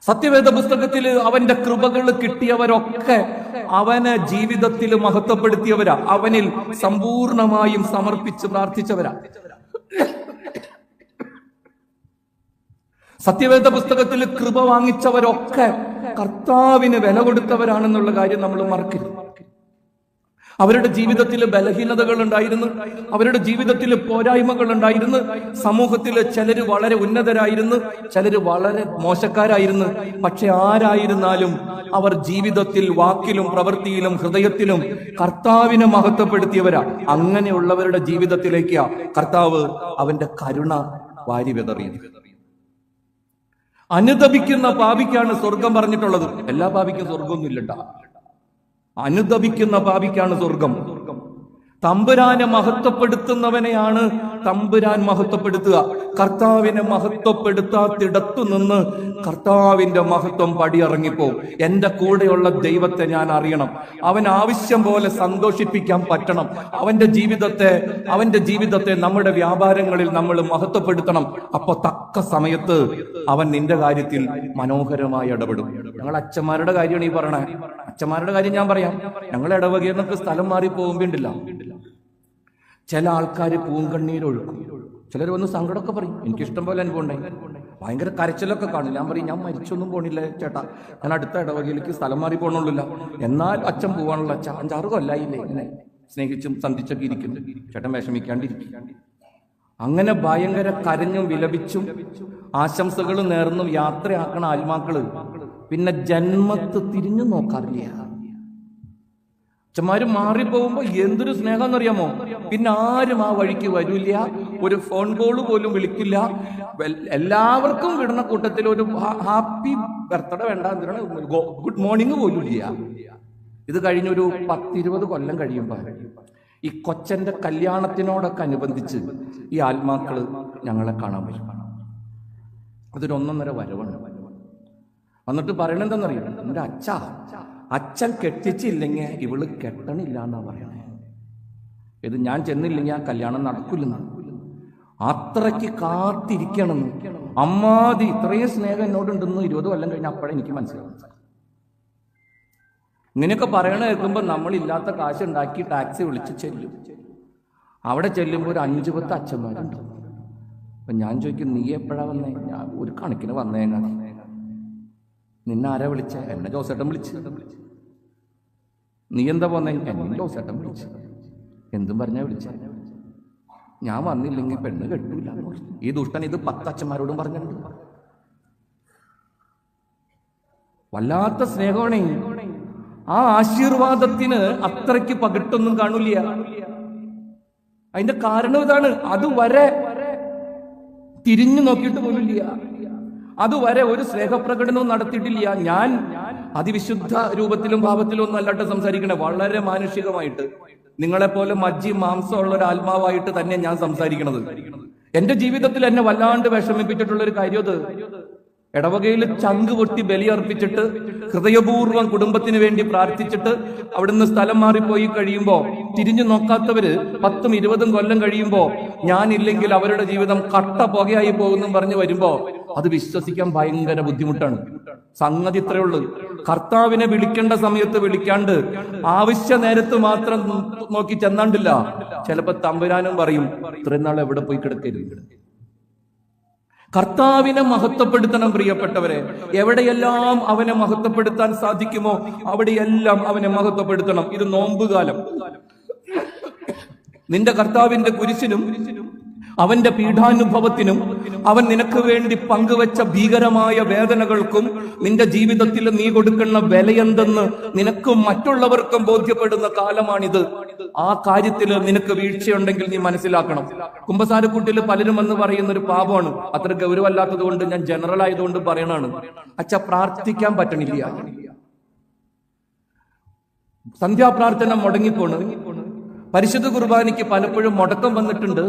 സത്യവേദ പുസ്തകത്തിൽ അവന്റെ കൃപകൾ കിട്ടിയവരൊക്കെ അവനെ ജീവിതത്തിൽ മഹത്വപ്പെടുത്തിയവരാ, അവനിൽ സമ്പൂർണമായും സമർപ്പിച്ച് പ്രാർത്ഥിച്ചവരാ. സത്യവേദ പുസ്തകത്തിൽ കൃപ വാങ്ങിച്ചവരൊക്കെ കർത്താവിന് വില കൊടുത്തവരാണെന്നുള്ള കാര്യം നമ്മൾ മറക്കരുത്. അവരുടെ ജീവിതത്തിൽ ബലഹീനതകൾ ഉണ്ടായിരുന്നു, അവരുടെ ജീവിതത്തിൽ പോരായ്മകൾ ഉണ്ടായിരുന്നു. സമൂഹത്തിൽ ചിലര് വളരെ ഉന്നതരായിരുന്നു, ചിലര് വളരെ മോശക്കാരായിരുന്നു. പക്ഷെ ആരായിരുന്നാലും അവർ ജീവിതത്തിൽ വാക്കിലും പ്രവൃത്തിയിലും ഹൃദയത്തിലും കർത്താവിനെ മഹത്വപ്പെടുത്തിയവരാ. അങ്ങനെയുള്ളവരുടെ ജീവിതത്തിലേക്ക് കർത്താവ് അവന്റെ കരുണ വാരി വിതറിയത്. അനുതപിക്കുന്ന പാപിക്കാണ് സ്വർഗം പറഞ്ഞിട്ടുള്ളത്. എല്ലാ പാപിക്കും സ്വർഗമൊന്നും ഇല്ലട്ടാ. അനുതപിക്കുന്ന പാപിക്കാണ് സ്വർഗം. തമ്പുരാനെ മഹത്വപ്പെടുത്തുന്നവനെയാണ് തമ്പുരാൻ മഹത്വപ്പെടുത്തുക. കർത്താവിനെ മഹത്വപ്പെടുത്താത്തിടത്തു നിന്ന് കർത്താവിന്റെ മഹത്വം പടിയിറങ്ങിപ്പോ. എന്റെ കൂടെയുള്ള ദൈവത്തെ ഞാൻ അറിയണം, അവൻ ആവശ്യം പോലെ സന്തോഷിപ്പിക്കാൻ പറ്റണം. അവന്റെ ജീവിതത്തെ നമ്മുടെ വ്യാപാരങ്ങളിൽ നമ്മൾ മഹത്വപ്പെടുത്തണം. അപ്പൊ തക്ക സമയത്ത് അവൻ നിന്റെ കാര്യത്തിൽ മനോഹരമായി ഇടപെടും. ഞങ്ങൾ അച്ഛന്മാരുടെ കാര്യമാണ് ഈ പറയണേ. അച്ഛന്മാരുടെ കാര്യം ഞാൻ പറയാം. ഞങ്ങൾ ഇടവകീർന്നൊക്കെ സ്ഥലം മാറി പോകുമ്പോണ്ടില്ല, ചില ആൾക്കാർ പൂങ്കണ്ണീരൊഴുക്കും. ചിലർ വന്ന് സങ്കടമൊക്കെ പറയും. എനിക്കിഷ്ടം പോലെ അനുഭവം ഉണ്ടായി. ഭയങ്കര കരച്ചിലൊക്കെ കാണില്ല. ഞാൻ പറയും, ഞാൻ മരിച്ചൊന്നും പോണില്ല ചേട്ടാ, ഞാൻ അടുത്ത ഇടവകയിലേക്ക് സ്ഥലം മാറി പോകണുള്ളില്ല. എന്നാൽ അച്ഛൻ പോകാനുള്ള 5-6 കൊല്ലായില്ലേ ഇങ്ങനെ സ്നേഹിച്ചും സന്ധിച്ചൊക്കെ ഇരിക്കുന്നു. ചേട്ടൻ വിഷമിക്കാണ്ടിരിക്കും. അങ്ങനെ ഭയങ്കര കരഞ്ഞും വിലപിച്ചും ആശംസകൾ നേർന്നും യാത്രയാക്കണ ആത്മാക്കള് പിന്നെ ജന്മത്ത് തിരിഞ്ഞു നോക്കാറില്ല. അച്ഛന്മാര് മാറിപ്പോകുമ്പോ എന്തൊരു സ്നേഹം എന്നറിയാമോ? പിന്നെ ആരും ആ വഴിക്ക് വരില്ല, ഒരു ഫോൺ കോൾ പോലും വിളിക്കില്ല. എല്ലാവർക്കും വിടുന്ന കൂട്ടത്തിൽ ഒരു ഹാപ്പി ബർത്ത്ഡേ വേണ്ട, എന്തിനാണ് ഗുഡ് മോർണിംഗ് പോലും ഇല്ല. ഇത് കഴിഞ്ഞൊരു 10-20 കൊല്ലം കഴിയുമ്പോ ഈ കൊച്ചന്റെ കല്യാണത്തിനോടൊക്കെ അനുബന്ധിച്ച് ഈ ആത്മാക്കള് ഞങ്ങളെ കാണാൻ വരും. അതൊരു 1.5 വരവാണ്. എന്നിട്ട് പറയണെന്താന്നറിയാം, എന്റെ അച്ഛൻ കെട്ടിച്ചില്ലെങ്കിൽ ഇവള് കെട്ടണില്ല എന്നാ പറയണേ. ഇത് ഞാൻ ചെന്നില്ലെങ്കിൽ ആ കല്യാണം നടക്കില്ലെന്ന്. അത്രയ്ക്ക് കാത്തിരിക്കണമെന്ന്. അമ്മാതി ഇത്രയും സ്നേഹം എന്നോടുണ്ടെന്ന് 20 കൊല്ലം കഴിഞ്ഞ അപ്പോഴേ എനിക്ക് മനസ്സിലാവും. ഇങ്ങനെയൊക്കെ പറയണ കേൾക്കുമ്പോൾ നമ്മളില്ലാത്ത കാശ് ഉണ്ടാക്കി ടാക്സി വിളിച്ച് ചെല്ലും. അവിടെ ചെല്ലുമ്പോൾ ഒരു 5-10 അച്ഛന്മാരുണ്ട്. അപ്പം ഞാൻ ചോദിക്കും, നീ എപ്പോഴാ വന്നേ? ഞാൻ ഒരു കണക്കിന് വന്നേങ്ങാണ്. നിന്നെ ആരാ വിളിച്ച? എന്നെ ജോസേട്ടൻ വിളിച്ച്. നീ എന്താ പോന്നേ? എന്നെ ജോസേട്ടൻ വിളിച്ച്. എന്തും പറഞ്ഞാ വിളിച്ച? ഞാൻ വന്നില്ലെങ്കിൽ പെണ്ണ് കെട്ടൂല. ഈ ദുഷ്ടൻ ഇത് 10 അച്ഛന്മാരോടും പറഞ്ഞിട്ടുണ്ട്. വല്ലാത്ത സ്നേഹമാണേ. ആ ആശീർവാദത്തിന് അത്രയ്ക്ക് പകിട്ടൊന്നും കാണൂല. അതിന്റെ കാരണം ഇതാണ്, അതുവരെ തിരിഞ്ഞു നോക്കിയിട്ട് പോലില്ല, അതുവരെ ഒരു സ്നേഹപ്രകടനവും നടത്തിയിട്ടില്ല. ഞാൻ അതിവിശുദ്ധ രൂപത്തിലും ഭാവത്തിലും ഒന്നും അല്ലാട്ട് സംസാരിക്കണേ, വളരെ മാനുഷികമായിട്ട് നിങ്ങളെപ്പോലെ മജ്ജി മാംസമുള്ള ഒരു ആത്മാവായിട്ട് തന്നെ ഞാൻ സംസാരിക്കണത്. എന്റെ ജീവിതത്തിൽ എന്നെ വല്ലാണ്ട് വിഷമിപ്പിച്ചിട്ടുള്ള ഒരു കാര്യം അത്. ഇടവകയിൽ ചങ്ക് പൊട്ടി ബലിയർപ്പിച്ചിട്ട് ഹൃദയപൂർവ്വം കുടുംബത്തിന് വേണ്ടി പ്രാർത്ഥിച്ചിട്ട് അവിടുന്ന് സ്ഥലം മാറിപ്പോയി കഴിയുമ്പോ തിരിഞ്ഞു നോക്കാത്തവര് 10-20 കൊല്ലം കഴിയുമ്പോ ഞാനില്ലെങ്കിൽ അവരുടെ ജീവിതം കട്ട പുകയായി പോകുന്നു പറഞ്ഞു വരുമ്പോ അത് വിശ്വസിക്കാൻ ഭയങ്കര ബുദ്ധിമുട്ടാണ്. സംഗതി ഇത്രയേ ഉള്ളൂ, കർത്താവിനെ വിളിക്കേണ്ട സമയത്ത് വിളിക്കാണ്ട് ആവശ്യ നേരത്ത് മാത്രം നോക്കി ചെന്നാണ്ടില്ല. ചിലപ്പോ തമ്പുരാനും പറയും, ഇത്രയും നാൾ എവിടെ പോയി കിടക്കരുത്. കർത്താവിനെ മഹത്വപ്പെടുത്തണം പ്രിയപ്പെട്ടവരെ. എവിടെയെല്ലാം അവനെ മഹത്വപ്പെടുത്താൻ സാധിക്കുമോ അവിടെയെല്ലാം അവനെ മഹത്വപ്പെടുത്തണം. ഇത് നോമ്പുകാലം. നിന്റെ കർത്താവിന്റെ കുരിശിനും അവന്റെ പീഠാനുഭവത്തിനും അവൻ നിനക്ക് വേണ്ടി പങ്കുവെച്ച ഭീകരമായ വേദനകൾക്കും നിന്റെ ജീവിതത്തിൽ നീ കൊടുക്കുന്ന വിലയെന്തെന്ന് നിനക്കും മറ്റുള്ളവർക്കും ബോധ്യപ്പെടുന്ന കാലമാണിത്. ആ കാര്യത്തിൽ നിനക്ക് വീഴ്ചയുണ്ടെങ്കിൽ നീ മനസ്സിലാക്കണം. കുമ്പസാരക്കൂട്ടിൽ പലരും എന്ന് പറയുന്ന ഒരു പാപമാണ്. അത്ര ഗൗരവമല്ലാത്തത് കൊണ്ട് ഞാൻ ജനറൽ ആയതുകൊണ്ട് പറയണാണ്. അച്ഛാ, പ്രാർത്ഥിക്കാൻ പറ്റണില്ല, സന്ധ്യാപ്രാർത്ഥന മുടങ്ങിപ്പോണ്. പരിശുദ്ധ കുർബാനയ്ക്ക് പലപ്പോഴും മുടക്കം വന്നിട്ടുണ്ട്.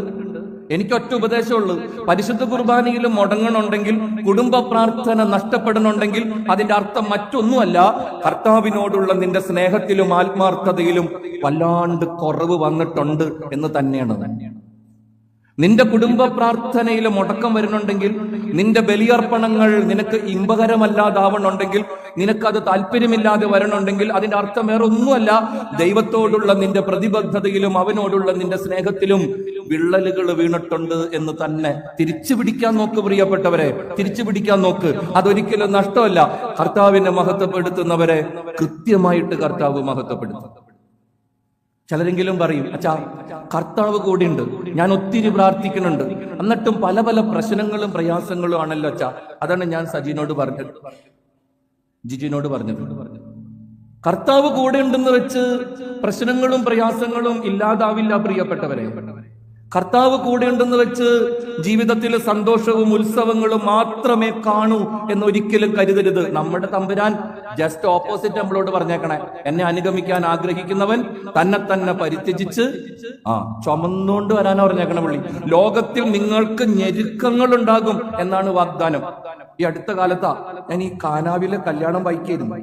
എനിക്കൊറ്റ ഉപദേശമുള്ളൂ, പരിശുദ്ധ കുർബാനയിൽ മുടങ്ങണമെങ്കിൽ, കുടുംബ പ്രാർത്ഥന നഷ്ടപ്പെടണമെങ്കിൽ അതിന്റെ അർത്ഥം മറ്റൊന്നുമല്ല, കർത്താവിനോടുള്ള നിന്റെ സ്നേഹത്തിലും ആത്മാർത്ഥതയിലും വല്ലാണ്ട് കുറവ് വന്നിട്ടുണ്ട് എന്ന് തന്നെയാണ്. നിന്റെ കുടുംബ പ്രാർത്ഥനയിൽ മുടക്കം വരുന്നുണ്ടെങ്കിൽ, നിന്റെ ബലിയർപ്പണങ്ങൾ നിനക്ക് ഇമ്പകരമല്ലാതാവണമെങ്കിൽ, നിനക്കത് താല്പര്യമില്ലാതെ വരണമെങ്കിൽ അതിന്റെ അർത്ഥം വേറെ ഒന്നുമല്ല, ദൈവത്തോടുള്ള നിന്റെ പ്രതിബദ്ധതയിലും അവനോടുള്ള നിന്റെ സ്നേഹത്തിലും വിള്ളലുകൾ വീണിട്ടുണ്ട് എന്ന് തന്നെ. തിരിച്ചു പിടിക്കാൻ നോക്ക് പ്രിയപ്പെട്ടവരെ, തിരിച്ചു പിടിക്കാൻ നോക്ക്. അതൊരിക്കലും നഷ്ടമല്ല. കർത്താവിനെ മഹത്വപ്പെടുത്തുന്നവരെ കൃത്യമായിട്ട് കർത്താവ് മഹത്വപ്പെടുത്തും. ചിലരെങ്കിലും പറയും, അച്ഛാ കർത്താവ് കൂടെയുണ്ട്, ഞാൻ ഒത്തിരി പ്രാർത്ഥിക്കുന്നുണ്ട്, എന്നിട്ടും പല പല പ്രശ്നങ്ങളും പ്രയാസങ്ങളും ആണല്ലോ അച്ഛാ. അതാണ് ഞാൻ ജിജിനോട് പറഞ്ഞത്. കർത്താവ് കൂടെ ഉണ്ടെന്ന് വെച്ച് പ്രശ്നങ്ങളും പ്രയാസങ്ങളും ഇല്ലാതാവില്ല പ്രിയപ്പെട്ടവരെ. കർത്താവ് കൂടെ ഉണ്ടെന്ന് വെച്ച് ജീവിതത്തിൽ സന്തോഷവും ഉത്സവങ്ങളും മാത്രമേ കാണൂ എന്നൊരിക്കലും കരുതരുത്. നമ്മുടെ തമ്പുരാൻ ജസ്റ്റ് ഓപ്പോസിറ്റ് നമ്മളോട് പറഞ്ഞേക്കണേ, എന്നെ അനുഗമിക്കാൻ ആഗ്രഹിക്കുന്നവൻ തന്നെ പരിത്യജിച്ച് ചുമന്നുകൊണ്ട് വരാനാ പറഞ്ഞേക്കണ പുള്ളി. ലോകത്തിൽ നിങ്ങൾക്ക് ഞെരുക്കങ്ങൾ ഉണ്ടാകും എന്നാണ് വാഗ്ദാനം. ഈ അടുത്ത കാലത്താ ഞാൻ ഈ കാനാവിലെ കല്യാണം വായിക്കായിരുന്നു.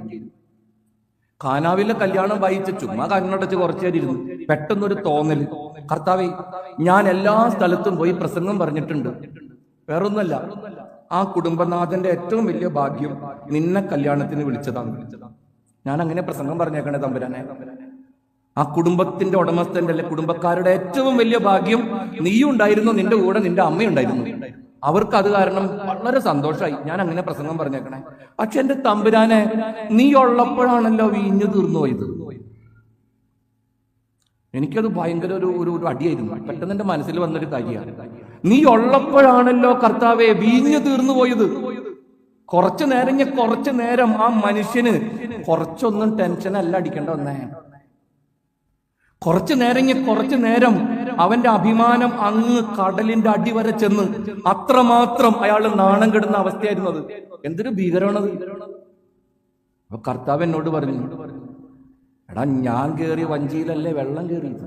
കാനാവിലെ കല്യാണം വായിച്ച് ചുമ്മാ കണ്ണടച്ച് കുറച്ചു നേരം ഇരുന്നു. പെട്ടെന്നൊരു തോന്നല്, കർത്താവേ, ഞാൻ എല്ലാ സ്ഥലത്തും പോയി പ്രസംഗം പറഞ്ഞിട്ടുണ്ട്, വേറൊന്നുമല്ല, ആ കുടുംബനാഥന്റെ ഏറ്റവും വലിയ ഭാഗ്യം നിന്നെ കല്യാണത്തിന് വിളിച്ചതാണ്. ഞാൻ അങ്ങനെ പ്രസംഗം പറഞ്ഞേക്കണേ തമ്പുരാനെ. ആ കുടുംബത്തിന്റെ ഉടമസ്ഥന്റെ അല്ലെ കുടുംബക്കാരുടെ ഏറ്റവും വലിയ ഭാഗ്യം നീയും ഉണ്ടായിരുന്നു, നിന്റെ കൂടെ നിന്റെ അമ്മയുണ്ടായിരുന്നു. അവർക്ക് അത് കാരണം വളരെ സന്തോഷമായി. ഞാൻ അങ്ങനെ പ്രസംഗം പറഞ്ഞേക്കണേ. പക്ഷെ എന്റെ തമ്പുരാനെ, നീ ഉള്ളപ്പോഴാണല്ലോ വീഞ്ഞു തീർന്നു പോയത്. എനിക്കത് ഭയങ്കര ഒരു അടിയായിരുന്നു. പെട്ടെന്ന് എന്റെ മനസ്സിൽ വന്നൊരു കാര്യമാണ്, നീ ഉള്ളപ്പോഴാണല്ലോ കർത്താവെ വീഞ്ഞു തീർന്നു പോയത്. കുറച്ചു നേരം ആ മനുഷ്യന് കുറച്ചൊന്നും ടെൻഷനല്ല അടിക്കേണ്ട വന്നേ. കുറച്ചു നേരം അവന്റെ അഭിമാനം അങ്ങ് കടലിന്റെ അടിവരെ ചെന്ന് അത്രമാത്രം അയാൾ നാണം കെടുന്ന അവസ്ഥയായിരുന്നു അത്. എന്തൊരു ഭീകരമാണത്. അപ്പൊ കർത്താവ് എന്നോട് പറഞ്ഞു, എടാ, ഞാൻ കേറിയ വഞ്ചിയിലല്ലേ വെള്ളം കയറിയത്.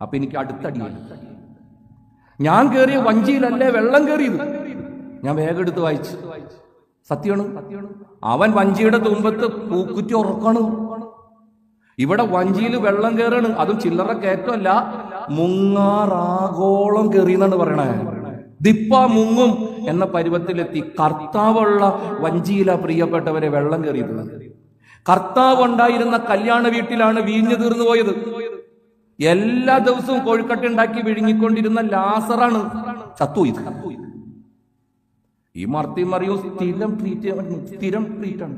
അപ്പൊ എനിക്ക് അടുത്തടിയായി, ഞാൻ കേറിയ വഞ്ചിയിലല്ലേ വെള്ളം കയറിയത്. ഞാൻ വേഗം എടുത്ത് വായിച്ചു. സത്യമാണ്, അവൻ വഞ്ചിയുടെ തുമ്പത്ത് പൂക്കുറ്റി ഉറക്കാണ്. ഇവിടെ വഞ്ചിയിൽ വെള്ളം കയറാണ്, അതും ചില്ലറ കയറ്റമല്ല, മുങ്ങാറാഗോളം കയറിയെന്നാണ് പറയണേ. ദിപ്പ മുങ്ങും എന്ന പരുവത്തിലെത്തി. കർത്താവുള്ള വഞ്ചിയില പ്രിയപ്പെട്ടവരെ വെള്ളം കയറിയത്. കർത്താവ് ഉണ്ടായിരുന്ന കല്യാണ വീട്ടിലാണ് വീഞ്ഞു തീർന്നു പോയത്. എല്ലാ ദിവസവും കോഴിക്കട്ട ഉണ്ടാക്കി വിഴുങ്ങിക്കൊണ്ടിരുന്ന ലാസറാണ് ചത്തുപോയത്. ഈ മർത്തിയും മറിയും സ്ഥിരം ട്രീറ്റാണ്.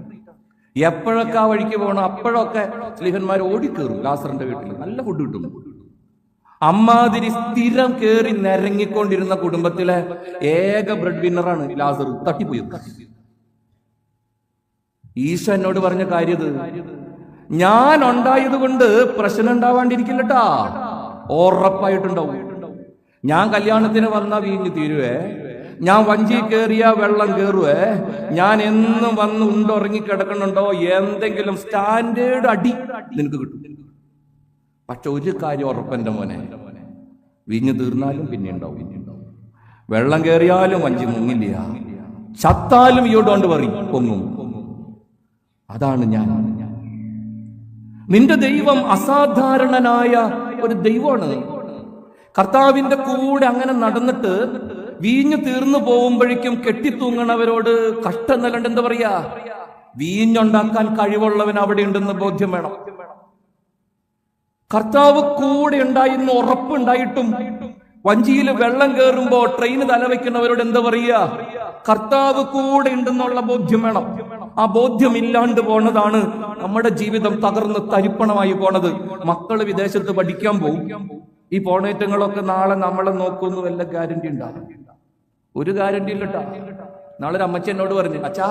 എപ്പോഴൊക്കെ ആ വഴിക്ക് പോകണം അപ്പോഴൊക്കെ സ്ലീഹന്മാർ ഓടിക്കേറും ലാസറിന്റെ വീട്ടിൽ. നല്ല ഫുഡ് കിട്ടും. അമ്മാതിരി സ്ഥിരം കേറി നിരങ്ങിക്കൊണ്ടിരുന്ന കുടുംബത്തിലെ ഏക ബ്രെഡ് വിന്നറാണ് ലാസർ. തട്ടിപ്പോയി. ഈശോ എന്നോട് പറഞ്ഞ കാര്യം, ഞാൻ ഉണ്ടായത് കൊണ്ട് പ്രശ്നം ഉണ്ടാവാണ്ടിരിക്കില്ലട്ടാ, ഉറപ്പായിട്ടുണ്ടാവും. ഞാൻ കല്യാണത്തിന് വന്ന വീഞ്ഞ് തീരുവേ, ഞാൻ വഞ്ചി കയറിയ വെള്ളം കയറുവേ, ഞാൻ എന്നും വന്ന് ഉണ്ടുറങ്ങി കിടക്കണുണ്ടോ എന്തെങ്കിലും സ്റ്റാൻഡേർഡ് അടി നിനക്ക് കിട്ടും. പക്ഷെ ഒരു കാര്യം ഉറപ്പെന്റെ മോനെ, വീഞ്ഞ് തീർന്നാലും പിന്നെ ഉണ്ടാവും. വെള്ളം കയറിയാലും വഞ്ചി മുങ്ങില്ല, ചത്താലും യു ഡോണ്ട് വറി, പൊങ്ങും. അതാണ് ഞാൻ. നിന്റെ ദൈവം അസാധാരണനായ ഒരു ദൈവമാണ്. കർത്താവിന്റെ കൂടെ അങ്ങനെ നടന്നിട്ട് വീഞ്ഞു തീർന്നു പോകുമ്പോഴേക്കും കെട്ടിത്തൂങ്ങണവരോട് കഷ്ടം നല്ലണ്ട് എന്താ പറയാ, വീഞ്ഞുണ്ടാക്കാൻ കഴിവുള്ളവൻ അവിടെ ഉണ്ടെന്ന് ബോധ്യം വേണം. കർത്താവ് കൂടെ ഉണ്ടായിരുന്നു, ഉറപ്പുണ്ടായിട്ടും വഞ്ചിയിൽ വെള്ളം കയറുമ്പോ ട്രെയിന് തലവെക്കുന്നവരോട് എന്താ പറയാ, കർത്താവ് കൂടെ ഉണ്ടെന്നുള്ള ബോധ്യം വേണം. ആ ബോധ്യം ഇല്ലാണ്ട് പോണതാണ് നമ്മുടെ ജീവിതം തകർന്ന് തരിപ്പണമായി പോണത്. മക്കള് വിദേശത്ത് പഠിക്കാൻ പോകും. ഈ പോണേറ്റങ്ങളൊക്കെ നാളെ നമ്മളെ നോക്കുന്നു വല്ല ഗ്യാരണ്ടി ഉണ്ടാകും? ഒരു ഗ്യാരണ്ടി ഇല്ലട്ടാ. നാളെ ഒരു അമ്മച്ചി എന്നോട് പറഞ്ഞു, അച്ഛാ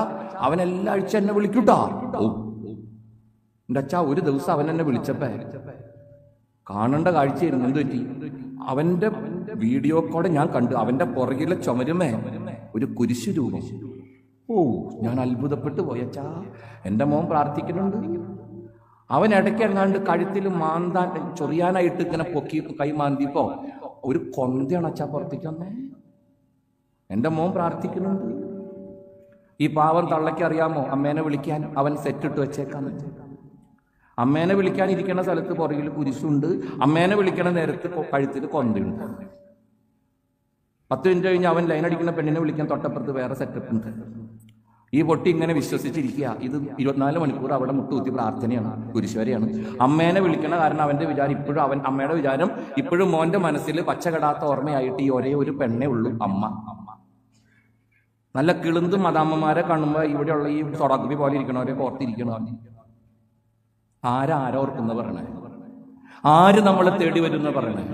അവൻ എല്ലാ ആഴ്ച എന്നെ വിളിക്കൂട്ടാ. ഓ എന്റെ അച്ഛാ, ഒരു ദിവസം അവൻ എന്നെ വിളിച്ചപ്പേ കാണേണ്ട കാഴ്ചയായിരുന്നു. എന്ത് പറ്റി? അവന്റെ വീഡിയോ കോള് ഞാൻ കണ്ടു. അവന്റെ പുറകിലെ ചുമരുമേ ഒരു കുരിശു രൂപം. ഓ, ഞാൻ അത്ഭുതപ്പെട്ടു പോയച്ചാ. എന്റെ മോൻ പ്രാർത്ഥിക്കുന്നുണ്ട്. അവൻ ഇടയ്ക്ക് എങ്ങാണ്ട് കഴുത്തിൽ മാന്താൻ ചൊറിയാനായിട്ട് ഇങ്ങനെ പൊക്കി കൈ മാന്തിപ്പോ ഒരു കൊന്തയാണ് അച്ഛാ പുറത്തേക്ക് വന്നേ. എന്റെ മോൻ പ്രാർത്ഥിക്കുന്നുണ്ട്. ഈ പാവം തള്ളയ്ക്ക് അറിയാമോ അമ്മേനെ വിളിക്കാൻ അവൻ സെറ്റ് ഇട്ട് വെച്ചേക്കാന്ന്. അമ്മേനെ വിളിക്കാൻ ഇരിക്കുന്ന സ്ഥലത്ത് പുറകിൽ കുരിശുണ്ട്, അമ്മേനെ വിളിക്കണ നേരത്ത് കഴുത്തിൽ കൊന്തയുണ്ട്. 10 മിനിറ്റ് കഴിഞ്ഞ് അവൻ ലൈൻ അടിക്കുന്ന പെണ്ണിനെ വിളിക്കാൻ തൊട്ടപ്പുറത്ത് വേറെ സെറ്റപ്പ് ഉണ്ട്. ഈ പൊട്ടി ഇങ്ങനെ വിശ്വസിച്ചിരിക്കുക, ഇത് 24 മണിക്കൂർ അവിടെ മുട്ടുകുത്തി പ്രാർത്ഥനയാണ്, കുരിശുവരെയാണ്. അമ്മേനെ വിളിക്കണ കാരണം അവന്റെ വിചാരം ഇപ്പോഴും, അമ്മയുടെ വിചാരം ഇപ്പോഴും മോന്റെ മനസ്സിൽ പച്ചകടാത്ത ഓർമ്മയായിട്ട് ഈ ഒരേ ഒരു പെണ്ണേ ഉള്ളൂ, അമ്മ. നല്ല കിളുന്തും മതാമ്മമാരെ കാണുമ്പോ ഇവിടെയുള്ള ഈ സൊടക്കുബി പോലെ ഇരിക്കണവരെ ഓർത്തിരിക്കണം. ആരാ ഓർക്കുന്ന പറയണേ? ആര് നമ്മളെ തേടി വരുന്ന പറയണേ?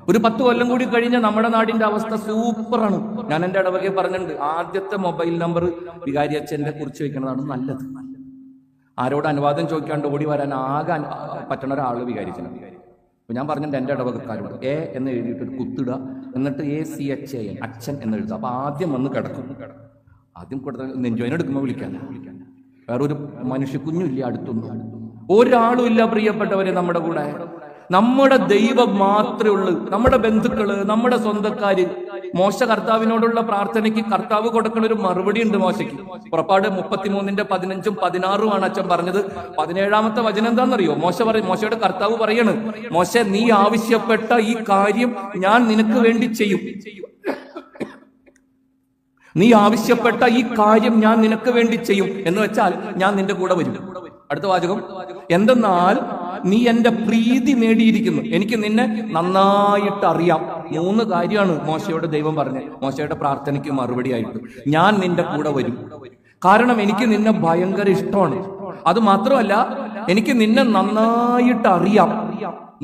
ഒരു 10 കൊല്ലം കൂടി കഴിഞ്ഞ നമ്മുടെ നാടിന്റെ അവസ്ഥ സൂപ്പറാണ്. ഞാൻ എന്റെ ഇടവകയിൽ പറഞ്ഞിട്ടുണ്ട്, ആദ്യത്തെ മൊബൈൽ നമ്പർ വികാരി അച്ഛന്റെ കുറിച്ച് വെക്കുന്നതാണ് നല്ലത്. ആരോട് അനുവാദം ചോദിക്കാണ്ട് ഓടി വരാൻ ആകെ പറ്റണ ഒരാള് വികാരി അച്ഛനാണ്. അപ്പൊ ഞാൻ പറഞ്ഞിട്ടുണ്ട് എന്റെ ഇടവകക്കാരോട് എ എന്ന് എഴുതിയിട്ട് ഒരു കുത്തിടുക, എന്നിട്ട് ACHAN അച്ഛൻ എന്ന് എഴുതുക. അപ്പൊ ആദ്യം വന്ന് കിടക്കും. ആദ്യം കൊടുത്ത നെഞ്ചോയിനെടുക്കുമ്പോൾ വിളിക്കാൻ വേറൊരു മനുഷ്യക്കുഞ്ഞുമില്ല, അടുത്തൊന്നും ഒരാളും ഇല്ല പ്രിയപ്പെട്ടവരെ നമ്മുടെ കൂടെ. നമ്മുടെ ദൈവം മാത്രമേ ഉള്ളൂ. നമ്മുടെ ബന്ധുക്കള്, നമ്മുടെ സ്വന്തക്കാര്. മോശ കർത്താവിനോടുള്ള പ്രാർത്ഥനയ്ക്ക് കർത്താവ് കൊടുക്കുന്ന ഒരു മറുപടി ഉണ്ട് മോശയ്ക്ക്. പുറപ്പാട് 33-ന്റെ 15-ഉം 16-ഉമാണ് അച്ഛൻ പറഞ്ഞത്. 17-ാമത്തെ വചനം എന്താണെന്നറിയോ? മോശയുടെ കർത്താവ് പറയാണ്, മോശ നീ ആവശ്യപ്പെട്ട ഈ കാര്യം ഞാൻ നിനക്ക് വേണ്ടി ചെയ്യും. നീ ആവശ്യപ്പെട്ട ഈ കാര്യം ഞാൻ നിനക്ക് വേണ്ടി ചെയ്യും എന്ന് വെച്ചാൽ ഞാൻ നിന്റെ കൂടെ വരും. അടുത്ത വാചകം എന്തെന്നാൽ നീ എന്റെ പ്രീതി നേടിയിരിക്കുന്നു, എനിക്ക് നിന്നെ നന്നായിട്ട് അറിയാം. 3 കാര്യമാണ് മോശയോട് ദൈവം പറഞ്ഞത്. മോശയുടെ പ്രാർത്ഥനയ്ക്ക് മറുപടി ആയിട്ട് ഞാൻ നിന്റെ കൂടെ വരും. കാരണം എനിക്ക് നിന്നെ ഭയങ്കര ഇഷ്ടമാണ്. അത് മാത്രമല്ല എനിക്ക് നിന്നെ നന്നായിട്ട് അറിയാം.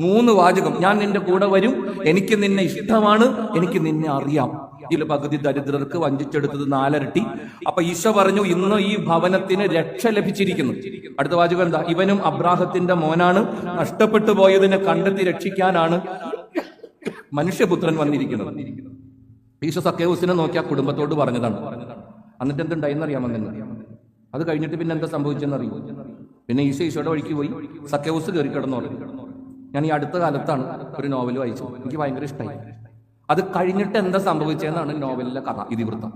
3 വാചകം. ഞാൻ നിന്റെ കൂടെ വരും, എനിക്ക് നിന്നെ ഇഷ്ടമാണ്, എനിക്ക് നിന്നെ അറിയാം. ഇതിൽ പകുതി ദരിദ്രർക്ക് വഞ്ചിച്ചെടുത്തത് 4 ഇരട്ടി. അപ്പൊ ഈശോ പറഞ്ഞു, ഇന്ന് ഈ ഭവനത്തിന് രക്ഷ ലഭിച്ചിരിക്കുന്നു. അടുത്ത വാചകം എന്താ? ഇവനും അബ്രാഹത്തിന്റെ മോനാണ്, നഷ്ടപ്പെട്ടു പോയതിനെ കണ്ടെത്തി രക്ഷിക്കാനാണ് മനുഷ്യപുത്രൻ വന്നിരിക്കുന്നത്. ഈശോ സക്കേവൂസിനെ നോക്കി ആ കുടുംബത്തോട് പറഞ്ഞതാണ്. എന്നിട്ട് എന്തുണ്ടായിന്നറിയാമോ? അത് കഴിഞ്ഞിട്ട് പിന്നെ എന്താ സംഭവിച്ചെന്നറിയോ? പിന്നെ ഈശോയുടെ വഴിക്ക് പോയി. സക്കേവൂസ് കയറി കിടന്നു. ഞാൻ ഈ അടുത്ത കാലത്താണ് ഒരു നോവൽ വായിച്ചു, എനിക്ക് ഭയങ്കര ഇഷ്ടമായി. അത് കഴിഞ്ഞിട്ട് എന്താ സംഭവിച്ചതെന്നാണ് നോവലിലെ കഥ, ഇതിവൃത്തം.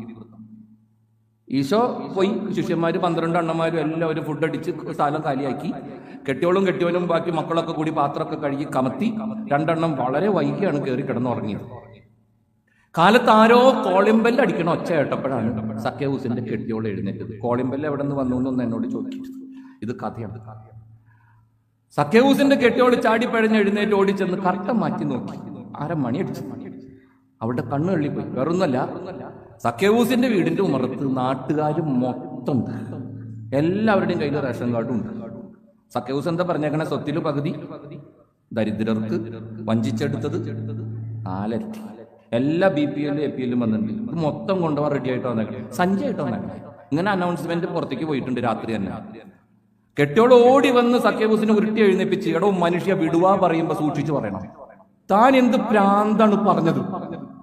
ഈശോ പോയി, ശിഷ്യന്മാര് 12 അണ്ണന്മാരും എല്ലാവരും ഫുഡ് അടിച്ച് സ്ഥലം കാലിയാക്കി. കെട്ടിയോളും ബാക്കി മക്കളൊക്കെ കൂടി പാത്രമൊക്കെ കഴുകി കമത്തി. 2 എണ്ണം വളരെ വൈകിയാണ് കയറി കിടന്നുറങ്ങിയത്. കാലത്ത് ആരോ കോളിംബെല്ല് അടിക്കണ ഒച്ച കേട്ടപ്പോഴാണ് സക്കേവൂസിന്റെ കെട്ടിയോൾ എഴുന്നേറ്റത്. കോളിംബെല്ല് എവിടെ നിന്ന് വന്നു എന്നൊന്ന് എന്നോട് ചോദിക്കരുത്. ഇത് കഥയാണ്. സക്കേവൂസിന്റെ കെട്ടിയോട് ചാടിപ്പഴഞ്ഞ് എഴുന്നേറ്റ് ഓടിച്ചെന്ന് കർട്ടൻ മാറ്റി നോക്കി. മണിയടിച്ചു. അവളുടെ കണ്ണ് തള്ളിപ്പോയി. വേറൊന്നുമല്ല, സക്കേവൂസിന്റെ വീടിന്റെ ഉമറത്ത് നാട്ടുകാരും മൊത്തം ഉണ്ട്. എല്ലാവരുടെയും കയ്യിൽ റേഷൻ കാർഡും ഉണ്ട്. സക്കേവൂസ് എന്താ പറഞ്ഞേക്കണേ? സ്വത്തില് പകുതി ദരിദ്രർക്ക്, വഞ്ചിച്ചെടുത്തത് 4 ഇരട്ടി. എല്ലാ BPL APL വന്നിട്ടുണ്ട്. ഇത് മൊത്തം കൊണ്ടുപോകാൻ റെഡി ആയിട്ട് വന്നേക്കണേ, സഞ്ചായിട്ട് വന്നേക്കണേ. ഇങ്ങനെ അനൗൺസ്മെന്റ് പുറത്തേക്ക് പോയിട്ടുണ്ട് രാത്രി തന്നെ. കെട്ടിയോട് ഓടി വന്ന് സക്കേവൂസിനെ ഉരുട്ടി എഴുന്നേപ്പിച്ച്, എടോ മനുഷ്യ വിടുവാ പറയുമ്പോ സൂക്ഷിച്ചു പറയണം. താൻ എന്ത് പ്രാന്താണ് പറഞ്ഞത്?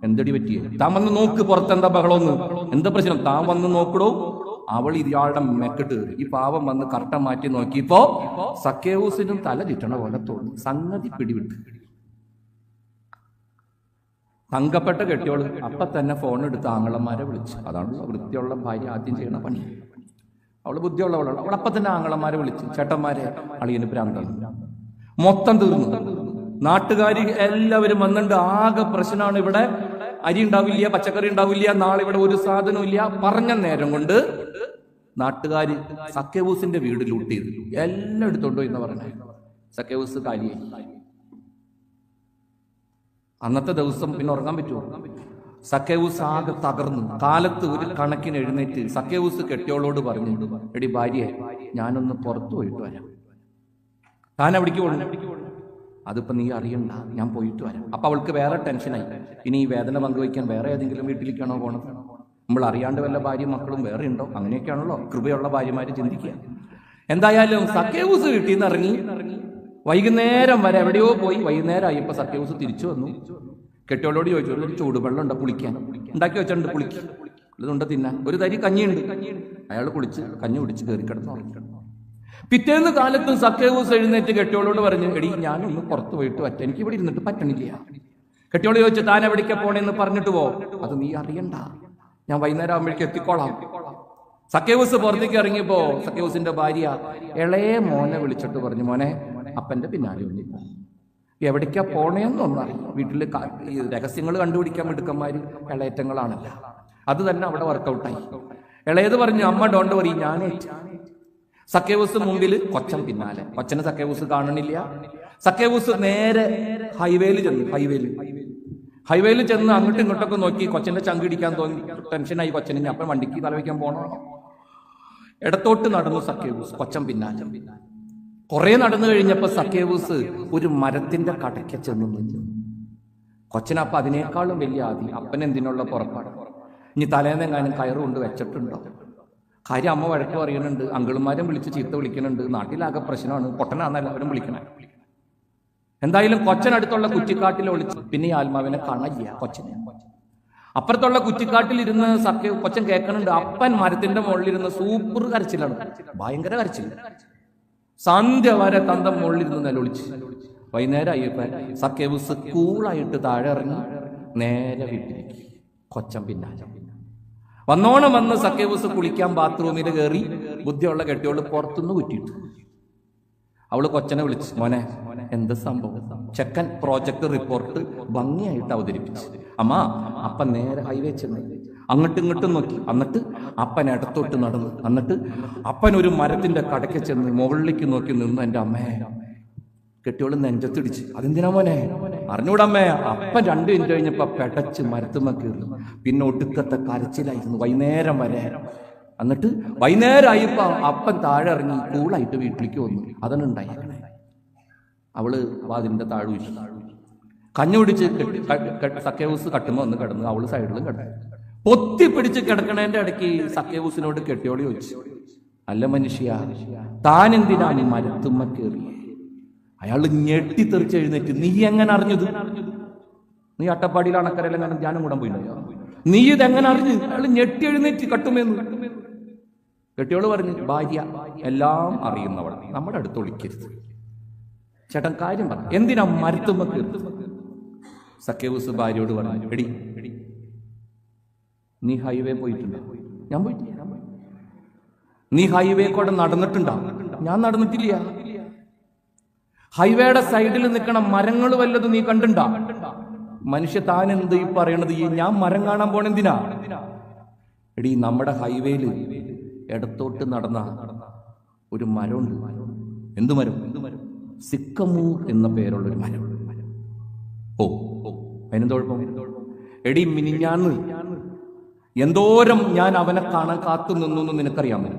എന്തടി പറ്റിയേ? താൻ വന്ന് നോക്ക്, പുറത്തെന്താ ബഹളമൊന്ന്, എന്താ പ്രശ്നം? താൻ വന്ന് നോക്കടോ. അവൾ ഇയാളുടെ മെക്കെട്ട് ഈ പാവം വന്ന് കർട്ടൻ മാറ്റി നോക്കിയപ്പോ സക്കേവൂസിനും തല ചുറ്റണ പോലെ തോന്നി. സംഗതി പിടിവിട്ട്. തങ്കപ്പെട്ട കെട്ടിയോള് അപ്പൊ തന്നെ ഫോൺ എടുത്ത് ആങ്ങളന്മാരെ വിളിച്ചു. അതാണല്ലോ വൃത്തിയുള്ള ഭാര്യ ആദ്യം ചെയ്യണ പണി. അവള് ബുദ്ധിയുള്ളവളാണ്. അവളപ്പം തന്നെ ആങ്ങളന്മാരെ വിളിച്ചു. ചേട്ടന്മാരെ, അളിയന് പ്രാന്താണ്, മൊത്തം തീർന്നു. നാട്ടുകാരി എല്ലാവരും വന്നിട്ട് ആകെ പ്രശ്നമാണ്. ഇവിടെ അരി ഉണ്ടാവില്ല, പച്ചക്കറി ഉണ്ടാവില്ല, നാളെ ഇവിടെ ഒരു സാധനവും ഇല്ല. പറഞ്ഞ നേരം കൊണ്ട് നാട്ടുകാര് സക്കേവൂസിന്റെ വീട് ലൂട്ട് ചെയ്തു. എല്ലാം എടുത്തോണ്ടോ എന്ന് പറഞ്ഞ സക്കേവൂസ് കാലിയായി. അന്നത്തെ ദിവസം പിന്നെ ഉറങ്ങാൻ പറ്റുമോ? സക്കേവൂസ് ആകെ തകർന്നു. കാലത്ത് ഒരു കണക്കിന് എഴുന്നേറ്റ് സക്കേവൂസ് കെട്ടിയോളോട് പറഞ്ഞു, എടി ഭാര്യയെ, ഞാനൊന്ന് പുറത്തു പോയിട്ട് വരാം. താൻ എവിടേക്ക് പോകണം? അതിപ്പോ നീ അറിയണ്ട, ഞാൻ പോയിട്ട് വരാം. അപ്പൊ അവൾക്ക് വേറെ ടെൻഷനായി. ഇനി ഈ വേദന പങ്കുവയ്ക്കാൻ വേറെ ഏതെങ്കിലും വീട്ടിലേക്കാണോ പോണത്? നമ്മൾ അറിയാണ്ട് വല്ല ഭാര്യയും മക്കളും വേറെ ഉണ്ടോ? അങ്ങനെയൊക്കെയാണല്ലോ കൃപയുള്ള ഭാര്യമാര് ചിന്തിക്കുക. എന്തായാലും സക്കേവൂസ് വീട്ടിൽ നിന്ന് ഇറങ്ങി വൈകുന്നേരം വരെ എവിടെയോ പോയി. വൈകുന്നേരമായി ഇപ്പൊ സക്കേവൂസ് തിരിച്ചു വന്നു. കെട്ടിയോളോട് ചോദിച്ചു, ഒരു ചൂടുവെള്ളം ഉണ്ടോ കുളിക്കാൻ? ഉണ്ടാക്കി വെച്ചിട്ടുണ്ട്, കുളിക്കും. ഇതുണ്ട് തിന്നാൻ. ഒരു തരി കഞ്ഞിയുണ്ട്. അയാൾ കുളിച്ച് കഞ്ഞി കുടിച്ച് കയറി കിടന്നു. പിറ്റേന്ന് കാലത്തും സക്കേവൂസ് എഴുന്നേറ്റ് കെട്ടിയോളോട് പറഞ്ഞു, എടി ഞാനൊന്ന് പുറത്തു പോയിട്ട് പറ്റ, എനിക്ക് ഇവിടെ ഇരുന്നിട്ട് പറ്റണില്ല. കെട്ടിയോള് ചോദിച്ചു, താൻ എവിടേക്കാ പോണേന്ന് പറഞ്ഞിട്ട് പോ. അത് നീ അറിയണ്ട, ഞാൻ വൈകുന്നേരം ആകുമ്പോഴേക്ക് എത്തിക്കോളാം. സക്കേവൂസ് പുറത്തേക്ക് ഇറങ്ങിയപ്പോ സക്കേവൂസിന്റെ ഭാര്യ ഇളയ മോനെ വിളിച്ചിട്ട് പറഞ്ഞു, മോനെ അപ്പന്റെ പിന്നാലെ ഒന്നിപ്പോ എവിടേക്കാ പോണേന്നൊന്നും അറിയാം. വീട്ടില് രഹസ്യങ്ങൾ കണ്ടുപിടിക്കാൻ മിടുക്കന്മാര് ഇളയറ്റങ്ങളാണല്ല. അത് തന്നെ അവിടെ വർക്കൗട്ടായി. ഇളയത് പറഞ്ഞു, അമ്മ ഡോണ്ട് വറി, ഞാനേ. സക്കേവൂസ് മുമ്പിൽ, കൊച്ചൻ പിന്നാലെ. കൊച്ചനെ സക്കേവൂസ് കാണണില്ല. സക്കേവൂസ് നേരെ ഹൈവേയിൽ ചെന്നു. ഹൈവേയിൽ ചെന്ന് അങ്ങോട്ടും ഇങ്ങോട്ടൊക്കെ നോക്കി. കൊച്ചന്റെ ചങ്കിടിക്കാൻ തോന്നി. ടെൻഷനായി കൊച്ചനെ. അപ്പം വണ്ടിക്ക് തലവയ്ക്കാൻ പോണോ? ഇടത്തോട്ട് നടന്നു സക്കേവൂസ്, കൊച്ചൻ പിന്നാലെ. കുറെ നടന്നു കഴിഞ്ഞപ്പോ സക്കേവൂസ് ഒരു മരത്തിന്റെ കടയ്ക്ക് ചെന്ന് നിന്നു. കൊച്ചനപ്പ അതിനേക്കാളും വലിയ ആദി. അപ്പൻ എന്തിനുള്ള പുറപ്പാട്? ഇനി തലേന്നെങ്ങാനും കയറുകൊണ്ട് വെച്ചിട്ടുണ്ടോ? കാര്യം അമ്മ വഴക്ക് പറയുന്നുണ്ട്, അങ്കിളുമാരും വിളിച്ച് ചീത്ത വിളിക്കുന്നുണ്ട്, നാട്ടിലാകെ പ്രശ്നമാണ്, പൊട്ടനാന്ന് എല്ലാവരും വിളിക്കണേ. എന്തായാലും കൊച്ചനടുത്തുള്ള കുറ്റിക്കാട്ടിൽ ഒളിച്ച്. പിന്നെ ഈ ആത്മാവിനെ കാണില്ല കൊച്ചനെ. അപ്പുറത്തുള്ള കുറ്റിക്കാട്ടിൽ ഇരുന്ന് കൊച്ചൻ കേൾക്കണുണ്ട്, അപ്പൻ മരത്തിന്റെ മുകളിലിരുന്ന് സൂപ്പർ കരച്ചിലാണ്, ഭയങ്കര കരച്ചിൽ. സന്ധ്യ വരെ തന്തം മുകളിലിരുന്ന് നിലവിളിച്ച്. വൈകുന്നേരം അയ്യപ്പ സക്കേവൂസ് കൂളായിട്ട് താഴെ ഇറങ്ങി നേരെ വീട്ടിലേക്ക്. കൊച്ചൻ പിന്നാലെ വന്നോണം വന്ന് സക്കേവൂസ് കുളിക്കാൻ ബാത്റൂമിൽ കയറി. ബുദ്ധിയുള്ള കെട്ടിയോള് പുറത്തുനിന്ന് കുറ്റിയിട്ടു. അവള് കൊച്ചനെ വിളിച്ചു, മോനെ എന്ത് സംഭവം? ചെക്കൻ പ്രോജക്ട് റിപ്പോർട്ട് ഭംഗിയായിട്ട് അവതരിപ്പിച്ചു. അമ്മ അപ്പൻ നേരെ ഹൈവേ ചെന്ന് അങ്ങോട്ടും ഇങ്ങോട്ടും നോക്കി. എന്നിട്ട് അപ്പൻ ഇടത്തോട്ട് നടന്നു. എന്നിട്ട് അപ്പൻ ഒരു മരത്തിന്റെ കടയ്ക്ക് ചെന്ന് മുകളിലേക്ക് നോക്കി നിന്ന്. എൻ്റെ അമ്മേ, കെട്ടിയോള് നെഞ്ചത്തിടിച്ച്. അതെന്തിനാ മോനെ? അറിഞ്ഞൂടമ്മേ. അപ്പൻ 2 മിനിറ്റ് കഴിഞ്ഞപ്പോ പെടച്ച് മരത്തുമ്മ കയറി. പിന്നെ ഒടുക്കത്തെ കരച്ചിലായിരുന്നു വൈകുന്നേരം വരെ. എന്നിട്ട് വൈകുന്നേരമായിപ്പോ അപ്പൻ താഴെ ഇറങ്ങി കൂളായിട്ട് വീട്ടിലേക്ക് വന്നു. അതാണ് ഉണ്ടായേക്കണേ. അവള് വാതിലിന്റെ താഴെ വീശി കഞ്ഞു പിടിച്ച് സക്കേവൂസ് കട്ടുമ്പോ വന്ന് കിടന്നു. അവള് സൈഡിലും കിടന്നു. പൊത്തി പിടിച്ച് കിടക്കണേന്റെ ഇടയ്ക്ക് സക്കേവൂസിനോട് കെട്ടിയോളി ചോദിച്ചു, അല്ല മനുഷ്യ, താൻ എന്തിനാ മരത്തുമ്മ കയറി? അയാള് ഞെട്ടിത്തെറിച്ച് എഴുന്നേറ്റ്, നീ എങ്ങനെ അറിഞ്ഞത്? നീ അട്ടപ്പാടിയിൽ അണക്കരയിലെങ്ങനെ ധ്യാനം കൂടാൻ പോയില്ലോ? നീ ഇതെങ്ങനെ അറിഞ്ഞു? അയാള് ഞെട്ടി എഴുന്നേറ്റ് കട്ടുമെന്ന്. കെട്ടിയോള് പറഞ്ഞു, ഭാര്യ എല്ലാം അറിയുന്നവൾ, നമ്മുടെ അടുത്ത് ഒളിക്കരുത്. ചേട്ടൻ കാര്യം പറ, എന്തിനാ മരത്തുമ്മ കയറി? സക്കേവൂസ് ഭാര്യയോട് പറഞ്ഞു, എടി നീ ഹൈവേ പോയിട്ടുണ്ടോ? ഞാൻ പോയിട്ടില്ല. നീ ഹൈവേ കൂടെ നടന്നിട്ടുണ്ടോ? ഞാൻ നടന്നിട്ടില്ല. ഹൈവേയുടെ സൈഡിൽ നിൽക്കണ മരങ്ങൾ വല്ലതും നീ കണ്ടിട്ടുണ്ടോ? മനുഷ്യ താൻ എന്ത് ഈ പറയണത്? ഞാൻ മരം കാണാൻ പോണെന്തിനാ? എടി നമ്മുടെ ഹൈവേയില് ഇടത്തോട്ട് നടന്ന ഒരു മരമുണ്ട്. എന്തു മരം? സിക്കമൂർ എന്ന പേരുള്ള ഒരു മരം. ഓ, അതിനെന്ത് കുഴപ്പം? എടി, മിനിഞ്ഞാന്ന് എന്തോരം ഞാൻ അവനെ കാണാൻ കാത്തു നിന്നു എന്ന് നിനക്കറിയാമോ?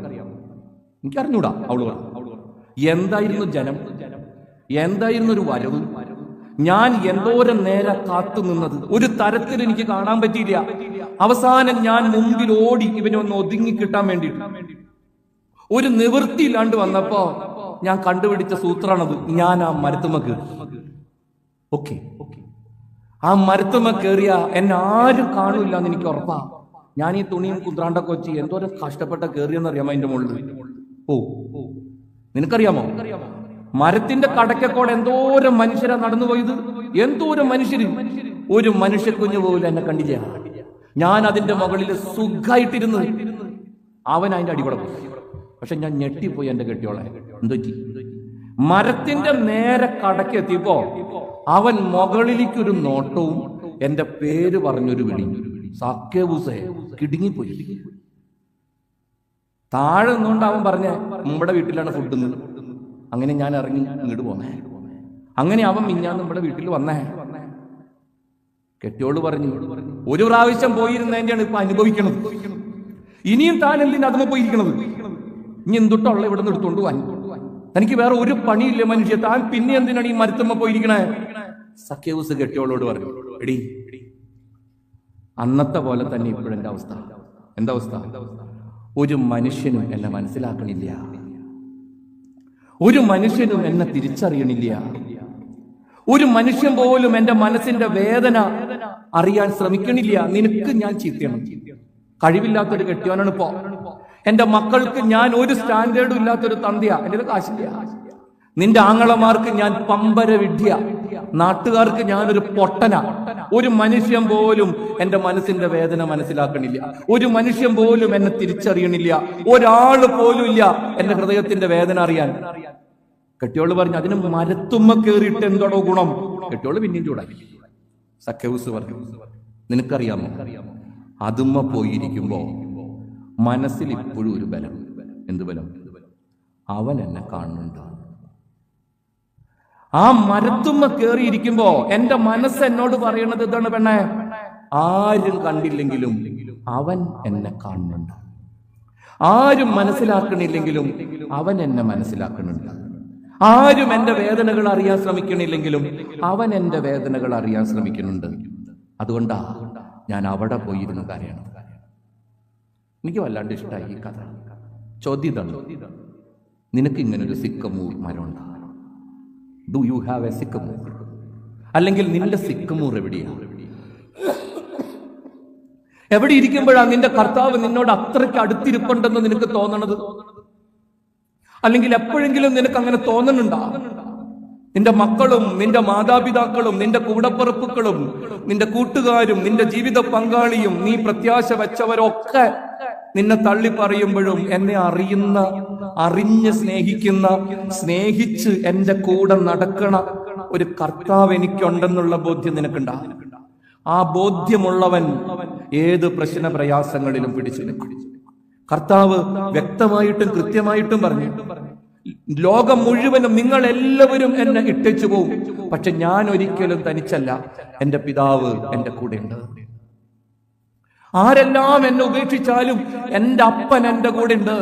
എനിക്കറിഞ്ഞൂടാ. അവള് പറഞ്ഞു, എന്തായിരുന്നു ജനം, എന്തായിരുന്നു ഒരു വരവ്. ഞാൻ എന്തോരം നേരെ കാത്തു നിന്നത്, ഒരു തരത്തിൽ എനിക്ക് കാണാൻ പറ്റിയില്ല. അവസാനം ഞാൻ മുമ്പിൽ ഓടി ഇവനെ ഒന്ന് ഒതുങ്ങി കിട്ടാൻ വേണ്ടിയിട്ട്. ഒരു നിവൃത്തിയില്ലാണ്ട് വന്നപ്പോ ഞാൻ കണ്ടുപിടിച്ച സൂത്രാണത്. ഞാൻ ആ മരത്തുമ്മ കയറി. ഓക്കെ, ആ മരത്തുമ്മ കയറിയ എന്നെ ആരും കാണൂല്ല എന്ന് എനിക്ക് ഉറപ്പാ. ഞാൻ ഈ തുണിയും കുന്ത്രാണ്ടൊക്കെ വെച്ച് എന്തോരം കഷ്ടപ്പെട്ട കയറിയെന്നറിയാമോ അതിന്റെ മുകളിൽ? ഓ, നിനക്കറിയാമോ മരത്തിന്റെ കടക്കക്കോടെ എന്തോരം മനുഷ്യരാ നടന്നുപോയത്? എന്തോരം മനുഷ്യര്! ഒരു മനുഷ്യക്കുഞ്ഞു പോലും എന്നെ കണ്ടില്ല. ഞാൻ അതിന്റെ മുകളിൽ സുഖമായിട്ടിരുന്ന്, അവൻ അതിന്റെ അടിപൊളി പോയി. പക്ഷെ ഞാൻ ഞെട്ടിപ്പോയി. എന്റെ കെട്ടിയോളെ എന്തൊറ്റി? മരത്തിന്റെ നേരെ കടക്കെത്തിയപ്പോ അവൻ മുകളിലേക്കൊരു നോട്ടവും എന്റെ പേര് പറഞ്ഞൊരു വിളി. സക്കേവൂസേ, കിടുങ്ങിപ്പോയി. താഴെ നിന്നുകൊണ്ട് അവൻ പറഞ്ഞ നമ്മുടെ വീട്ടിലാണ് ഫുഡ് എന്ന്. അങ്ങനെ ഞാൻ ഇറങ്ങി ഇങ്ങോട്ട് പോന്നേ. അങ്ങനെ അവൻ മിഞ്ഞാന്ന് നമ്മുടെ വീട്ടിൽ വന്നേ. കെട്ടിയോള് പറഞ്ഞു, ഒരു പ്രാവശ്യം പോയിരുന്നതിന്റെയാണ് ഇപ്പൊ അനുഭവിക്കണത്. ഇനിയും താൻ എന്തിനാ അതുമ്മ പോയിരിക്കണത്? ഇനി എന്തുട്ടുള്ള ഇവിടെ നിന്ന് എടുത്തോണ്ട് പോവാൻ? തനിക്ക് വേറെ ഒരു പണിയില്ല മനുഷ്യ, താൻ പിന്നെ എന്തിനാണ് ഈ മരത്തുമ്മ പോയിരിക്കണേ? സക്കേവൂസ് കെട്ടിയോളോട് പറഞ്ഞു, എടി, അന്നത്തെ പോലെ തന്നെ ഇപ്പോഴെന്റെ അവസ്ഥ. എന്താ അവസ്ഥ? ഒരു മനുഷ്യനും എന്നെ മനസ്സിലാക്കണില്ല, ഒരു മനുഷ്യനും എന്നെ തിരിച്ചറിയണില്ല, ഒരു മനുഷ്യൻ പോലും എന്റെ മനസ്സിന്റെ വേദന അറിയാൻ ശ്രമിക്കണില്ല. നിനക്ക് ഞാൻ ചീത്തയാണ്, കഴിവില്ലാത്തൊരു കെട്ടിയോനാണ് ഇപ്പോ. എന്റെ മക്കൾക്ക് ഞാൻ ഒരു സ്റ്റാൻഡേർഡും ഇല്ലാത്തൊരു തന്തിയാ, എന്റെ കാശില്ല. നിന്റെ ആങ്ങളമാർക്ക് ഞാൻ പമ്പര വിഡ്ഢിയ, നാട്ടുകാർക്ക് ഞാനൊരു പൊട്ടന. ഒരു മനുഷ്യൻ പോലും എന്റെ മനസ്സിന്റെ വേദന മനസ്സിലാക്കണില്ല, ഒരു മനുഷ്യൻ പോലും എന്നെ തിരിച്ചറിയണില്ല, ഒരാള് പോലും ഇല്ല എന്റെ ഹൃദയത്തിന്റെ വേദന അറിയാൻ. കെട്ടിയോള് പറഞ്ഞു, അതിന് മരത്തുമ്മ കയറിയിട്ട് എന്തോടോ ഗുണം? കെട്ടിയോള് പിന്നെയും ചൂടായി. സക്കേവൂസ് പറഞ്ഞു, നിനക്കറിയാമോ, അതുമ്മ പോയിരിക്കുമ്പോ മനസ്സിൽ ഇപ്പോഴും ഒരു ബലം. എന്ത് ബലം? അവൻ എന്നെ കാണുന്നുണ്ട്. ആ മരത്തുമ്മ കയറിയിരിക്കുമ്പോ എന്റെ മനസ്സ് എന്നോട് പറയണത് ഇതാണ്, പെണ്ണെ, ആരും കണ്ടില്ലെങ്കിലും അവൻ എന്നെ കാണുന്നുണ്ട്. ആരും മനസ്സിലാക്കണില്ലെങ്കിലും അവൻ എന്നെ മനസ്സിലാക്കുന്നുണ്ട്. ആരും എന്റെ വേദനകൾ അറിയാൻ ശ്രമിക്കണില്ലെങ്കിലും അവൻ എന്റെ വേദനകൾ അറിയാൻ ശ്രമിക്കുന്നുണ്ട്. അതുകൊണ്ടാ ഞാൻ അവിടെ പോയിരുന്നു കരയണം. എനിക്ക് വല്ലാണ്ട് ഇഷ്ടമായി ഈ കഥ. ചോദ്യം, നിനക്ക് ഇങ്ങനൊരു സിക്കമൂർ മരം ഉണ്ടാകും? Do you have A sycamore? അല്ലെങ്കിൽ നിന്റെ സിക്കമൂർ എവിടെയാണ്? എവിടെ ഇരിക്കുമ്പോഴാണ് നിന്റെ കർത്താവ് നിന്നോട് അത്രയ്ക്ക് അടുത്തിരിപ്പുണ്ടെന്ന് നിനക്ക് തോന്നണത്? അല്ലെങ്കിൽ എപ്പോഴെങ്കിലും നിനക്ക് അങ്ങനെ തോന്നുന്നുണ്ടോ? നിന്റെ മക്കളും നിന്റെ മാതാപിതാക്കളും നിന്റെ കൂടപ്പിറപ്പുകളും നിന്റെ കൂട്ടുകാരും നിന്റെ ജീവിത പങ്കാളിയും നീ പ്രത്യാശ വെച്ചവരൊക്കെ നിന്നെ തള്ളി പറയുമ്പോഴും എന്നെ അറിഞ്ഞ് സ്നേഹിക്കുന്ന, സ്നേഹിച്ച് എന്റെ കൂടെ നടക്കണ ഒരു കർത്താവ് എനിക്കുണ്ടെന്നുള്ള ബോധ്യം നിനക്കുണ്ടാ? ആ ബോധ്യമുള്ളവൻ ഏത് പ്രശ്ന പ്രയാസങ്ങളിലും പിടിച്ചു നിൽക്കും. കർത്താവ് വ്യക്തമായിട്ടും കൃത്യമായിട്ടും പറഞ്ഞു, ലോകം മുഴുവനും നിങ്ങൾ എല്ലാവരും എന്നെ ഇട്ടേച്ചു പോവും, പക്ഷെ ഞാൻ ഒരിക്കലും തനിച്ചല്ല, എന്റെ പിതാവ് എന്റെ കൂടെയുണ്ട്. ആരെല്ലാം എന്നെ ഉപേക്ഷിച്ചാലും എന്റെ അപ്പൻ എന്റെ കൂടെ ഉണ്ട്.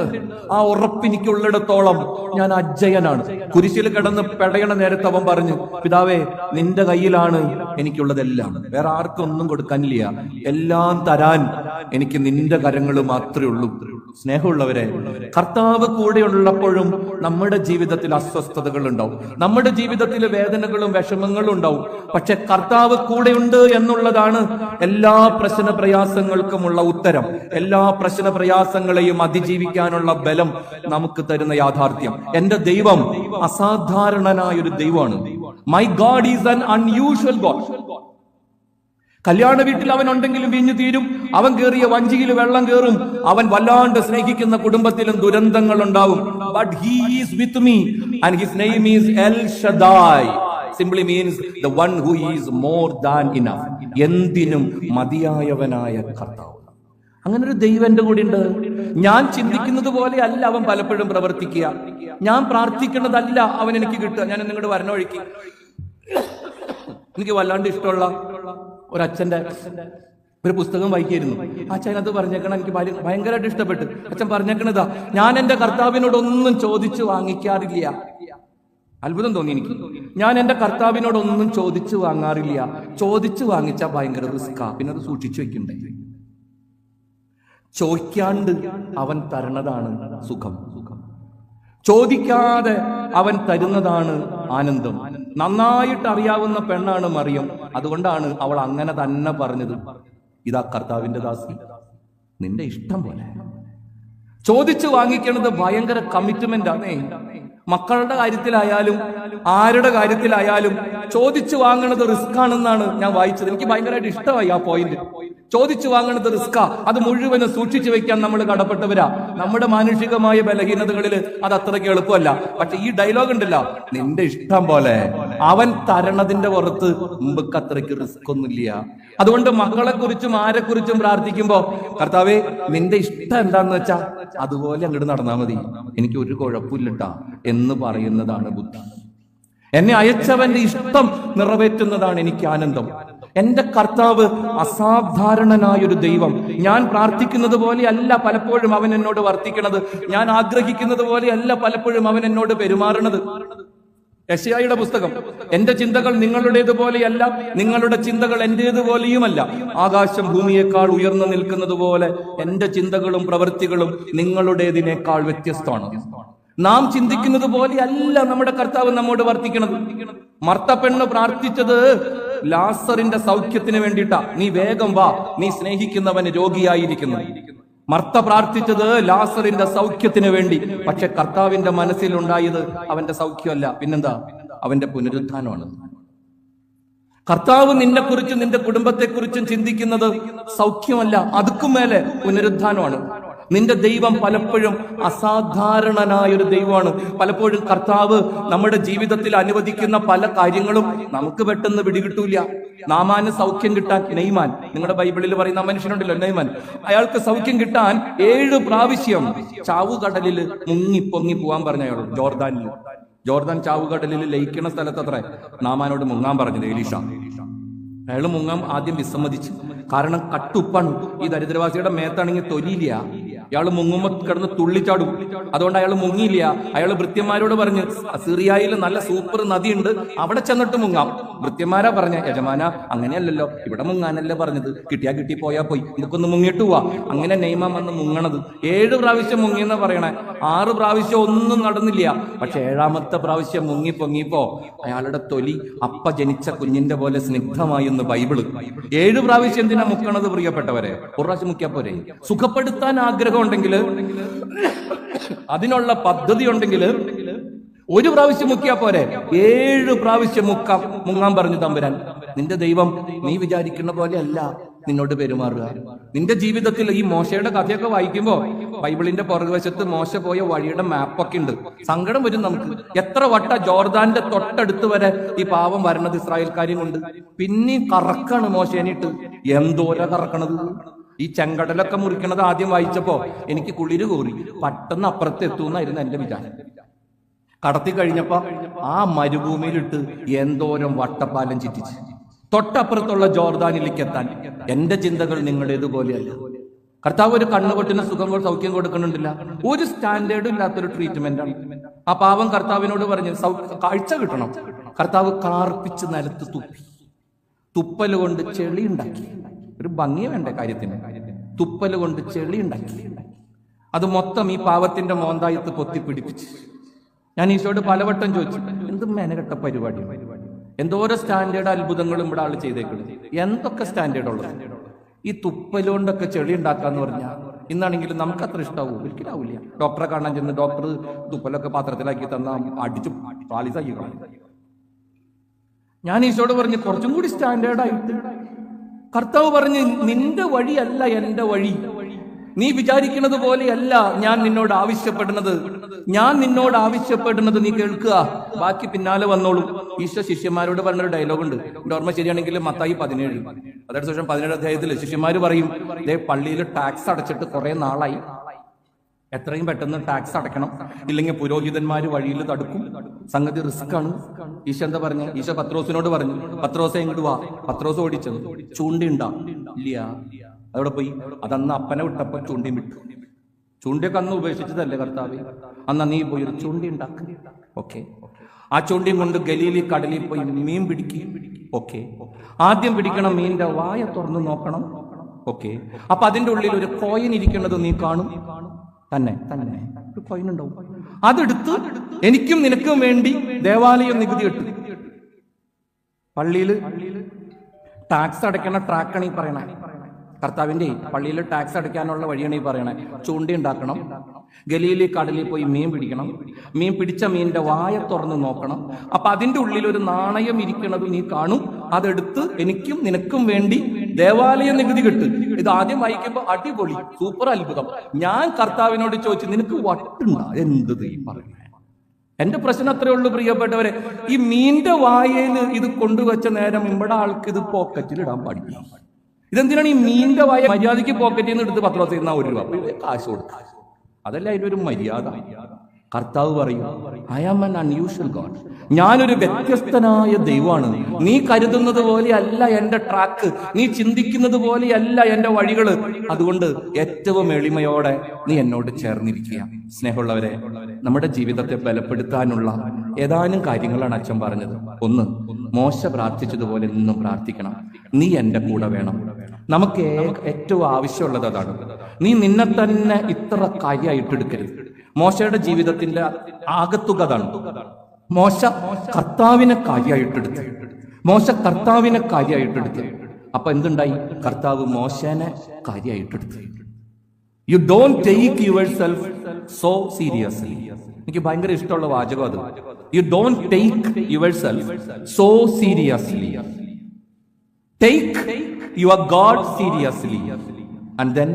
ആ ഉറപ്പെനിക്കുള്ളിടത്തോളം ഞാൻ അജയനാണ്. കുരിശിൽ കിടന്ന് പെടയണ നേരത്തെ അവൻ പറഞ്ഞു, പിതാവേ, നിന്റെ കയ്യിലാണ് എനിക്കുള്ളതെല്ലാം, വേറെ ആർക്കും ഒന്നും കൊടുക്കാനില്ല, എല്ലാം തരാൻ എനിക്ക് നിന്റെ കരങ്ങൾ മാത്രമേ ഉള്ളൂ. സ്നേഹമുള്ളവരെ, കർത്താവ് കൂടെയുള്ളപ്പോഴും നമ്മുടെ ജീവിതത്തിൽ അസ്വസ്ഥതകൾ ഉണ്ടാവും, നമ്മുടെ ജീവിതത്തിൽ വേദനകളും വിഷമങ്ങളും ഉണ്ടാവും. പക്ഷെ കർത്താവ് കൂടെയുണ്ട് എന്നുള്ളതാണ് എല്ലാ പ്രശ്ന പ്രയാസങ്ങൾക്കുമുള്ള ഉത്തരം. എല്ലാ പ്രശ്ന പ്രയാസങ്ങളെയും അതിജീവിക്കാനുള്ള ബലം നമുക്ക് തരുന്ന യാഥാർത്ഥ്യം. എന്റെ ദൈവം അസാധാരണനായ ഒരു ദൈവമാണ്. My God is an unusual God. കല്യാണ വീട്ടിൽ അവൻ ഉണ്ടെങ്കിലും വീഞ്ഞു തീരും, അവൻ കയറിയ വഞ്ചിയിൽ വെള്ളം കയറും, അവൻ വല്ലാണ്ട് സ്നേഹിക്കുന്ന കുടുംബത്തിലും ദുരന്തങ്ങൾ ഉണ്ടാവും. But he is with me and his name is L Shaddai. Simply means the one who is more than enough. എന്തിനും മതിയായവനായ കർത്താവ്. അങ്ങനെ ഒരു ദൈവം എന്റെ കൂടെ ഉണ്ട്. ഞാൻ ചിന്തിക്കുന്നത് പോലെ അല്ല അവൻ പലപ്പോഴും പ്രവർത്തിക്കുക. ഞാൻ പ്രാർത്ഥിക്കുന്നതല്ല അവൻ എനിക്ക് കിട്ടുക. ഞാൻ നിങ്ങളുടെ വരണ വഴിക്ക് എനിക്ക് വല്ലാണ്ട് ഇഷ്ടമുള്ള ഒരച്ഛന്റെ ഒരു പുസ്തകം വായിക്കായിരുന്നു. അച്ഛൻ അതിനകത്ത് പറഞ്ഞേക്കണം, എനിക്ക് ഭയങ്കരമായിട്ട് ഇഷ്ടപ്പെട്ടു. അച്ഛൻ പറഞ്ഞേക്കണതാ, ഞാൻ എന്റെ കർത്താവിനോടൊന്നും ചോദിച്ചു വാങ്ങിക്കാറില്ല. അത്ഭുതം തോന്നി എനിക്ക്. ഞാൻ എന്റെ കർത്താവിനോടൊന്നും ചോദിച്ചു വാങ്ങാറില്ല. ചോദിച്ചു വാങ്ങിച്ചാൽ ഭയങ്കര റിസ്കാ, പിന്നെ അത് സൂക്ഷിച്ചു വെക്കണ്ടേ. ചോദിക്കാണ്ട് അവൻ തരണതാണ് സുഖം. ചോദിക്കാതെ അവൻ തരുന്നതാണ് ആനന്ദം. നന്നായിട്ട് അറിയാവുന്ന പെണ്ണാണ് മറിയം. അതുകൊണ്ടാണ് അവൾ അങ്ങനെ തന്നെ പറഞ്ഞത്, ഇതാ കർത്താവിന്റെ ദാസി, നിന്റെ ഇഷ്ടം പോലെ. ചോദിച്ചു വാങ്ങിക്കണത് ഭയങ്കര കമ്മിറ്റ്മെന്റ് ആണേ. മക്കളുടെ കാര്യത്തിലായാലും ആരുടെ കാര്യത്തിലായാലും ചോദിച്ചു വാങ്ങണത് റിസ്ക് ആണെന്നാണ് ഞാൻ വായിച്ചത്. എനിക്ക് ഭയങ്കരമായിട്ട് ഇഷ്ടമായി ആ പോയിന്റ്. ചോദിച്ചു വാങ്ങണത് റിസ്കാ. അത് മുഴുവനും സൂക്ഷിച്ചു വെക്കാൻ നമ്മൾ കടപ്പെട്ടവരാ. നമ്മുടെ മാനുഷികമായ ബലഹീനതകളിൽ അത് അത്രയ്ക്ക് എളുപ്പമല്ല. പക്ഷെ ഈ ഡയലോഗ് ഉണ്ടല്ലോ, നിന്റെ ഇഷ്ടം പോലെ, അവൻ തരണതിന്റെ പുറത്ത് മുമ്പ് അത്രയ്ക്ക് റിസ്ക് ഒന്നുമില്ല. അതുകൊണ്ട് മക്കളെ കുറിച്ചും ആരെക്കുറിച്ചും പ്രാർത്ഥിക്കുമ്പോ, കർത്താവേ നിന്റെ ഇഷ്ടം എന്താന്ന് വെച്ചാ അതുപോലെ അങ്ങോട്ട് നടന്നാ മതി, എനിക്ക് ഒരു കുഴപ്പമില്ലട്ടാ എന്ന് പറയുന്നതാണ് ബുദ്ധി. എന്നെ അയച്ചവന്റെ ഇഷ്ടം നിറവേറ്റുന്നതാണ് എനിക്ക് ആനന്ദം. എന്റെ കർത്താവ് അസാധാരണനായൊരു ദൈവം. ഞാൻ പ്രാർത്ഥിക്കുന്നത് പോലെയല്ല പലപ്പോഴും അവൻ എന്നോട് വർത്തിക്കണത്. ഞാൻ ആഗ്രഹിക്കുന്നത് പോലെയല്ല പലപ്പോഴും അവൻ എന്നോട് പെരുമാറണത്. യെശയ്യായുടെ പുസ്തകം, എന്റെ ചിന്തകൾ നിങ്ങളുടേതുപോലെയല്ല, നിങ്ങളുടെ ചിന്തകൾ എന്റേതുപോലെയുമല്ല. ആകാശം ഭൂമിയേക്കാൾ ഉയർന്നു നിൽക്കുന്നത് പോലെ എന്റെ ചിന്തകളും പ്രവൃത്തികളും നിങ്ങളുടേതിനേക്കാൾ വ്യത്യസ്തമാണ്. നാം ചിന്തിക്കുന്നത് പോലെയല്ല നമ്മുടെ കർത്താവ് നമ്മോട് വർത്തിക്കണത്. മർത്ത പെണ്ണ് പ്രാർത്ഥിച്ചത് ലാസറിന്റെ സൗഖ്യത്തിന് വേണ്ടിയിട്ടാ. നീ വേഗം വാ, നീ സ്നേഹിക്കുന്നവന് രോഗിയായിരിക്കുന്നു. മർത്ത പ്രാർത്ഥിച്ചത് ലാസറിന്റെ സൗഖ്യത്തിന് വേണ്ടി. പക്ഷെ കർത്താവിന്റെ മനസ്സിലുണ്ടായത് അവന്റെ സൗഖ്യമല്ല, പിന്നെന്താ? അവന്റെ പുനരുത്ഥാനമാണ്. കർത്താവ് നിന്നെക്കുറിച്ചും നിന്റെ കുടുംബത്തെക്കുറിച്ചും ചിന്തിക്കുന്നത് സൗഖ്യമല്ല, അതുക്കും മേലെ പുനരുത്ഥാനമാണ്. നിന്റെ ദൈവം പലപ്പോഴും അസാധാരണനായൊരു ദൈവമാണ്. പലപ്പോഴും കർത്താവ് നമ്മുടെ ജീവിതത്തിൽ അനുവദിക്കുന്ന പല കാര്യങ്ങളും നമുക്ക് പെട്ടെന്ന് പിടികിട്ടൂല. നാമാന് സൗഖ്യം കിട്ടാൻ, നെയ്മാൻ, നിങ്ങളുടെ ബൈബിളിൽ പറയുന്ന മനുഷ്യനുണ്ടല്ലോ നെയ്മാൻ, അയാൾക്ക് സൗഖ്യം കിട്ടാൻ 7 പ്രാവശ്യം ചാവുകടലിൽ മുങ്ങി പൊങ്ങി പോവാൻ പറഞ്ഞ അയാൾ. ജോർദാൻ ചാവുകടലിൽ ലയിക്കണ സ്ഥലത്തത്ര നാമാനോട് മുങ്ങാൻ പറഞ്ഞത് എലീഷ. അയാൾ മുങ്ങാൻ ആദ്യം വിസമ്മതിച്ചു. കാരണം കട്ടുപ്പാണ്. ഈ ദരിദ്രവാസിയുടെ മേത്താണെങ്കിൽ തൊലിയില്ല. ഇയാൾ മുങ്ങുമ്പോ കിടന്ന് തുള്ളിച്ചാടും. അതുകൊണ്ട് അയാൾ മുങ്ങിയില്ല. അയാൾ ഭൃത്യന്മാരോട് പറഞ്ഞ്, സിറിയയിൽ നല്ല സൂപ്പർ നദിയുണ്ട്, അവിടെ ചെന്നിട്ട് മുങ്ങാം. ഭൃത്യന്മാരാ പറഞ്ഞ, യജമാന അങ്ങനെയല്ലല്ലോ, ഇവിടെ മുങ്ങാനല്ലേ പറഞ്ഞത്, കിട്ടിയാ കിട്ടി, പോയാ പോയി, നമുക്കൊന്ന് മുങ്ങിട്ട് പോവാ. അങ്ങനെ നെയ്മാൻ വന്ന് മുങ്ങണത് 7 പ്രാവശ്യം മുങ്ങിയെന്ന് പറയണേ. 6 പ്രാവശ്യം ഒന്നും നടന്നില്ല. പക്ഷെ 7ാമത്തെ പ്രാവശ്യം മുങ്ങി പൊങ്ങിപ്പോ അയാളുടെ തൊലി അപ്പ ജനിച്ച കുഞ്ഞിന്റെ പോലെ സ്നിഗ്ധമായി എന്ന് ബൈബിള്. 7 പ്രാവശ്യം എന്തിനാ മുക്കണത് പ്രിയപ്പെട്ടവരെ? ഒരു പ്രാവശ്യം മുക്കിയാ പോരെ? സുഖപ്പെടുത്താൻ ആഗ്രഹം ഉണ്ടെങ്കിൽ, അതിനുള്ള പദ്ധതി ഉണ്ടെങ്കിൽ 1 പ്രാവശ്യം മുക്കിയാ പോരെ? 7 പ്രാവശ്യം മുങ്ങാൻ പറഞ്ഞു തമ്പുരാൻ. നിന്റെ ദൈവം നീ വിചാരിക്കുന്ന പോലെ അല്ല നിന്നോട് പെരുമാറുക. നിന്റെ ജീവിതത്തിൽ ഈ മോശയുടെ കഥയൊക്കെ വായിക്കുമ്പോ ബൈബിളിന്റെ പുറകുവശത്ത് മോശ പോയ വഴിയുടെ മാപ്പൊക്കെ ഉണ്ട്. സങ്കടം വരും നമുക്ക്. എത്ര വട്ട ജോർദാന്റെ തൊട്ടടുത്ത് വരെ ഈ പാവം വരണത് ഇസ്രായേൽക്കാരെയും കൊണ്ട്. പിന്നെ കറക്കാണ് മോശേനിട്ട്. എന്തോര കറക്കണത്! ഈ ചെങ്കടലൊക്കെ മുറിക്കണത് ആദ്യം വായിച്ചപ്പോ എനിക്ക് കുളിര് കോറി. പെട്ടെന്ന് അപ്പുറത്ത് എത്തുമെന്നായിരുന്നു എന്റെ വിചാരം. കടത്തി കഴിഞ്ഞപ്പോ ആ മരുഭൂമിയിലിട്ട് എന്തോരം വട്ടപ്പാലം ചുറ്റിച്ച് തൊട്ടപ്പുറത്തുള്ള ജോർദാനിലേക്ക് എത്താൻ. എന്റെ ചിന്തകൾ നിങ്ങളുടേതുപോലെയല്ല. കർത്താവ് ഒരു കണ്ണുപൊട്ടിന് സുഖം സൗഖ്യം കൊടുക്കണമെന്നില്ല. ഒരു സ്റ്റാൻഡേർഡും ഇല്ലാത്തൊരു ട്രീറ്റ്മെന്റ് ആണ്. ആ പാവം കർത്താവിനോട് പറഞ്ഞ് കാഴ്ച കിട്ടണം. കർത്താവ് കാർപ്പിച്ച് നിലത്ത് തുപ്പി. തുപ്പല് കൊണ്ട് ചെളി ഉണ്ടാക്കി. ഒരു ഭംഗി വേണ്ട കാര്യത്തിന്. തുപ്പല് കൊണ്ട് ചെളി ഉണ്ടാക്കി. അത് മൊത്തം ഈ പാവത്തിന്റെ മോന്തായത്ത് പൊത്തിപ്പിടിപ്പിച്ച്. ഞാൻ ഈശോയോട് പലവട്ടം ചോദിച്ചു, എന്ത് മെനകെട്ട പരിപാടി, എന്തോരോ സ്റ്റാൻഡേർഡ് അത്ഭുതങ്ങളും ഇവിടെ ആള് ചെയ്തേക്കുന്നത്. എന്തൊക്കെ സ്റ്റാൻഡേർഡ് ഉള്ളത്? ഈ തുപ്പലുകൊണ്ടൊക്കെ ചെളി ഉണ്ടാക്കാന്ന് പറഞ്ഞാൽ ഇന്നാണെങ്കിലും നമുക്ക് അത്ര ഇഷ്ടാവൂ? ഒരിക്കലാവില്ല. ഡോക്ടറെ കാണാൻ ചെന്ന് ഡോക്ടർ തുപ്പലൊക്കെ പാത്രത്തിലാക്കി തന്ന അടിച്ചു പാളിസാക്കി കളയും. ഞാൻ ഈശോയോട് പറഞ്ഞു, കുറച്ചും കൂടി സ്റ്റാൻഡേർഡ് ആയിട്ട്. കർത്താവ് പറഞ്ഞ്, നിന്റെ വഴിയല്ല എന്റെ വഴി, നീ വിചാരിക്കുന്നത് പോലെയല്ല ഞാൻ നിന്നോട് ആവശ്യപ്പെടുന്നത് നീ കേൾക്കുക, ബാക്കി പിന്നാലെ വന്നോളൂ. ഈശോ ശിഷ്യന്മാരോട് പറഞ്ഞൊരു ഡയലോഗുണ്ട്, എന്റെ ഓർമ്മ ശരിയാണെങ്കിൽ മത്തായി 17, അതായത് ശേഷം 17 അധ്യായത്തിൽ ശിഷ്യന്മാര് പറയും, പള്ളിയിൽ ടാക്സ് അടച്ചിട്ട് കുറെ നാളായി, എത്രയും പെട്ടെന്ന് ടാക്സ് അടയ്ക്കണം, ഇല്ലെങ്കിൽ പുരോഹിതന്മാര് വഴിയിൽ തടുക്കും, സംഗതി റിസ്ക് ആണ്. ഈശോ എന്താ പറഞ്ഞ? ഈശോ പത്രോസിനോട് പറഞ്ഞു, പത്രോസെ ഇങ്ങോട്ട് വാ. പത്രോസ് ഓടിച്ചത് ചൂണ്ടിണ്ടാ ഇല്ല, അവിടെ പോയി. അതന്ന് അപ്പനെ വിട്ടപ്പോ ചൂണ്ടി വിട്ടു. ചൂണ്ടിയൊക്കെ അന്ന് ഉപേക്ഷിച്ചതല്ലേ കർത്താവ്? അന്ന് നീ പോയി ഒരു ചൂണ്ടി ഉണ്ടാക്ക. ഓക്കെ, ആ ചൂണ്ടിയും കൊണ്ട് ഗലീലി കടലിൽ പോയി മീൻ പിടിക്കും. ഓക്കെ, ആദ്യം പിടിക്കണം, മീനിന്റെ വായ തുറന്ന് നോക്കണം. ഓക്കെ, അപ്പൊ അതിന്റെ ഉള്ളിൽ ഒരു കോയിൻ ഇരിക്കുന്നത് നീ കാണും. തന്നെ ഒരു കോയിൻ ഉണ്ടാവും. അതെടുത്ത് എനിക്കും നിനക്കും വേണ്ടി ദേവാലയം നികുതി കെട്ടു. പള്ളിയിൽ ടാക്സ് അടയ്ക്കണ ട്രാക്കാണ് ഈ പറയണേ. കർത്താവിന്റെ പള്ളിയിൽ ടാക്സ് അടയ്ക്കാനുള്ള വഴിയാണ് ഈ പറയണേ. ചൂണ്ടി ഉണ്ടാക്കണം, ഗലീലി കടലിൽ പോയി മീൻ പിടിക്കണം, മീൻ പിടിച്ച മീനിന്റെ വായ തുറന്ന് നോക്കണം. അപ്പൊ അതിന്റെ ഉള്ളിൽ ഒരു നാണയം ഇരിക്കുന്നത് നീ കാണും. അതെടുത്ത് എനിക്കും നിനക്കും വേണ്ടി ദേവാലയ നികുതി കെട്ട്. ഇത് ആദ്യം വായിക്കുമ്പോ അടിപൊളി, സൂപ്പർ അത്ഭുതം. ഞാൻ കർത്താവിനോട് ചോദിച്ചു, നിനക്ക് വട്ടുണ്ട എന്തത് ഈ പറയുന്നത്? എന്റെ പ്രശ്നം അത്രേ ഉള്ളൂ പ്രിയപ്പെട്ടവരെ. ഈ മീന്റെ വായയിൽ ഇത് കൊണ്ടുവച്ച നേരം ഇവിടെ ആൾക്ക് ഇത് പോക്കറ്റിൽ ഇടാൻ പാടില്ല. ഇതെന്തിനാണ് ഈ മീന്റെ വായ മര്യാദയ്ക്ക് പോക്കറ്റിൽ നിന്ന് എടുത്ത് പത്രോസ് ചെയ്യുന്ന 1 രൂപ കാശ് കൊടുക്കുക? അതല്ല അതിനൊരു മര്യാദ. കർത്താവ് പറയും, I am an unusual god. ഞാനൊരു വ്യത്യസ്തനായ ദൈവമാണ്. നീ കരുതുന്നത് പോലെയല്ല എന്റെ ട്രാക്ക്, നീ ചിന്തിക്കുന്നത് പോലെയല്ല എന്റെ വഴികള്. അതുകൊണ്ട് ഏറ്റവും എളിമയോടെ നീ എന്നോട് ചേർന്നിരിക്കുക. സ്നേഹമുള്ളവരെ, നമ്മുടെ ജീവിതത്തെ ബലപ്പെടുത്താനുള്ള ഏതാനും കാര്യങ്ങളാണ് അച്ഛൻ പറഞ്ഞത്. 1, മോശ പ്രാർത്ഥിച്ചതുപോലെ എന്നും പ്രാർത്ഥിക്കണം. നീ എന്റെ കൂടെ വേണം. നമുക്ക് ഏറ്റവും ആവശ്യമുള്ളത് അതാണ്. നീ നിന്നെ തന്നെ ഇത്ര കാര്യമായിട്ടെടുക്കരുത്. മോശയുടെ ജീവിതത്തിന്റെ ആകത്തുക അതാണ്. മോശ കർത്താവിനെ കാര്യമായിട്ടെടുത്ത്. അപ്പൊ എന്തുണ്ടായി? കർത്താവ് മോശനെ കാര്യമായിട്ടെടുത്ത്. You don't take yourself so seriously. എനിക്ക് ഭയങ്കര ഇഷ്ടമുള്ള വാചകം അത്. You don't take yourself so seriously. Take your God seriously and then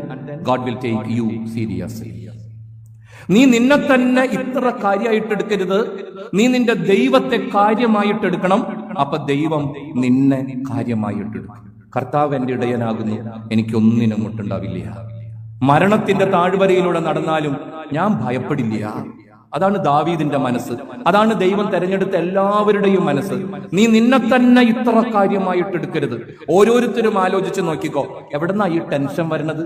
God will take you seriously. നീ നിന്നെ തന്നെ ഇത്ര കാര്യമായിട്ടെടുക്കരുത്. നീ നിന്റെ ദൈവത്തെ കാര്യമായിട്ടെടുക്കണം. അപ്പൊ ദൈവം നിന്നെ കാര്യമായിട്ടെടുക്കും. കർത്താവ് എന്റെ ഇടയനാകുന്നു, എനിക്കൊന്നിനും മുട്ടുണ്ടാവില്ല. മരണത്തിന്റെ താഴ്വരയിലൂടെ നടന്നാലും ഞാൻ ഭയപ്പെടില്ല. അതാണ് ദാവീദിന്റെ മനസ്സ്. അതാണ് ദൈവം തെരഞ്ഞെടുത്ത എല്ലാവരുടെയും മനസ്സ്. നീ നിന്നെ തന്നെ ഇത്ര കാര്യമായിട്ടെടുക്കരുത്. ഓരോരുത്തരും ആലോചിച്ച് നോക്കിക്കോ, എവിടെന്നാ ഈ ടെൻഷൻ വരുന്നത്?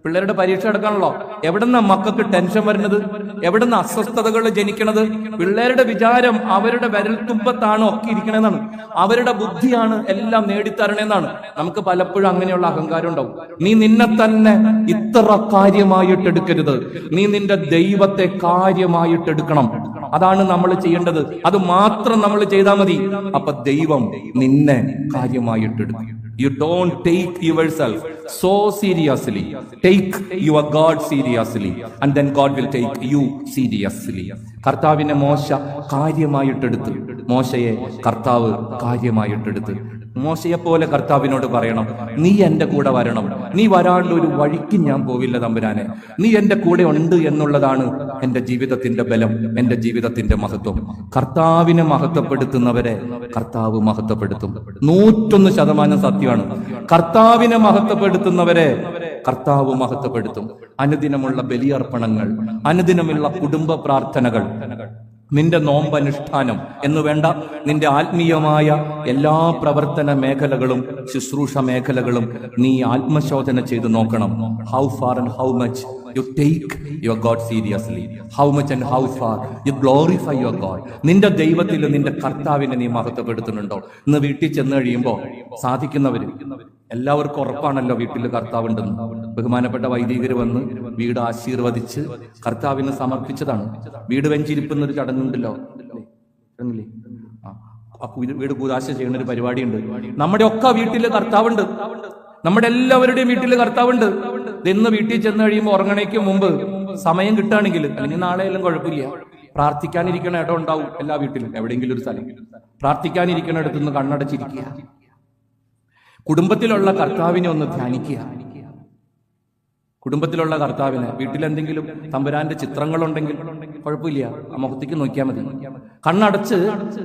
പിള്ളേരുടെ പരീക്ഷ എടുക്കാണല്ലോ. എവിടെന്നാ മക്കൾക്ക് ടെൻഷൻ വരുന്നത്? എവിടെന്ന് അസ്വസ്ഥതകൾ ജനിക്കണത്? പിള്ളേരുടെ വിചാരം അവരുടെ വിരൽത്തുമ്പത്താണ് ഒക്കെ ഇരിക്കണെന്നാണ്. അവരുടെ ബുദ്ധിയാണ് എല്ലാം നേടിത്തരണേന്നാണ്. നമുക്ക് പലപ്പോഴും അങ്ങനെയുള്ള അഹങ്കാരം ഉണ്ടാവും. നീ നിന്നെ തന്നെ ഇത്ര കാര്യമായിട്ടെടുക്കരുത്. നീ നിന്റെ ദൈവത്തെ കാര്യമായിട്ടെടുക്കണം. അതാണ് നമ്മൾ ചെയ്യേണ്ടത്. അത് മാത്രം നമ്മൾ ചെയ്താൽ മതി. അപ്പൊ ദൈവം നിന്നെ കാര്യമായിട്ടെടുക്കും. You don't take yourself so seriously. Take your God seriously and then God will take you seriously. കർത്താവിനെ മോശ കാര്യമായിട്ടെടുത്ത്. മോശയെ കർത്താവ് കാര്യമായിട്ടെടുത്ത്. മോശയെ പോലെ കർത്താവിനോട് പറയണം, നീ എന്റെ കൂടെ വരണം. നീ വരാണ്ട് ഒരു വഴിക്ക് ഞാൻ പോവില്ല തമ്പുരാനെ. നീ എന്റെ കൂടെ ഉണ്ട് എന്നുള്ളതാണ് എന്റെ ജീവിതത്തിന്റെ ബലം, എന്റെ ജീവിതത്തിന്റെ മഹത്വം. കർത്താവിനെ മഹത്വപ്പെടുത്തുന്നവരെ കർത്താവ് മഹത്വപ്പെടുത്തും. 101% സത്യമാണ്. കർത്താവിനെ മഹത്വപ്പെടുത്തുന്നവരെ കർത്താവ് മഹത്വപ്പെടുത്തും. അനുദിനമുള്ള ബലിയർപ്പണങ്ങൾ, അനുദിനമുള്ള കുടുംബ പ്രാർത്ഥനകൾ, നിന്റെ നോമ്പനുഷ്ഠാനം എന്ന് വേണ്ട, നിന്റെ ആത്മീയമായ എല്ലാ പ്രവർത്തന മേഖലകളും ശുശ്രൂഷ മേഖലകളും നീ ആത്മശോധന ചെയ്ത് നോക്കണം. How far and how much you take your God seriously, how much and how far you glorify your God. നിന്റെ ദൈവത്തിൽ നിന്റെ കർത്താവിനെ നീ മഹത്വപ്പെടുത്തുന്നുണ്ടോ? ഇന്ന് വീട്ടിൽ ചെന്ന് കഴിയുമ്പോൾ സാധിക്കുന്നവര് എല്ലാവർക്കും ഉറപ്പാണല്ലോ വീട്ടിൽ കർത്താവുണ്ടെന്ന്. ബഹുമാനപ്പെട്ട വൈദികർ വന്ന് വീട് ആശീർവദിച്ച് കർത്താവിന് സമർപ്പിച്ചതാണ്. വീട് വെഞ്ചിരിക്കുന്നൊരു ചടങ്ങുണ്ടല്ലോ, വീട് കൂദാശ ചെയ്യുന്ന ഒരു പരിപാടിയുണ്ട്. നമ്മുടെ ഒക്കെ വീട്ടില് കർത്താവുണ്ട്. നമ്മുടെ എല്ലാവരുടെയും വീട്ടിൽ കർത്താവുണ്ട്. ഇന്ന് വീട്ടിൽ ചെന്ന് കഴിയുമ്പോൾ ഉറങ്ങണേക്ക് മുമ്പ് സമയം കിട്ടുകയാണെങ്കിൽ, അല്ലെങ്കിൽ നാളെയെല്ലാം കുഴപ്പമില്ല, പ്രാർത്ഥിക്കാനിരിക്കണ ഇടം ഉണ്ടാവും എല്ലാ വീട്ടിലും. എവിടെയെങ്കിലും ഒരു സ്ഥലം പ്രാർത്ഥിക്കാനിരിക്കണ ഇടത്തുനിന്ന് കണ്ണടച്ചിരിക്കുക. കുടുംബത്തിലുള്ള കർത്താവിനെ ഒന്ന് ധ്യാനിക്കുക. കുടുംബത്തിലുള്ള കർത്താവിന് വീട്ടിലെന്തെങ്കിലും തമ്പുരാന്റെ ചിത്രങ്ങളുണ്ടെങ്കിൽ കുഴപ്പമില്ല, ആ മുഖത്തേക്ക് നോക്കിയാൽ മതി. കണ്ണടച്ച്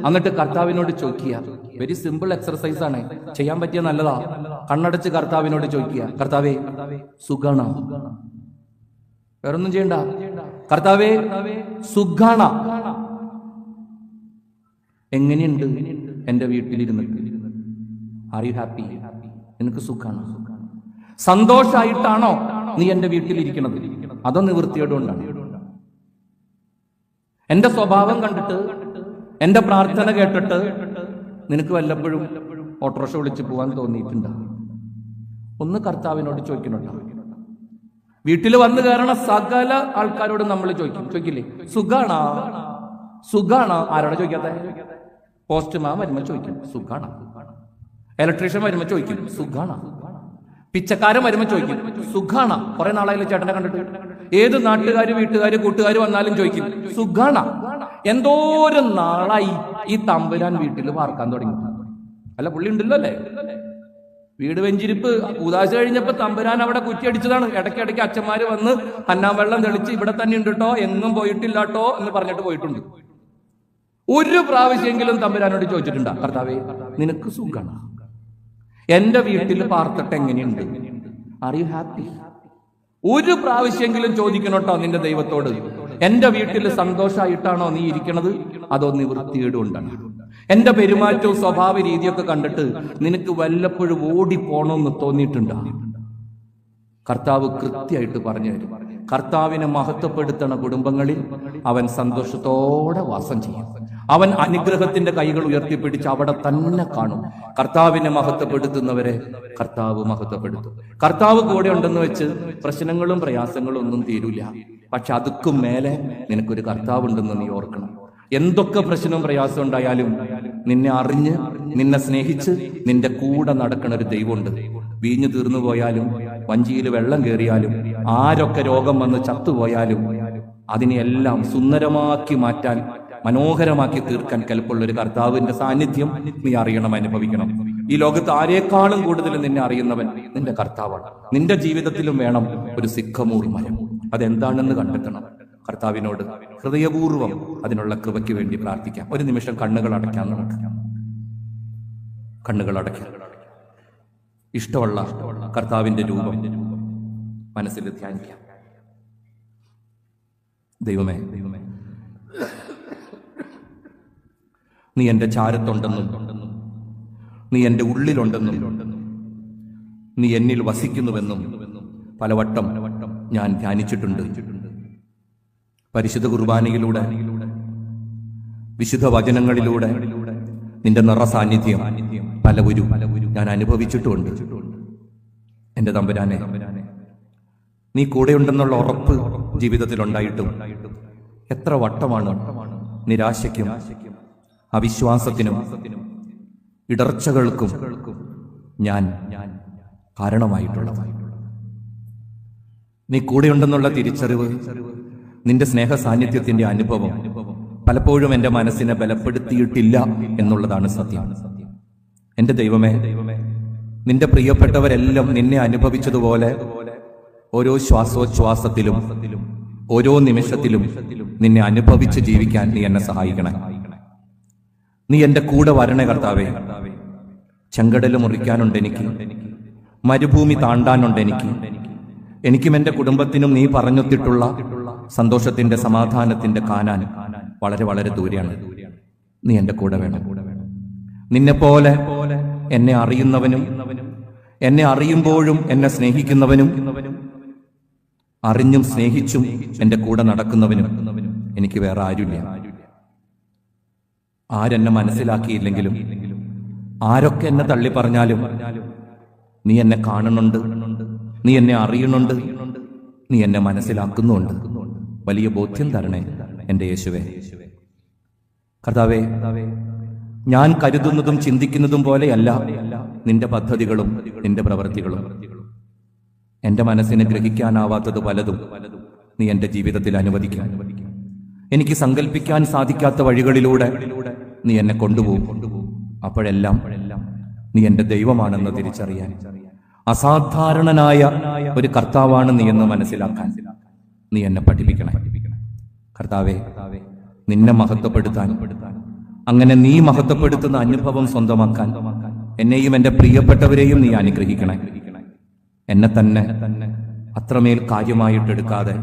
എന്നിട്ട് കർത്താവിനോട് ചോദിക്കുക. വെരി സിമ്പിൾ എക്സർസൈസ് ആണ്, ചെയ്യാൻ പറ്റിയ നല്ലതാ. കണ്ണടച്ച് കർത്താവിനോട് ചോദിക്കുക, കർത്താവേ സുഖാണ? വേറൊന്നും ചെയ്യണ്ട. കർത്താവേ സുഖാണ? എങ്ങനെയുണ്ട് എന്റെ വീട്ടിലിരുന്നിട്ട്? Are you happy? നിനക്ക് സുഖാണോ? സന്തോഷായിട്ടാണോ നീ എന്റെ വീട്ടിലിരിക്കണത്? അതോ നിവൃത്തിയോടുകൊണ്ടാണ്? എന്റെ സ്വഭാവം കണ്ടിട്ട്, എന്റെ പ്രാർത്ഥന കേട്ടിട്ട് നിനക്ക് വല്ലപ്പോഴും ഓട്ടോറിക്ഷ വിളിച്ച് പോകാൻ തോന്നിയിട്ടുണ്ടോ? ഒന്ന് കർത്താവിനോട് ചോദിക്കണുണ്ടോ? വീട്ടിൽ വന്നു കയറണ സകല ആൾക്കാരോട് നമ്മൾ ചോദിക്കില്ലേ, സുഖാണോ? സുഖാണോ? ആരോടെ ചോദിക്കാത്ത? പോസ്റ്റ്മാൻ വരുമ്പോ ചോദിക്കും സുഖാണോ? ഇലക്ട്രീഷ്യൻ വരുമ്പോ ചോദിക്കും സുഖാണോ? പിച്ചക്കാരൻ വരുമ്പോ ചോദിക്കും സുഖാണോ? കുറെ നാളായാലും ചേട്ടനെ കണ്ടിട്ട്. ഏത് നാട്ടുകാര്, വീട്ടുകാര്, കൂട്ടുകാര് വന്നാലും ചോദിക്കും സുഖാണോ? എന്തോരം നാളായി ഈ തമ്പുരാൻ വീട്ടിൽ പാർക്കാൻ തുടങ്ങി. അല്ല, പുള്ളി ഉണ്ടല്ലോ അല്ലേ? വീട് വെഞ്ചിരിപ്പ് ഉദാശ കഴിഞ്ഞപ്പോ തമ്പുരാൻ അവിടെ കുറ്റിയടിച്ചതാണ്. ഇടയ്ക്കിടയ്ക്ക് അച്ഛന്മാര് വന്ന് അന്നാവെള്ളം തെളിച്ച് ഇവിടെ തന്നെ ഉണ്ട് കേട്ടോ, എങ്ങും പോയിട്ടില്ലാട്ടോ എന്ന് പറഞ്ഞിട്ട് പോയിട്ടുണ്ട്. ഒരു പ്രാവശ്യമെങ്കിലും തമ്പുരാനോട് ചോദിച്ചിട്ടുണ്ടാ, കർത്താവേ നിനക്ക് സുഖാണോ? എന്റെ വീട്ടിൽ പാർത്തിട്ട് എങ്ങനെയുണ്ട്? R you happy? ഒരു പ്രാവശ്യമെങ്കിലും ചോദിക്കണോട്ടോ നിന്റെ ദൈവത്തോട്, എന്റെ വീട്ടിൽ സന്തോഷമായിട്ടാണോ നീ ഇരിക്കണത്, അതോ നിവൃത്തിയോടുകൊണ്ടാണ്? എന്റെ പെരുമാറ്റവും സ്വഭാവ രീതിയൊക്കെ കണ്ടിട്ട് നിനക്ക് വല്ലപ്പോഴും ഓടിപ്പോണമെന്ന് തോന്നിയിട്ടുണ്ടോ? കർത്താവ് കൃത്യമായിട്ട് പറഞ്ഞു തരും. കർത്താവിനെ മഹത്വപ്പെടുത്തണ കുടുംബങ്ങളിൽ അവൻ സന്തോഷത്തോടെ വാസം ചെയ്യും. അവൻ അനുഗ്രഹത്തിന്റെ കൈകൾ ഉയർത്തിപ്പിടിച്ച് അവിടെ തന്നെ കാണും. കർത്താവിനെ മഹത്വപ്പെടുത്തുന്നവരെ കർത്താവ് മഹത്വപ്പെടുത്തും. കർത്താവ് കൂടെ ഉണ്ടെന്ന് വെച്ച് പ്രശ്നങ്ങളും പ്രയാസങ്ങളും ഒന്നും തീരൂല. പക്ഷെ അതുക്കും മേലെ നിനക്കൊരു കർത്താവ് ഉണ്ടെന്ന് നീ ഓർക്കണം. എന്തൊക്കെ പ്രശ്നവും പ്രയാസം ഉണ്ടായാലും നിന്നെ അറിഞ്ഞ്, നിന്നെ സ്നേഹിച്ച് നിന്റെ കൂടെ നടക്കണ ഒരു ദൈവമുണ്ട്. വീഞ്ഞു തീർന്നു പോയാലും, വഞ്ചിയിൽ വെള്ളം കയറിയാലും, ആരൊക്കെ രോഗം വന്ന് ചത്തുപോയാലും അതിനെയെല്ലാം സുന്ദരമാക്കി മാറ്റാൻ, മനോഹരമാക്കി തീർക്കാൻ കെൽപ്പുള്ള ഒരു കർത്താവിന്റെ സാന്നിധ്യം നീ അറിയണം, അനുഭവിക്കണം. ഈ ലോകത്ത് ആരെക്കാളും കൂടുതൽ നിന്നെ അറിയുന്നവൻ നിന്റെ കർത്താവാണ്. നിന്റെ ജീവിതത്തിലും വേണം ഒരു സിക്കമൂർ മരം. അതെന്താണെന്ന് കണ്ടെത്തണം. കർത്താവിനോട് ഹൃദയപൂർവ്വം അതിനുള്ള കൃപയ്ക്ക് വേണ്ടി പ്രാർത്ഥിക്കാം. ഒരു നിമിഷം കണ്ണുകൾ അടയ്ക്കാം. നമുക്ക് കണ്ണുകൾ അടയ്ക്കാം. ഇഷ്ടമുള്ള കർത്താവിന്റെ രൂപം മനസ്സിൽ ധ്യാനിക്കാം. ദൈവമേ, നീ എന്റെ ചാരത്തുണ്ടെന്നും, നീ എന്റെ ഉള്ളിലുണ്ടെന്നും, നീ എന്നിൽ വസിക്കുന്നുവെന്നും പലവട്ടം ഞാൻ ധ്യാനിച്ചിട്ടുണ്ട്. പരിശുദ്ധ കുർബാനയിലൂടെ, വിശുദ്ധ വചനങ്ങളിലൂടെ നിന്റെ നിറസാന്നിധ്യം പലവരും ഞാൻ അനുഭവിച്ചിട്ടുമുണ്ട്. എന്റെ തമ്പുരാനെ, നീ കൂടെയുണ്ടെന്നുള്ള ഉറപ്പ് ജീവിതത്തിൽ ഉണ്ടായിട്ടും എത്ര വട്ടമാണ് നിരാശയ്ക്കും അവിശ്വാസത്തിനും ഇടർച്ചകൾക്കും ഞാൻ കാരണമായിട്ടുള്ളത്. നീ കൂടെയുണ്ടെന്നുള്ള തിരിച്ചറിവ്, നിന്റെ സ്നേഹ സാന്നിധ്യത്തിന്റെ അനുഭവം പലപ്പോഴും എന്റെ മനസ്സിനെ ബലപ്പെടുത്തിയിട്ടില്ല എന്നുള്ളതാണ് സത്യം. എന്റെ ദൈവമേ, നിന്റെ പ്രിയപ്പെട്ടവരെല്ലാം നിന്നെ അനുഭവിച്ചതുപോലെ ഓരോ ശ്വാസോച്ഛ്വാസത്തിലും, ഓരോ നിമിഷത്തിലും നിന്നെ അനുഭവിച്ച് ജീവിക്കാൻ നീ എന്നെ സഹായിക്കണേ. നീ എന്റെ കൂടെ വരണേ കർത്താവേ. ചെങ്കടല് മുറിക്കാനുണ്ട് എനിക്ക്, മരുഭൂമി താണ്ടാനുണ്ട് എനിക്കും എന്റെ കുടുംബത്തിനും നീ പറഞ്ഞൊത്തിട്ടുള്ള സന്തോഷത്തിന്റെ, സമാധാനത്തിന്റെ കാനാൻ വളരെ വളരെ ദൂരെയാണ്. നീ എന്റെ കൂടെ വേണം. നിന്നെപ്പോലെ എന്നെ അറിയുന്നവനും, എന്നെ അറിയുമ്പോഴും എന്നെ സ്നേഹിക്കുന്നവനും, അറിഞ്ഞും സ്നേഹിച്ചും എന്റെ കൂടെ നടക്കുന്നവനും എനിക്ക് വേറെ ആരുമില്ല. ആരെന്നെ മനസ്സിലാക്കിയില്ലെങ്കിലും, ആരൊക്കെ എന്നെ തള്ളി പറഞ്ഞാലും നീ എന്നെ കാണുന്നുണ്ട്, നീ എന്നെ അറിയുന്നുണ്ട്, നീ എന്നെ മനസ്സിലാക്കുന്നുണ്ട്. വലിയ ബോധ്യം തരണേ എന്റെ യേശുവേ. കർത്താവേ, ഞാൻ കരുതുന്നതും ചിന്തിക്കുന്നതും പോലെയല്ല നിന്റെ പദ്ധതികളും നിന്റെ പ്രവൃത്തികളും. എന്റെ മനസ്സിന് ഗ്രഹിക്കാനാവാത്തത് പലതും നീ എന്റെ ജീവിതത്തിൽ അനുവദിക്കാം. എനിക്ക് സങ്കല്പിക്കാൻ സാധിക്കാത്ത വഴികളിലൂടെ നീ എന്നെ കൊണ്ടുപോകും. അപ്പോഴെല്ലാം നീ എന്റെ ദൈവമാണെന്ന് തിരിച്ചറിയാൻ, അസാധാരണനായ ഒരു കർത്താവാണ് നീ എന്ന് മനസ്സിലാക്കാൻ നീ എന്നെ പഠിപ്പിക്കണേ. കർത്താവേ, നിന്നെ മഹത്വപ്പെടുത്താൻ, അങ്ങനെ നീ മഹത്വപ്പെടുത്തുന്ന അനുഭവം സ്വന്തമാക്കാൻ എന്നെയും എൻ്റെ പ്രിയപ്പെട്ടവരെയും നീ അനുഗ്രഹിക്കണേ. എന്നെ തന്നെ അത്രമേൽ കാര്യമായിട്ടെടുക്കാതെ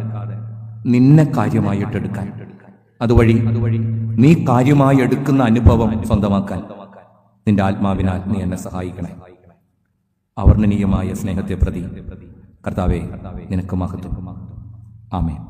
നിന്നെ കാര്യമായിട്ടെടുക്കാൻ, അതുവഴി നീ കാര്യമായി എടുക്കുന്ന അനുഭവം സ്വന്തമാക്കാൻ നിന്റെ ആത്മാവിനാൽ നീ എന്നെ സഹായിക്കണേ. അവർണ്ണനീയമായ സ്നേഹത്തെ പ്രതി കർത്താവേ, നിനക്ക് മഹത്വം. ആമേൻ.